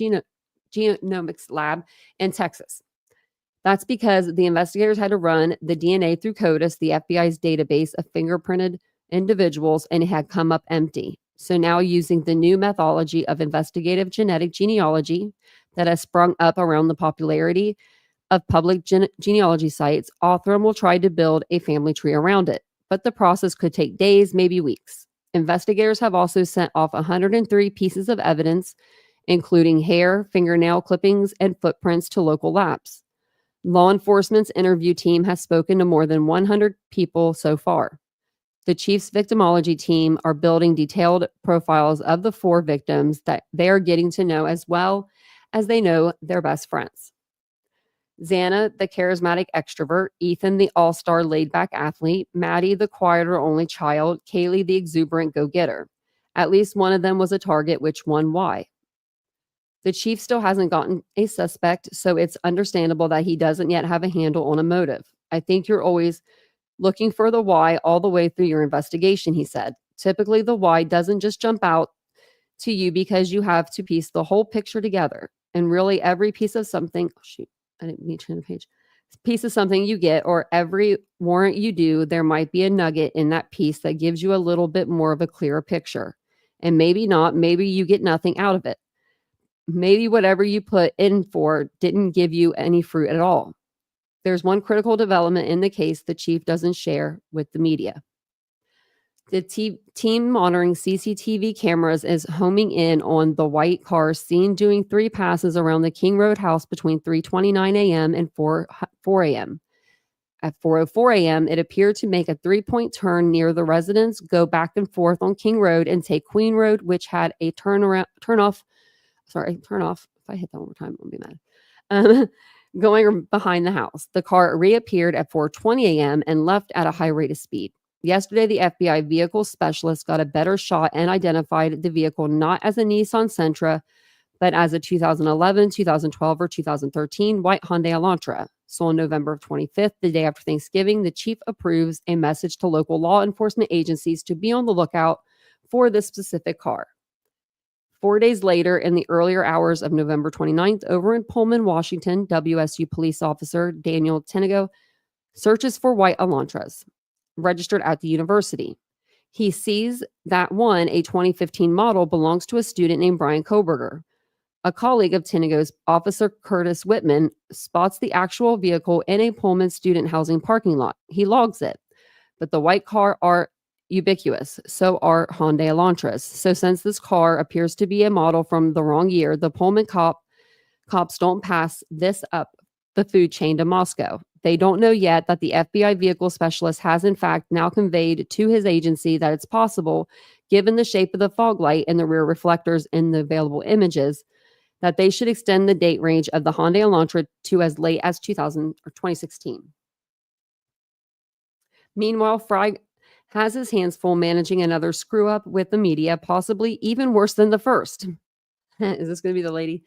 genomics lab in Texas. That's because the investigators had to run the DNA through CODIS, the FBI's database of fingerprinted individuals and it had come up empty. So now, using the new methodology of investigative genetic genealogy that has sprung up around the popularity of public genealogy sites, Othram will try to build a family tree around it. But the process could take days, maybe weeks. Investigators have also sent off 103 pieces of evidence, including hair, fingernail clippings, and footprints, to local labs. Law enforcement's interview team has spoken to more than 100 people so far. The chief's victimology team are building detailed profiles of the 4 victims that they are getting to know as well as they know their best friends. Xana, the charismatic extrovert, Ethan, the all-star laid-back athlete, Maddie, the quieter only child, Kaylee, the exuberant go-getter. At least one of them was a target. Which one? Why? The chief still hasn't gotten a suspect, so it's understandable that he doesn't yet have a handle on a motive. I think you're always looking for the why all the way through your investigation, he said. Typically, the why doesn't just jump out to you because you have to piece the whole picture together. And really, every piece of something, I didn't mean to turn the page. Piece of something you get, or every warrant you do, there might be a nugget in that piece that gives you a little bit more of a clearer picture. And maybe not, maybe you get nothing out of it. Maybe whatever you put in for didn't give you any fruit at all. There's one critical development in the case the chief doesn't share with the media. The team monitoring CCTV cameras is homing in on the white car seen doing 3 passes around the King Road house between 3:29 a.m. and 4 a.m. At 4:04 a.m., it appeared to make a 3-point turn near the residence, go back and forth on King Road, and take Queen Road, which had a turn off. If I hit that one more time, I'll be mad. Going behind the house. The car reappeared at 4:20 a.m. and left at a high rate of speed. Yesterday, the FBI vehicle specialist got a better shot and identified the vehicle not as a Nissan Sentra, but as a 2011, 2012, or 2013 white Hyundai Elantra. So on November 25th, the day after Thanksgiving, the chief approves a message to local law enforcement agencies to be on the lookout for this specific car. 4 days later, in the earlier hours of November 29th, over in Pullman, Washington, WSU police officer Daniel Tenigo searches for white Elantras registered at the university. He sees that one, a 2015 model, belongs to a student named Brian Kohberger. A colleague of Tenigo's, Officer Curtis Whitman, spots the actual vehicle in a Pullman student housing parking lot. He logs it, but the white car are ubiquitous. So are Hyundai Elantras. So since this car appears to be a model from the wrong year, the Pullman cops don't pass this up the food chain to Moscow. They don't know yet that the FBI vehicle specialist has in fact now conveyed to his agency that it's possible, given the shape of the fog light and the rear reflectors in the available images, that they should extend the date range of the Hyundai Elantra to as late as 2016. Meanwhile, Fry has his hands full managing another screw up with the media, possibly even worse than the first. Is this going to be the lady?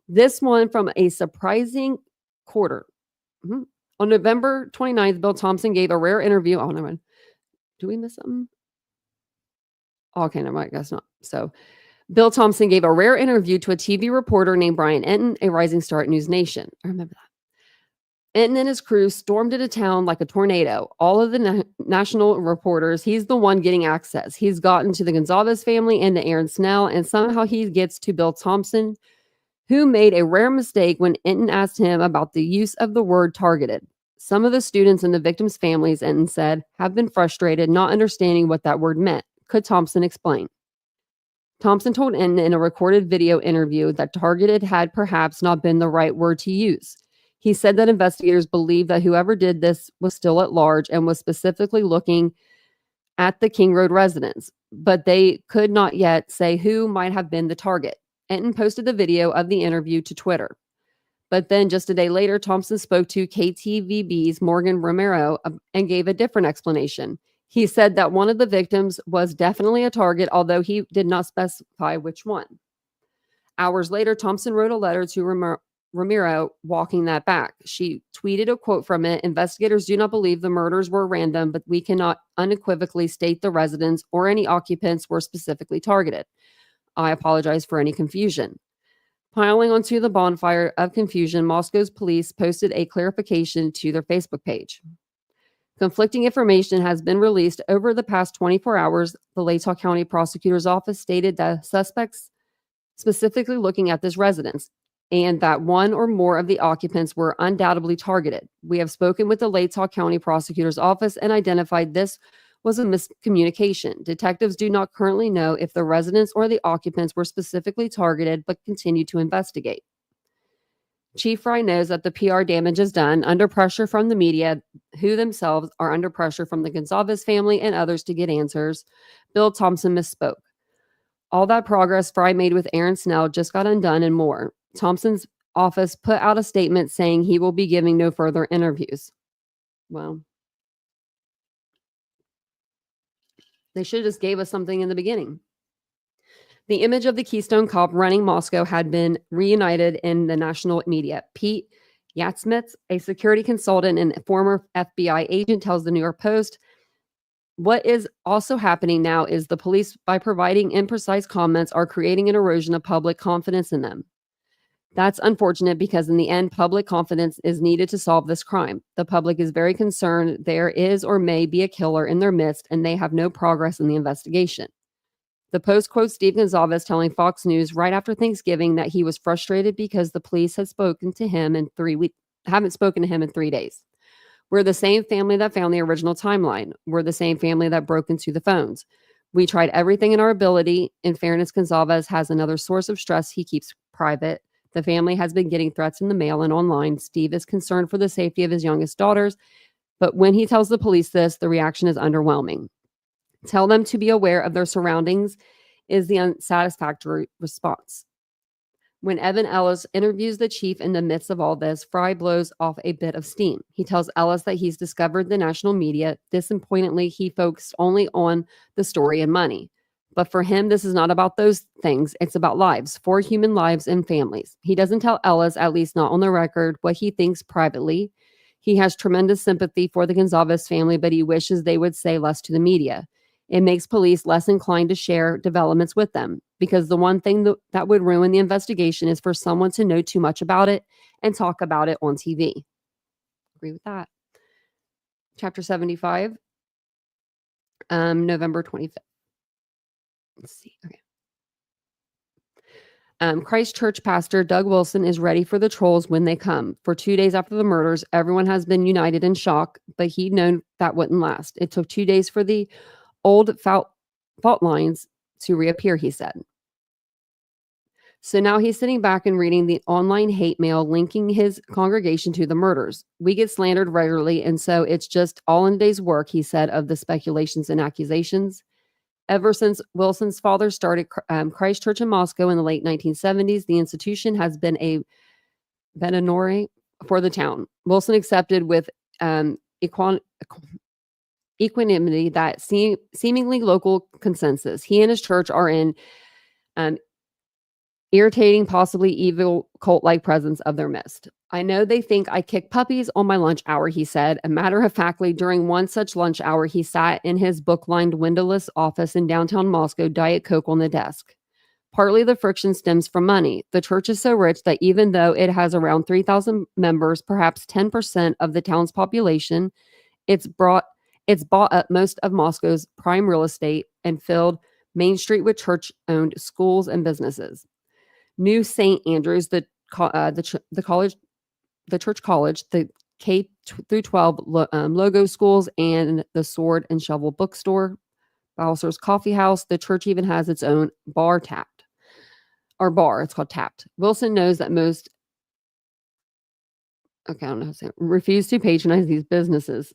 This one from a surprising quarter. On November 29th, Bill Thompson gave a rare interview. Oh, never mind. Do we miss something? Okay, never mind. I guess not. So Bill Thompson gave a rare interview to a TV reporter named Brian Enton, a rising star at News Nation. I remember that. Enton and his crew stormed into town like a tornado. All of the national reporters, he's the one getting access. He's gotten to the Goncalves family and to Aaron Snell, and somehow he gets to Bill Thompson, who made a rare mistake when Enton asked him about the use of the word targeted. Some of the students and the victims' families, Enton said, have been frustrated not understanding what that word meant. Could Thompson explain? Thompson told Enton in a recorded video interview that targeted had perhaps not been the right word to use. He said that investigators believe that whoever did this was still at large and was specifically looking at the King Road residence, but they could not yet say who might have been the target. Enton posted the video of the interview to Twitter. But then just a day later, Thompson spoke to KTVB's Morgan Romero and gave a different explanation. He said that one of the victims was definitely a target, although he did not specify which one. Hours later, Thompson wrote a letter to Romero walking that back. She tweeted a quote from it: "Investigators do not believe the murders were random, but we cannot unequivocally state the residents or any occupants were specifically targeted. I apologize for any confusion." Piling onto the bonfire of confusion, Moscow's police posted a clarification to their Facebook page. Conflicting information has been released over the past 24 hours. The Latah County Prosecutor's Office stated that suspects specifically looking at this residence and that one or more of the occupants were undoubtedly targeted. We have spoken with the Latah County Prosecutor's Office and identified this was a miscommunication. Detectives do not currently know if the residents or the occupants were specifically targeted, but continue to investigate. Chief Fry knows that the PR damage is done under pressure from the media, who themselves are under pressure from the Goncalves family and others to get answers. Bill Thompson misspoke. All that progress Fry made with Aaron Snell just got undone and more. Thompson's office put out a statement saying he will be giving no further interviews. Well, they should have just gave us something in the beginning. The image of the Keystone Cop running Moscow had been reunited in the national media. Pete Yatsmitz, a security consultant and former FBI agent, tells the New York Post, what is also happening now is the police, by providing imprecise comments, are creating an erosion of public confidence in them. That's unfortunate because in the end, public confidence is needed to solve this crime. The public is very concerned there is or may be a killer in their midst, and they have no progress in the investigation. The Post quotes Steve Goncalves telling Fox News right after Thanksgiving that he was frustrated because the police had spoken to him in 3 weeks, haven't spoken to him in 3 days. We're the same family that found the original timeline. We're the same family that broke into the phones. We tried everything in our ability. In fairness, Goncalves has another source of stress he keeps private. The family has been getting threats in the mail and online. Steve is concerned for the safety of his youngest daughters, but when he tells the police this, the reaction is underwhelming. Tell them to be aware of their surroundings is the unsatisfactory response. When Evan Ellis interviews the chief in the midst of all this, Fry blows off a bit of steam. He tells Ellis that he's discovered the national media. Disappointingly, he focused only on the story and money. But for him, this is not about those things. It's about lives, 4 human lives and families. He doesn't tell Ellis, at least not on the record, what he thinks privately. He has tremendous sympathy for the Goncalves family, but he wishes they would say less to the media. It makes police less inclined to share developments with them, because the one thing that would ruin the investigation is for someone to know too much about it and talk about it on TV. Agree with that. Chapter 75, November 25th. Let's see. Okay. Christ Church pastor Doug Wilson is ready for the trolls when they come. For 2 days after the murders, everyone has been united in shock, but he'd known that wouldn't last. It took 2 days for the old fault lines to reappear, he said. So now he's sitting back and reading the online hate mail linking his congregation to the murders. We get slandered regularly, and so it's just all in a day's work, he said, of the speculations and accusations. Ever since Wilson's father started Christ Church in Moscow in the late 1970s, the institution has been a benonore for the town. Wilson accepted with equanimity that seemingly local consensus. He and his church are in irritating, possibly evil cult-like presence of their midst. I know they think I kick puppies on my lunch hour, he said. And matter-of-factly, during one such lunch hour, he sat in his book-lined windowless office in downtown Moscow, Diet Coke on the desk. Partly the friction stems from money. The church is so rich that even though it has around 3,000 members, perhaps 10% of the town's population, it's bought up most of Moscow's prime real estate and filled Main Street with church-owned schools and businesses. New St. Andrews, the church college, the K through 12 logo schools, and the Sword and Shovel bookstore, Bowser's Coffee House. The church even has its own bar, it's called Tapped. Wilson knows that most, I don't know how to say it, refuse to patronize these businesses.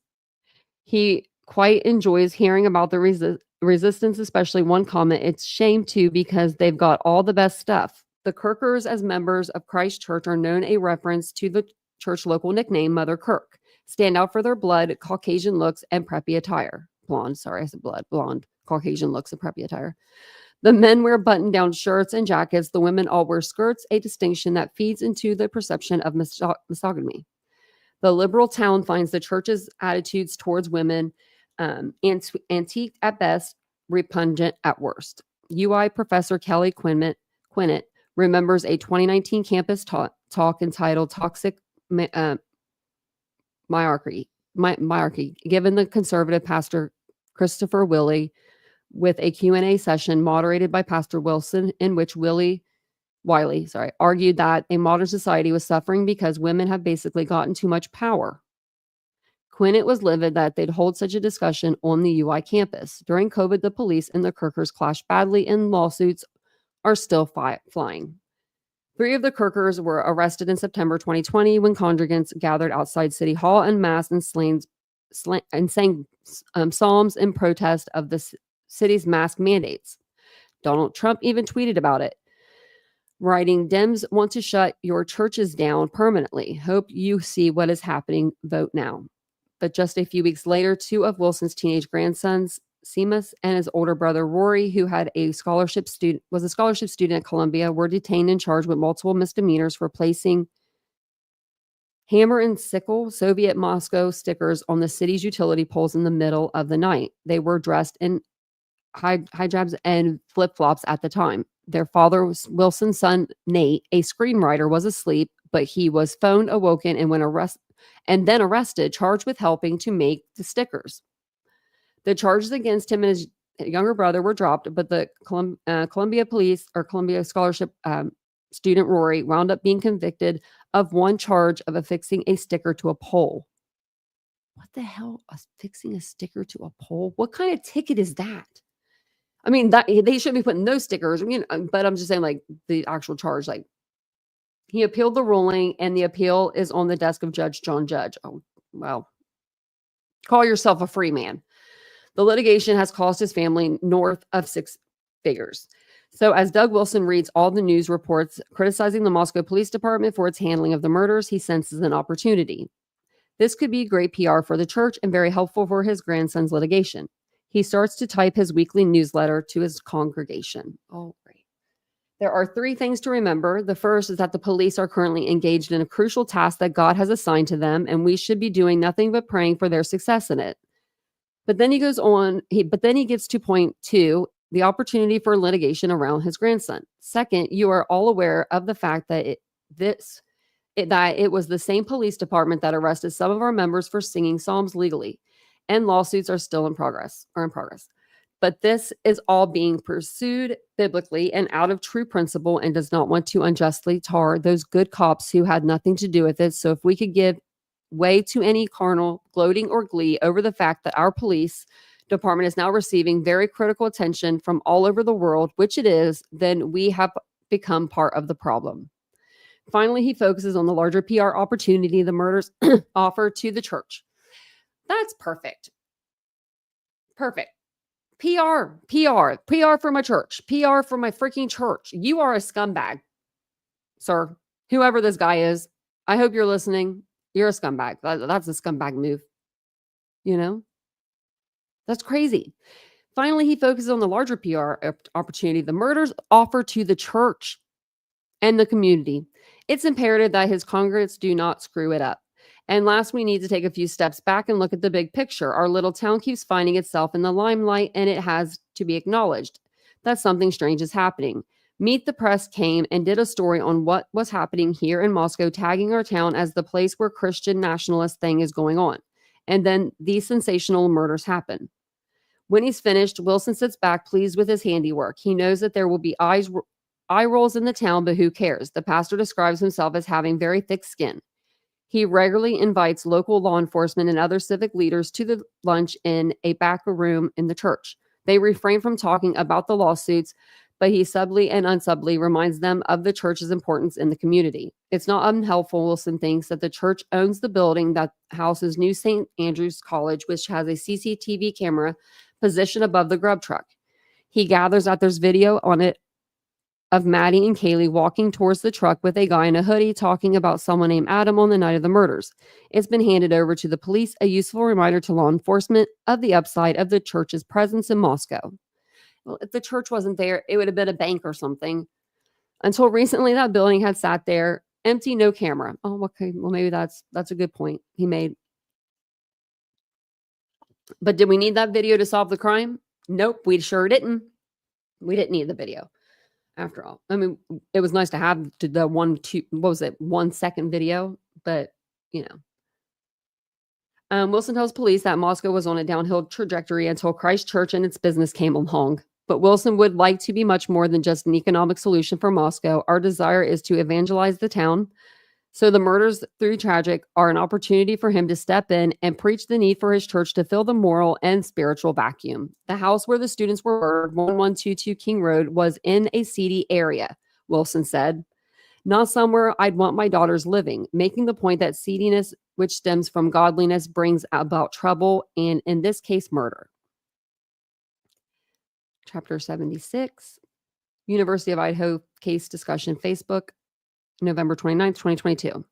He quite enjoys hearing about the resistance, especially one comment. It's shame too, because they've got all the best stuff. The Kirkers, as members of Christ Church, are known a reference to the church local nickname Mother Kirk, stand out for their blood, Caucasian looks, and preppy attire. Blonde, Caucasian looks and preppy attire. The men wear button-down shirts and jackets. The women all wear skirts, a distinction that feeds into the perception of misogyny. The liberal town finds the church's attitudes towards women antique at best, repugnant at worst. UI Professor Kelly Quinnett remembers a 2019 campus talk entitled Toxic Myarchy. monarchy, given the conservative pastor Christopher Wiley, with a Q&A session moderated by Pastor Wilson, in which Wiley argued that a modern society was suffering because women have basically gotten too much power. Quinnett was livid that they'd hold such a discussion on the UI campus. During COVID, the police and the Kirkers clashed badly, and lawsuits are still flying. 3 of the Kirkers were arrested in September 2020 when congregants gathered outside City Hall en masse and sang psalms in protest of the city's mask mandates. Donald Trump even tweeted about it, writing, "Dems want to shut your churches down permanently. Hope you see what is happening. Vote now." But just a few weeks later, 2 of Wilson's teenage grandsons, Seamus and his older brother Rory, who was a scholarship student at Columbia, were detained and charged with multiple misdemeanors for placing hammer and sickle Soviet Moscow stickers on the city's utility poles in the middle of the night. They were dressed in hijabs and flip-flops at the time. Their father, Wilson's son Nate, a screenwriter, was asleep, but he was phoned, awoken, and then arrested, charged with helping to make the stickers. The charges against him and his younger brother were dropped, but the Columbia Scholarship student Rory wound up being convicted of one charge of affixing a sticker to a pole. What the hell? Affixing a sticker to a pole? What kind of ticket is that? I mean, that they shouldn't be putting those stickers, but I'm just saying, like, the actual charge, like, he appealed the ruling, and the appeal is on the desk of Judge John Judge. Oh, well, call yourself a free man. The litigation has cost his family north of 6 figures. So as Doug Wilson reads all the news reports criticizing the Moscow Police Department for its handling of the murders, he senses an opportunity. This could be great PR for the church and very helpful for his grandson's litigation. He starts to type his weekly newsletter to his congregation. Oh, great. There are 3 things to remember. The first is that the police are currently engaged in a crucial task that God has assigned to them, and we should be doing nothing but praying for their success in it. But then he goes on, then he gets to point 2, the opportunity for litigation around his grandson. Second, you are all aware of the fact that it was the same police department that arrested some of our members for singing psalms legally, and lawsuits are still in progress. But this is all being pursued biblically and out of true principle, and does not want to unjustly tar those good cops who had nothing to do with it. So if we could give way to any carnal gloating or glee over the fact that our police department is now receiving very critical attention from all over the world, which it is, then we have become part of the problem. Finally, he focuses on the larger PR opportunity the murders offer to the church. That's perfect. Perfect. PR for my church. PR for my freaking church. You are a scumbag, sir. Whoever this guy is, I hope you're listening. You're a scumbag. That's a scumbag move. That's crazy. Finally, he focuses on the larger PR opportunity the murders offer to the church and the community. It's imperative that his congregants do not screw it up. And last, we need to take a few steps back and look at the big picture. Our little town keeps finding itself in the limelight, and it has to be acknowledged that something strange is happening. Meet the Press came and did a story on what was happening here in Moscow, tagging our town as the place where Christian nationalist thing is going on. And then these sensational murders happen. When he's finished, Wilson sits back, pleased with his handiwork. He knows that there will be eye rolls in the town, but who cares? The pastor describes himself as having very thick skin. He regularly invites local law enforcement and other civic leaders to the lunch in a back room in the church. They refrain from talking about the lawsuits, but he subtly and unsubtly reminds them of the church's importance in the community. It's not unhelpful, Wilson thinks, that the church owns the building that houses New St. Andrew's College, which has a CCTV camera positioned above the grub truck. He gathers that there's video on it of Maddie and Kaylee walking towards the truck with a guy in a hoodie talking about someone named Adam on the night of the murders. It's been handed over to the police, a useful reminder to law enforcement of the upside of the church's presence in Moscow. Well, if the church wasn't there, it would have been a bank or something. Until recently, that building had sat there, empty, no camera. Oh, okay. Well, maybe that's a good point he made. But did we need that video to solve the crime? Nope, we sure didn't. We didn't need the video. After all, I mean, it was nice to have the 1 second video, but Wilson tells police that Moscow was on a downhill trajectory until Christchurch and its business came along. But Wilson would like to be much more than just an economic solution for Moscow. Our desire is to evangelize the town. So the murders, through tragic, are an opportunity for him to step in and preach the need for his church to fill the moral and spiritual vacuum. The house where the students were murdered, 1122 King Road, was in a seedy area, Wilson said. Not somewhere I'd want my daughters living, making the point that seediness, which stems from godliness, brings about trouble and, in this case, murder. Chapter 76, University of Idaho case discussion, Facebook, November 29th, 2022.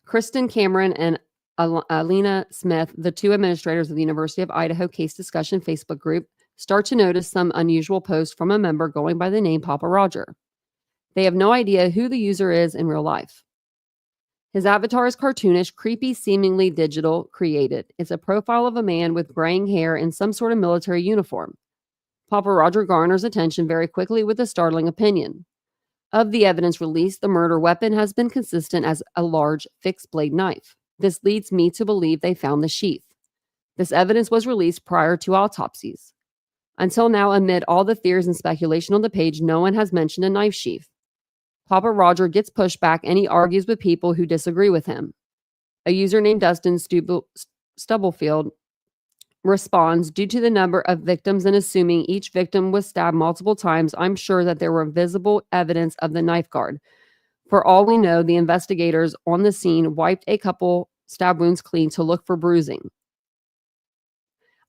Kristen Cameron and Alina Smith, the two administrators of the University of Idaho case discussion Facebook group, start to notice some unusual posts from a member going by the name Papa Roger. They have no idea who the user is in real life. His avatar is cartoonish, creepy, seemingly digital, created. It's a profile of a man with graying hair in some sort of military uniform. Papa Roger garners attention very quickly with a startling opinion. Of the evidence released, the murder weapon has been consistent as a large fixed blade knife. This leads me to believe they found the sheath. This evidence was released prior to autopsies. Until now, amid all the theories and speculation on the page, no one has mentioned a knife sheath. Papa Roger gets pushback and he argues with people who disagree with him. A user named Dustin Stubblefield responds, due to the number of victims and assuming each victim was stabbed multiple times, I'm sure that there were visible evidence of the knife guard. For all we know, the investigators on the scene wiped a couple stab wounds clean to look for bruising.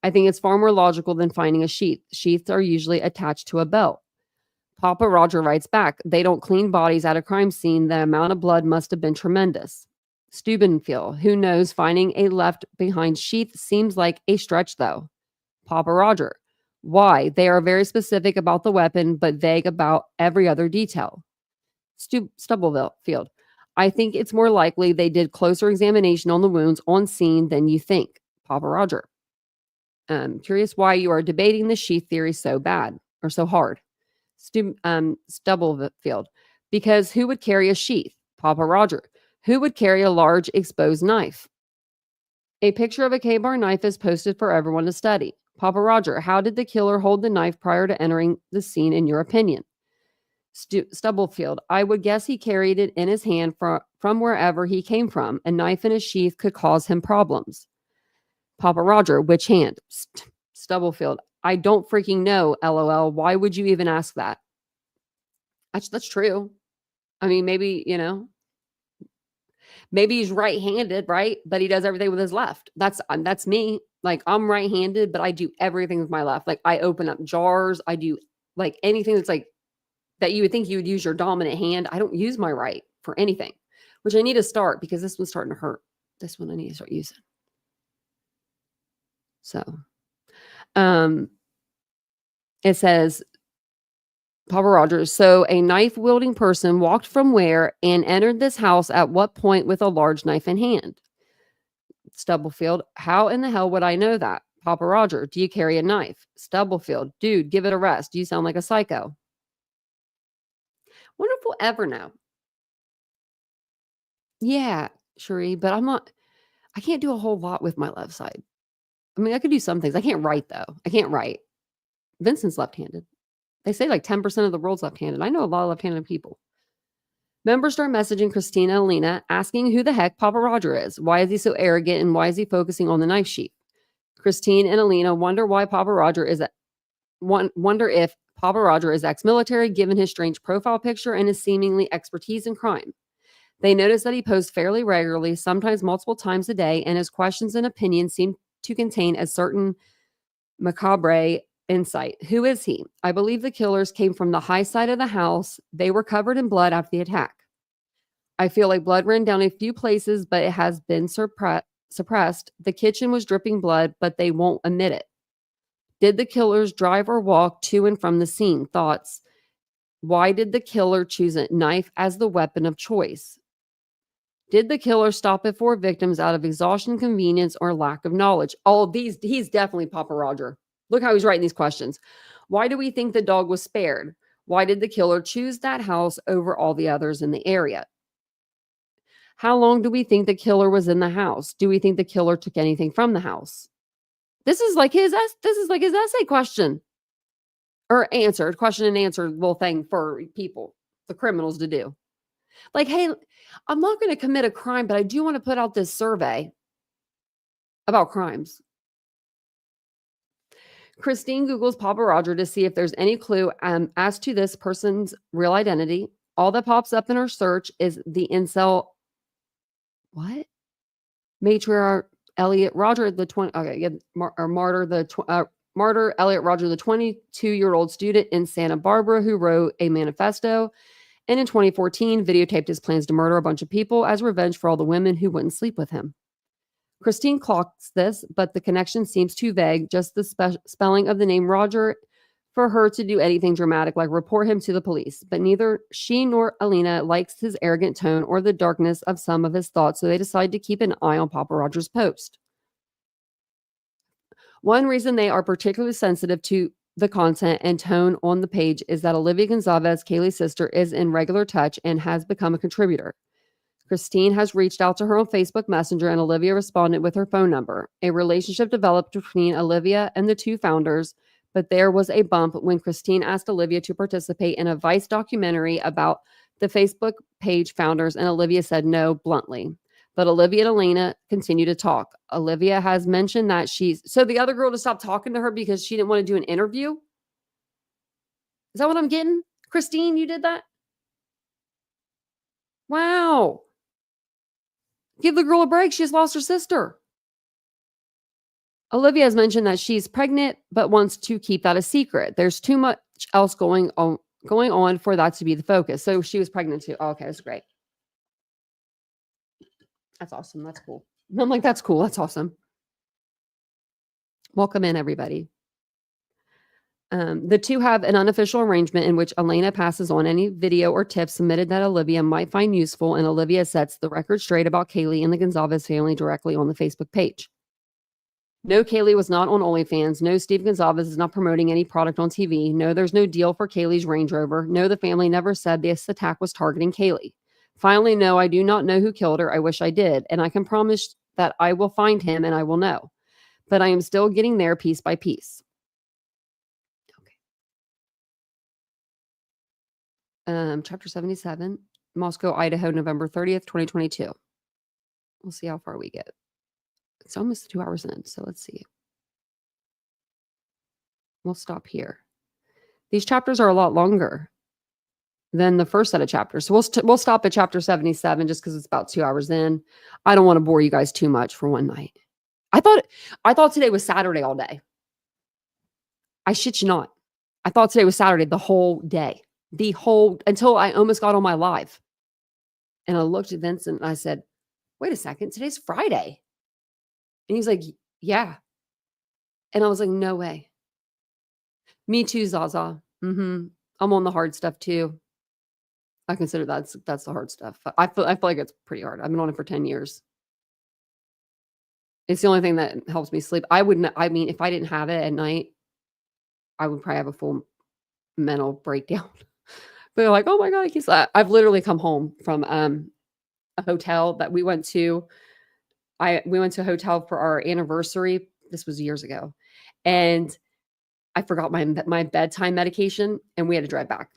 I think it's far more logical than finding a sheath. Sheaths are usually attached to a belt. Papa Roger writes back, they don't clean bodies at a crime scene. The amount of blood must have been tremendous. Steubenfield, who knows, finding a left behind sheath seems like a stretch though. Papa Roger, why? They are very specific about the weapon, but vague about every other detail. Stubblefield, I think it's more likely they did closer examination on the wounds on scene than you think. Papa Roger, curious why you are debating the sheath theory so bad or so hard. Stubblefield, because who would carry a sheath? Papa Roger, who would carry a large exposed knife? A picture of a K-bar knife is posted for everyone to study. Papa Roger, how did the killer hold the knife prior to entering the scene in your opinion? Stubblefield, I would guess he carried it in his hand from wherever he came from. A knife in a sheath could cause him problems. Papa Roger, which hand? Stubblefield, I don't freaking know, LOL. Why would you even ask that? That's true. I mean, maybe, maybe he's right-handed, right? But he does everything with his left. That's me. Like, I'm right-handed, but I do everything with my left. Like, I open up jars. I do like anything that's like that you would think you would use your dominant hand. I don't use my right for anything, which I need to start because this one's starting to hurt. This one I need to start using. So, it says, Papa Rogers, so a knife-wielding person walked from where and entered this house at what point with a large knife in hand? Stubblefield, how in the hell would I know that? Papa Roger, do you carry a knife? Stubblefield, dude, give it a rest. You sound like a psycho. Wonder if we'll ever know. Yeah, Cherie, but I can't do a whole lot with my left side. I mean, I could do some things. I can't write, though. I can't write. Vincent's left-handed. They say like 10% of the world's left-handed. I know a lot of left-handed people. Members start messaging Christina and Alina, asking who the heck Papa Roger is. Why is he so arrogant and why is he focusing on the knife sheath? Christine and Alina wonder why Papa Roger is wonder if Papa Roger is ex-military, given his strange profile picture and his seemingly expertise in crime. They notice that he posts fairly regularly, sometimes multiple times a day, and his questions and opinions seem to contain a certain macabre insight. Who is he? I believe the killers came from the high side of the house. They were covered in blood after the attack. I feel like blood ran down a few places, but it has been suppressed. The kitchen was dripping blood, but they won't admit it. Did the killers drive or walk to and from the scene? Thoughts. Why did the killer choose a knife as the weapon of choice? Did the killer stop it for victims out of exhaustion, convenience, or lack of knowledge? All of these, he's definitely Papa Roger. Look how he's writing these questions. Why do we think the dog was spared? Why did the killer choose that house over all the others in the area? How long do we think the killer was in the house? Do we think the killer took anything from the house? This is like his essay question or answer, question and answer little thing for people, the criminals to do. Like, hey, I'm not going to commit a crime, but I do want to put out this survey about crimes. Christine Googles Papa Roger to see if there's any clue as to this person's real identity. All that pops up in her search is the incel. What? Matriarch Elliot Roger, the 20. Okay, yeah, Martyr Elliot Roger, the 22-year-old student in Santa Barbara who wrote a manifesto, and in 2014 videotaped his plans to murder a bunch of people as revenge for all the women who wouldn't sleep with him. Christine clocks this, but the connection seems too vague, just the spelling of the name Roger for her to do anything dramatic like report him to the police. But neither she nor Alina likes his arrogant tone or the darkness of some of his thoughts, so they decide to keep an eye on Papa Roger's post. One reason they are particularly sensitive to the content and tone on the page is that Olivia Goncalves, Kaylee's sister, is in regular touch and has become a contributor. Christine has reached out to her on Facebook Messenger and Olivia responded with her phone number. A relationship developed between Olivia and the two founders, but there was a bump when Christine asked Olivia to participate in a Vice documentary about the Facebook page founders, and Olivia said no bluntly. But Olivia and Elena continue to talk. Olivia has mentioned that so the other girl to stop talking to her because she didn't want to do an interview? Is that what I'm getting? Christine, you did that? Wow. Give the girl a break. She just lost her sister. Olivia has mentioned that she's pregnant, but wants to keep that a secret. There's too much else going on for that to be the focus. So she was pregnant too. Oh, okay, that's great. That's awesome. That's cool. I'm like, that's cool. That's awesome. Welcome in, everybody. The two have an unofficial arrangement in which Elena passes on any video or tips submitted that Olivia might find useful, and Olivia sets the record straight about Kaylee and the Goncalves family directly on the Facebook page. No, Kaylee was not on OnlyFans. No, Steve Goncalves is not promoting any product on TV. No, there's no deal for Kaylee's Range Rover. No, the family never said this attack was targeting Kaylee. Finally, no, I do not know who killed her. I wish I did. And I can promise that I will find him and I will know. But I am still getting there piece by piece. Chapter 77, Moscow, Idaho, November 30th, 2022. We'll see how far we get. It's almost 2 hours in, so let's see. We'll stop here. These chapters are a lot longer than the first set of chapters. So we'll stop at chapter 77 just because it's about 2 hours in. I don't want to bore you guys too much for one night. I thought today was Saturday all day. I shit you not. I thought today was Saturday the whole day. Until I almost got on my live. And I looked at Vincent and I said, wait a second, today's Friday. And he's like, yeah. And I was like, no way. Me too, Zaza. I'm on the hard stuff too. I consider that's the hard stuff. I feel like it's pretty hard. I've been on it for 10 years. It's the only thing that helps me sleep. If I didn't have it at night, I would probably have a full mental breakdown. They're like, oh my God, I can't sleep. I've literally come home from a hotel that we went to. We went to a hotel for our anniversary. This was years ago. And I forgot my bedtime medication and we had to drive back.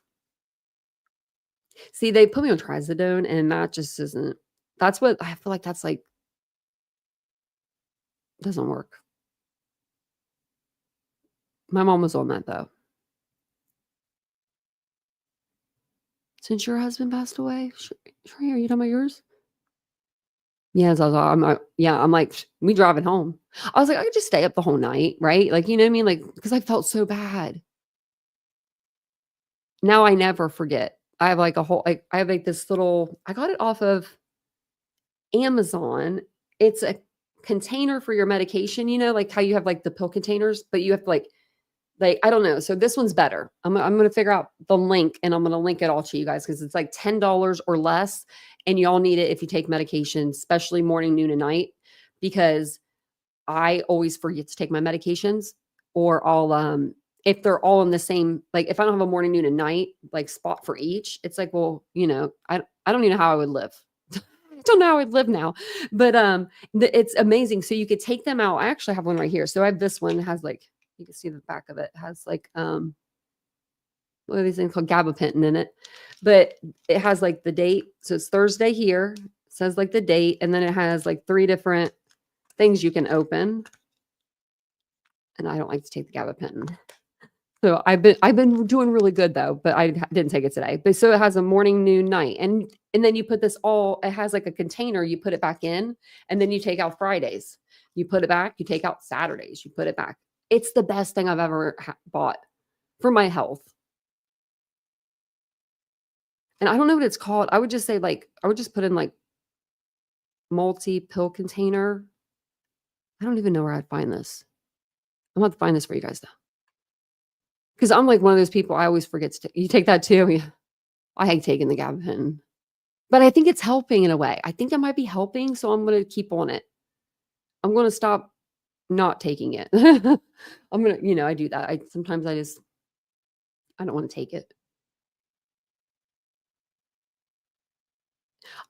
See, they put me on trazodone and that just isn't, that's what I feel like that's like, doesn't work. My mom was on that though. Since your husband passed away, sure, are you talking about yours? Yeah, I'm like, we driving home. I was like, I could just stay up the whole night, right? Like, you know what I mean? Like, because I felt so bad. Now I never forget. I have like I have like this little, I got it off of Amazon. It's a container for your medication, you know, like how you have like the pill containers, but you have like, I don't know. So this one's better. I'm going to figure out the link and I'm going to link it all to you guys because it's like $10 or less. And you all need it if you take medication, especially morning, noon, and night, because I always forget to take my medications or I'll, if they're all in the same, like if I don't have a morning, noon, and night, like spot for each, it's like, well, you know, I don't even know how I would live. don't know how I'd live now. But it's amazing. So you could take them out. I actually have one right here. So I have this one. It has like, you can see the back of it. It has like what are these things called, gabapentin in it. But it has like the date. So it's Thursday here. It says like the date, and then it has like 3 different things you can open. And I don't like to take the gabapentin. So I've been doing really good though, but I didn't take it today. But so it has a morning, noon, night, and then you put this all. It has like a container. You put it back in, and then you take out Fridays. You put it back. You take out Saturdays. You put it back. It's the best thing I've ever bought for my health. And I don't know what it's called. I would just say like I would just put in like multi-pill container. I don't even know where I'd find this. I'm going to find this for you guys though. Because I'm like one of those people, I always forget to take. You take that too? Yeah. I hate taking the gabapentin. But I think it's helping in a way. I think it might be helping, so I'm going to keep on it. I'm going to stop not taking it. I'm going to, I do that. Sometimes I don't want to take it.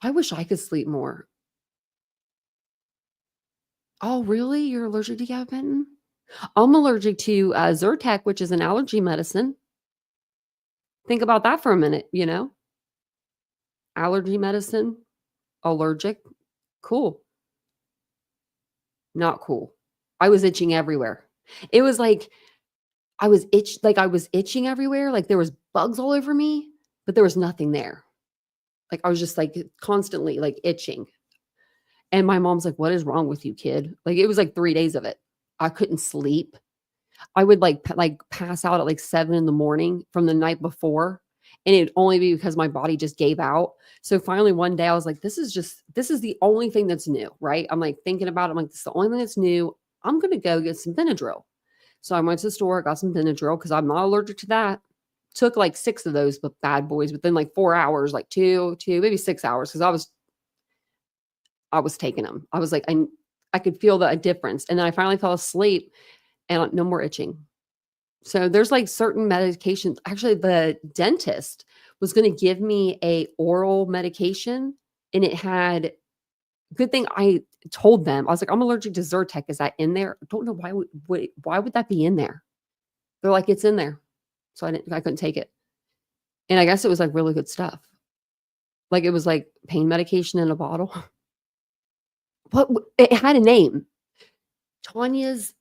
I wish I could sleep more. Oh, really? You're allergic to gabapentin? I'm allergic to Zyrtec, which is an allergy medicine. Think about that for a minute, Allergy medicine, allergic, cool. Not cool. I was itching everywhere. It was like I was itching everywhere. Like there was bugs all over me, but there was nothing there. Like I was just like constantly like itching. And my mom's like, "What is wrong with you, kid?" Like it was like 3 days of it. I couldn't sleep. I would like pass out at like 7 a.m. from the night before. And it'd only be because my body just gave out. So finally one day I was like, this is the only thing that's new, right? I'm like thinking about it. I'm like, this is the only thing that's new. I'm going to go get some Benadryl. So I went to the store, got some Benadryl because I'm not allergic to that. Took like 6 of those bad boys within like 4 hours, like two, maybe 6 hours. Cause I was taking them. I was like, I could feel the difference. And then I finally fell asleep and no more itching. So there's like certain medications. Actually, the dentist was going to give me a oral medication, and it had, good thing I told them. I was like, I'm allergic to Zyrtec. Is that in there? I don't know why would that be in there? They're like, it's in there. So I couldn't take it. And I guess it was like really good stuff. Like it was like pain medication in a bottle. But it had a name. Tanya's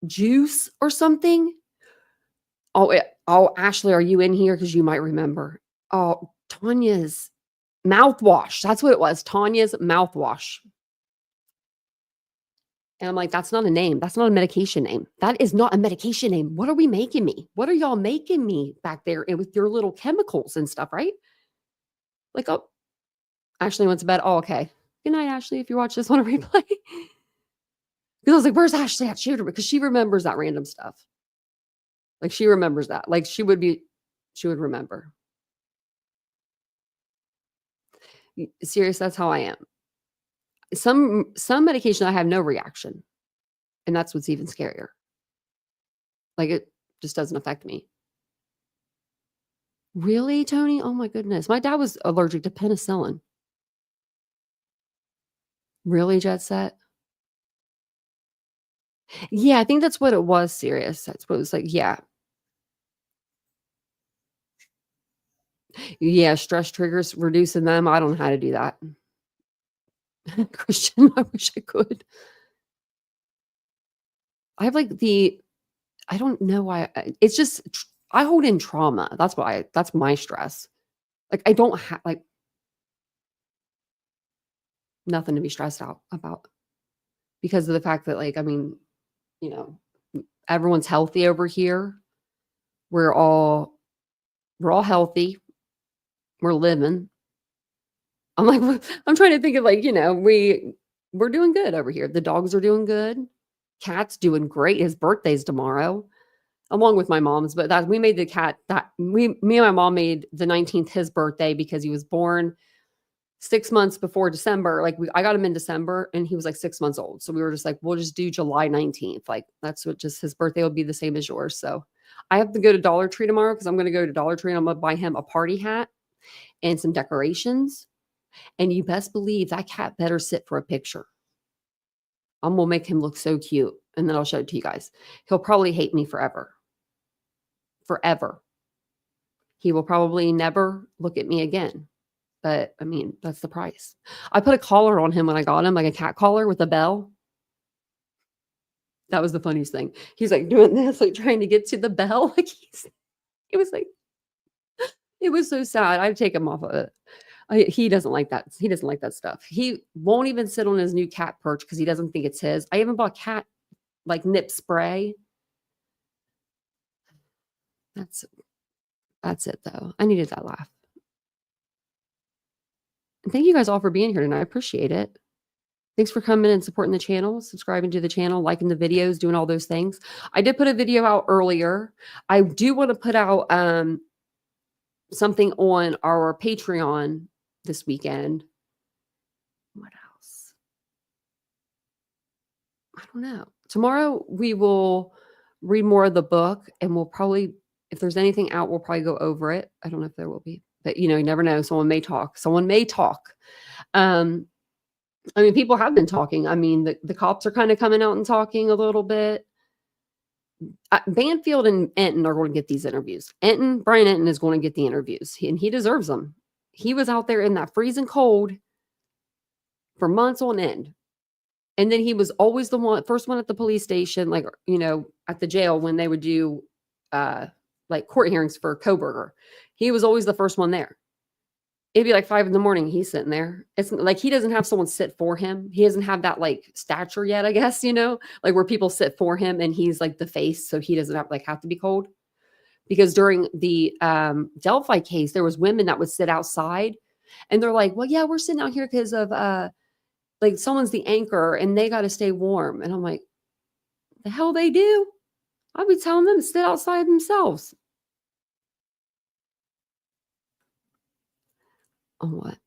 juice or something. Oh, Ashley, are you in here? Because you might remember. Oh, Tanya's mouthwash. That's what it was. Tanya's mouthwash. And I'm like, that's not a name. That's not a medication name. That is not a medication name. What are we making me? What are y'all making me back there with your little chemicals and stuff, right? Like, oh, Ashley went to bed. Oh, okay. Good night, Ashley, if you watch this on a replay. Because I was like, where's Ashley at? Shoot her, because she remembers that random stuff. Like she remembers that. Like she would remember. Serious, that's how I am. Some medication I have no reaction. And that's what's even scarier. Like it just doesn't affect me. Really, Tony? Oh my goodness. My dad was allergic to penicillin. Really, Jet Set? Yeah, I think that's what it was, Serious. That's what it was like. Yeah. Yeah, stress triggers, reducing them. I don't know how to do that. Christian, I wish I could. I have like I don't know why. It's just, I hold in trauma. That's my stress. Like I don't have like nothing to be stressed out about because of the fact that like, I mean, everyone's healthy over here. We're all healthy. We're living. I'm like, I'm trying to think of like, we're doing good over here. The dogs are doing good. Cat's doing great. His birthday's tomorrow, along with my mom's. But we made the cat me and my mom made the 19th his birthday because he was born 6 months before December. Like I got him in December and he was like 6 months old. So we were just like, we'll just do July 19th. Like that's what just his birthday will be the same as yours. So I have to go to Dollar Tree tomorrow because I'm going to go to Dollar Tree and I'm going to buy him a party hat and some decorations. And you best believe that cat better sit for a picture. I'm going to make him look so cute. And then I'll show it to you guys. He'll probably hate me forever. Forever. He will probably never look at me again. But I mean, that's the price. I put a collar on him when I got him, like a cat collar with a bell. That was the funniest thing. He's like doing this, like trying to get to the bell. Like it was like, it was so sad. I'd take him off of it. He doesn't like that. He doesn't like that stuff. He won't even sit on his new cat perch because he doesn't think it's his. I even bought cat like nip spray. That's it though. I needed that laugh. And thank you guys all for being here tonight. I appreciate it. Thanks for coming and supporting the channel, subscribing to the channel, liking the videos, doing all those things. I did put a video out earlier. I do want to put out something on our Patreon this weekend. What else? I don't know. Tomorrow we will read more of the book, and we'll probably, if there's anything out, we'll probably go over it. I don't know if there will be, but you never know. Someone may talk. I mean, people have been talking. I mean, the cops are kind of coming out and talking a little bit. Banfield and Enton are going to get these interviews. Brian Enton is going to get the interviews, and he deserves them. He was out there in that freezing cold for months on end. And then he was always the first one at the police station, like, at the jail when they would do like court hearings for Kohberger. He was always the first one there. It'd be like 5 a.m. He's sitting there. It's like he doesn't have someone sit for him. He doesn't have that like stature yet, I guess, like where people sit for him and he's like the face. So he doesn't have to be cold. Because during the Delphi case, there was women that would sit outside and they're like, well, yeah, we're sitting out here because of like someone's the anchor and they got to stay warm. And I'm like, the hell they do? I'll be telling them to sit outside themselves. On what?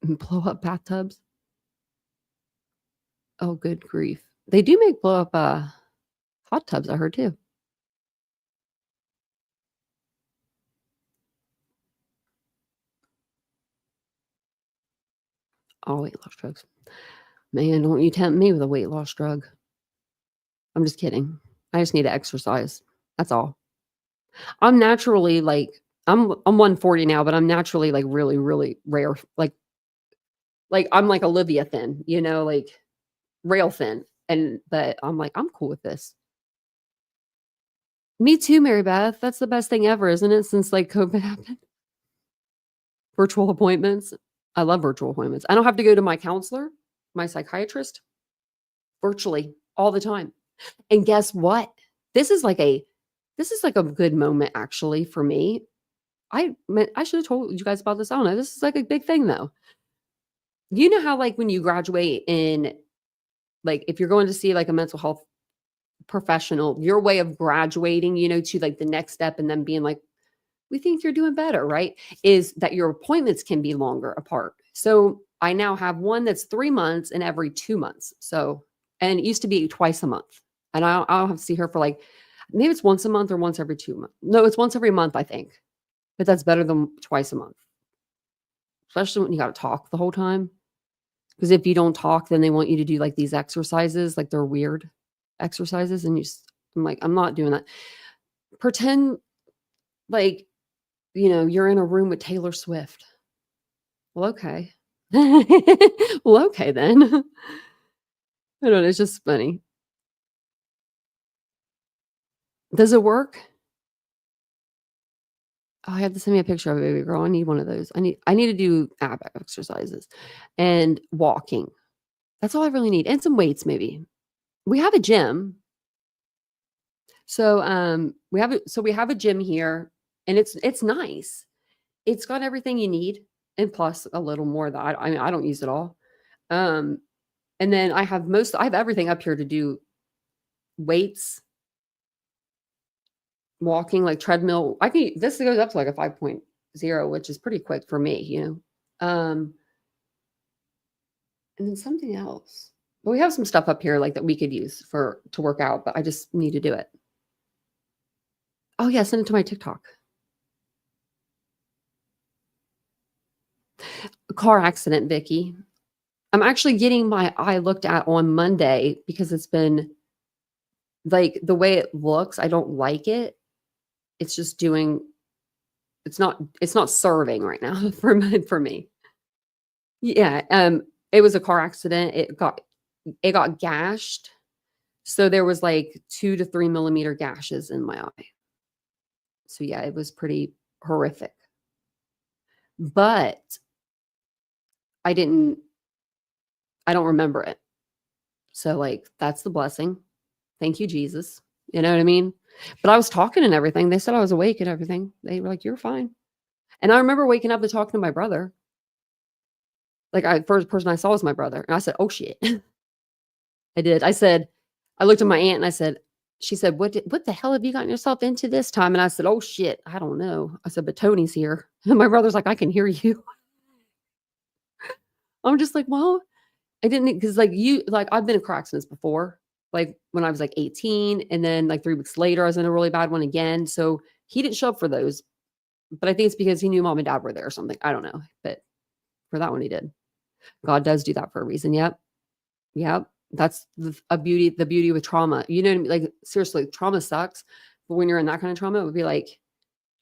Blow up bathtubs? Oh, good grief. They do make blow up hot tubs, I heard too. Oh, weight loss drugs. Man, don't you tempt me with a weight loss drug. I'm just kidding. I just need to exercise. That's all. I'm naturally like, I'm 140 now, but I'm naturally like really, really rare. Like I'm like Olivia thin, like rail thin. But I'm like, I'm cool with this. Me too, Mary Beth. That's the best thing ever, isn't it? Since like COVID happened. Virtual appointments. I love virtual appointments. I don't have to go to my counselor, my psychiatrist, virtually all the time. And guess what? This is like a good moment actually for me. I should have told you guys about this. I don't know. This is like a big thing though. You know how like when you graduate in, like if you're going to see like a mental health professional, your way of graduating, to like the next step and then being like, we think you're doing better, right? Is that your appointments can be longer apart. So I now have one that's 3 months and every 2 months. So, and it used to be twice a month. And I don't have to see her for like, maybe it's once a month or once every 2 months. No, it's once every month, I think. But that's better than twice a month. Especially when you got to talk the whole time. Because if you don't talk, then they want you to do like these exercises, like they're weird exercises. And I'm like, I'm not doing that. Pretend like, you're in a room with Taylor Swift. Well, okay. Well, okay then. I don't know. It's just funny. Does it work? Oh, I have to send me a picture of a baby girl. I need one of those. I need to do ab exercises and walking. That's all I really need. And some weights, maybe. We have a gym. So we have a gym here, and it's nice. It's got everything you need, and plus a little more that I don't use it all. And then I have everything up here to do weights, walking, like treadmill. This goes up to like a 5.0, which is pretty quick for me, and then something else. But we have some stuff up here like that we could use to work out, but I just need to do it. Oh yeah, send it to my TikTok. Car accident, Vicky. I'm actually getting my eye looked at on Monday because it's been like the way it looks. I don't like it. It's just doing. It's not serving right now for me. Yeah. It was a car accident. It got gashed. So there was like 2 to 3 millimeter gashes in my eye. So yeah, it was pretty horrific. But I don't remember it. So like that's the blessing. Thank you, Jesus. You know what I mean? But I was talking and everything. They said I was awake and everything. They were like, "You're fine." And I remember waking up and talking to my brother. Like first person I saw was my brother. And I said, "Oh shit." I did. I looked at my aunt and I said, she said, what the hell have you gotten yourself into this time? And I said, "Oh shit, I don't know." I said, "But Tony's here." And my brother's like, "I can hear you." I'm just like, well, I didn't, because I've been in car accidents before, like when I was like 18, and then like 3 weeks later, I was in a really bad one again. So he didn't show up for those, but I think it's because he knew mom and dad were there or something. I don't know, but for that one, he did. God does do that for a reason. Yep. Yep. That's the beauty with trauma. You know what I mean? Like seriously, trauma sucks. But when you're in that kind of trauma, it would be like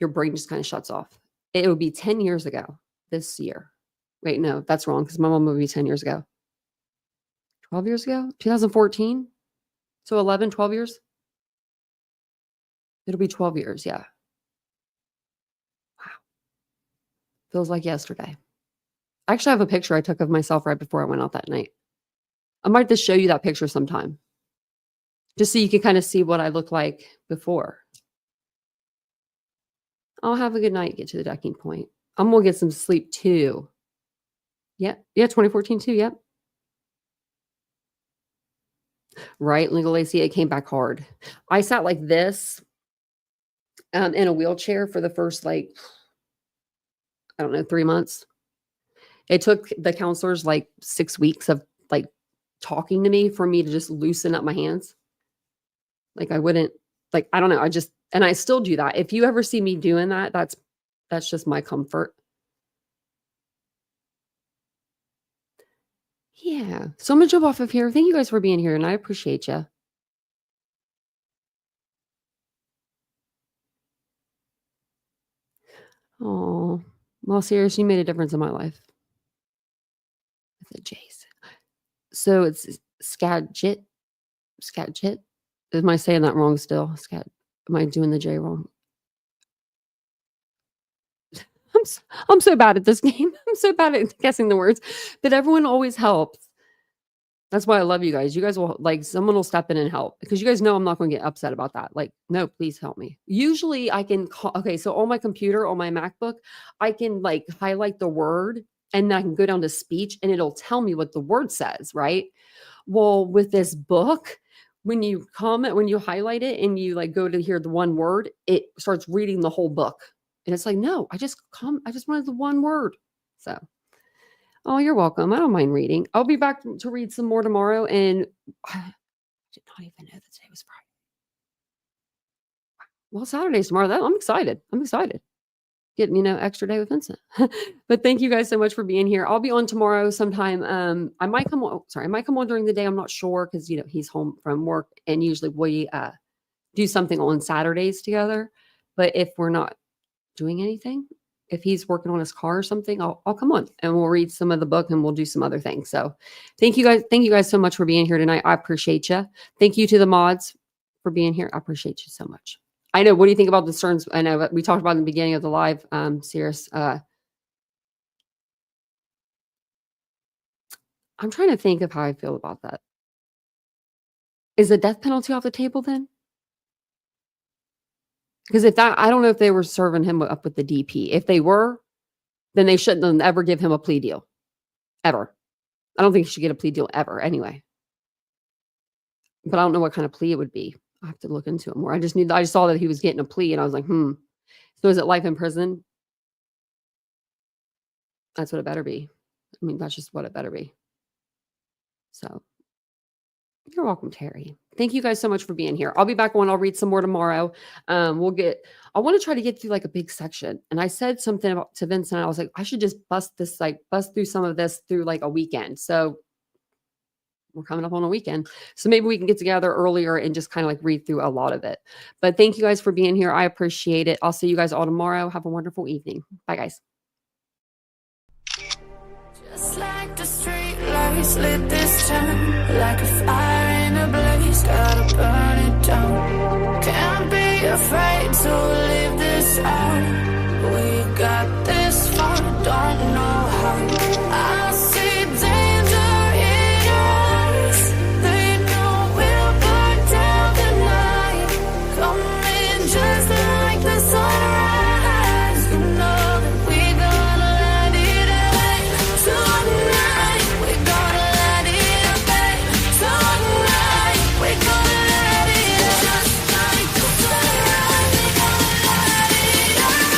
your brain just kind of shuts off. It would be 10 years ago this year. Wait, no, that's wrong because my mom would be 10 years ago. 12 years ago? 2014? So 11, 12 years? It'll be 12 years, yeah. Wow. Feels like yesterday. I actually have a picture I took of myself right before I went out that night. I might just show you that picture sometime. Just so you can kind of see what I look like before. I'll have a good night, get to the decking point. I'm going to get some sleep too. Yeah, 2014 too, yep. Right, legal AC, it came back hard. I sat like this in a wheelchair for the first, like, I don't know, 3 months. It took the counselors like 6 weeks of like talking to me for me to just loosen up my hands. Like I wouldn't, like, I don't know. And I still do that. If you ever see me doing that, that's just my comfort. Yeah. So I'm gonna jump off of here. Thank you guys for being here, and I appreciate you. Oh, well, seriously, you made a difference in my life. I said, Jason. So it's Skagit. Skagit. Am I saying that wrong still? Am I doing the J wrong? I'm so bad at this game. I'm so bad at guessing the words, but everyone always helps. That's why I love you guys. You guys will, like, someone will step in and help because you guys know I'm not going to get upset about that. Like, no, please help me. Usually I can call, okay, so on my computer, on my MacBook, I can like highlight the word and then I can go down to speech and it'll tell me what the word says, right? Well, with this book, when you highlight it and you like go to hear the one word, it starts reading the whole book. And it's like, no, I just wanted the one word. So, oh, you're welcome. I don't mind reading. I'll be back to read some more tomorrow. And I did not even know that today was Friday. Well, Saturday's tomorrow. I'm excited. Getting, extra day with Vincent. But thank you guys so much for being here. I'll be on tomorrow sometime. I might come on during the day. I'm not sure because, he's home from work and usually we do something on Saturdays together. But if we're not doing anything, if he's working on his car or something, I'll come on and we'll read some of the book and we'll do some other things. So thank you guys so much for being here tonight. I appreciate you. Thank you to the mods for being here. I appreciate you so much. I know. What do you think about the Stearns? I know we talked about in the beginning of the live series. I'm trying to think of how I feel about that. Is the death penalty off the table then? Because I don't know if they were serving him up with the DP. If they were, then they shouldn't ever give him a plea deal. Ever. I don't think he should get a plea deal ever anyway. But I don't know what kind of plea it would be. I have to look into it more. I just saw that he was getting a plea and I was like, So is it life in prison? That's what it better be. I mean, that's just what it better be. So You're welcome, Terry. Thank you guys so much for being here. I'll be back on. I'll read some more tomorrow. I want to try to get through like a big section. And I said something to Vincent. I was like, I should just bust through some of this through like a weekend. So we're coming up on a weekend. So maybe we can get together earlier and just kind of like read through a lot of it. But thank you guys for being here. I appreciate it. I'll see you guys all tomorrow. Have a wonderful evening. Bye, guys. Just like the street lights lit this town, like a fire in a blaze, gotta burn it down. Can't be afraid to leave this out. We got this far, don't know how. I see danger in your eyes. They know we'll burn down the night. Coming just like the sunrise. You know that we gonna let it out tonight. We gonna let it out tonight. We gonna let it out just like the sunrise. We gonna let it out.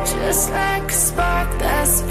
Just like a spark that's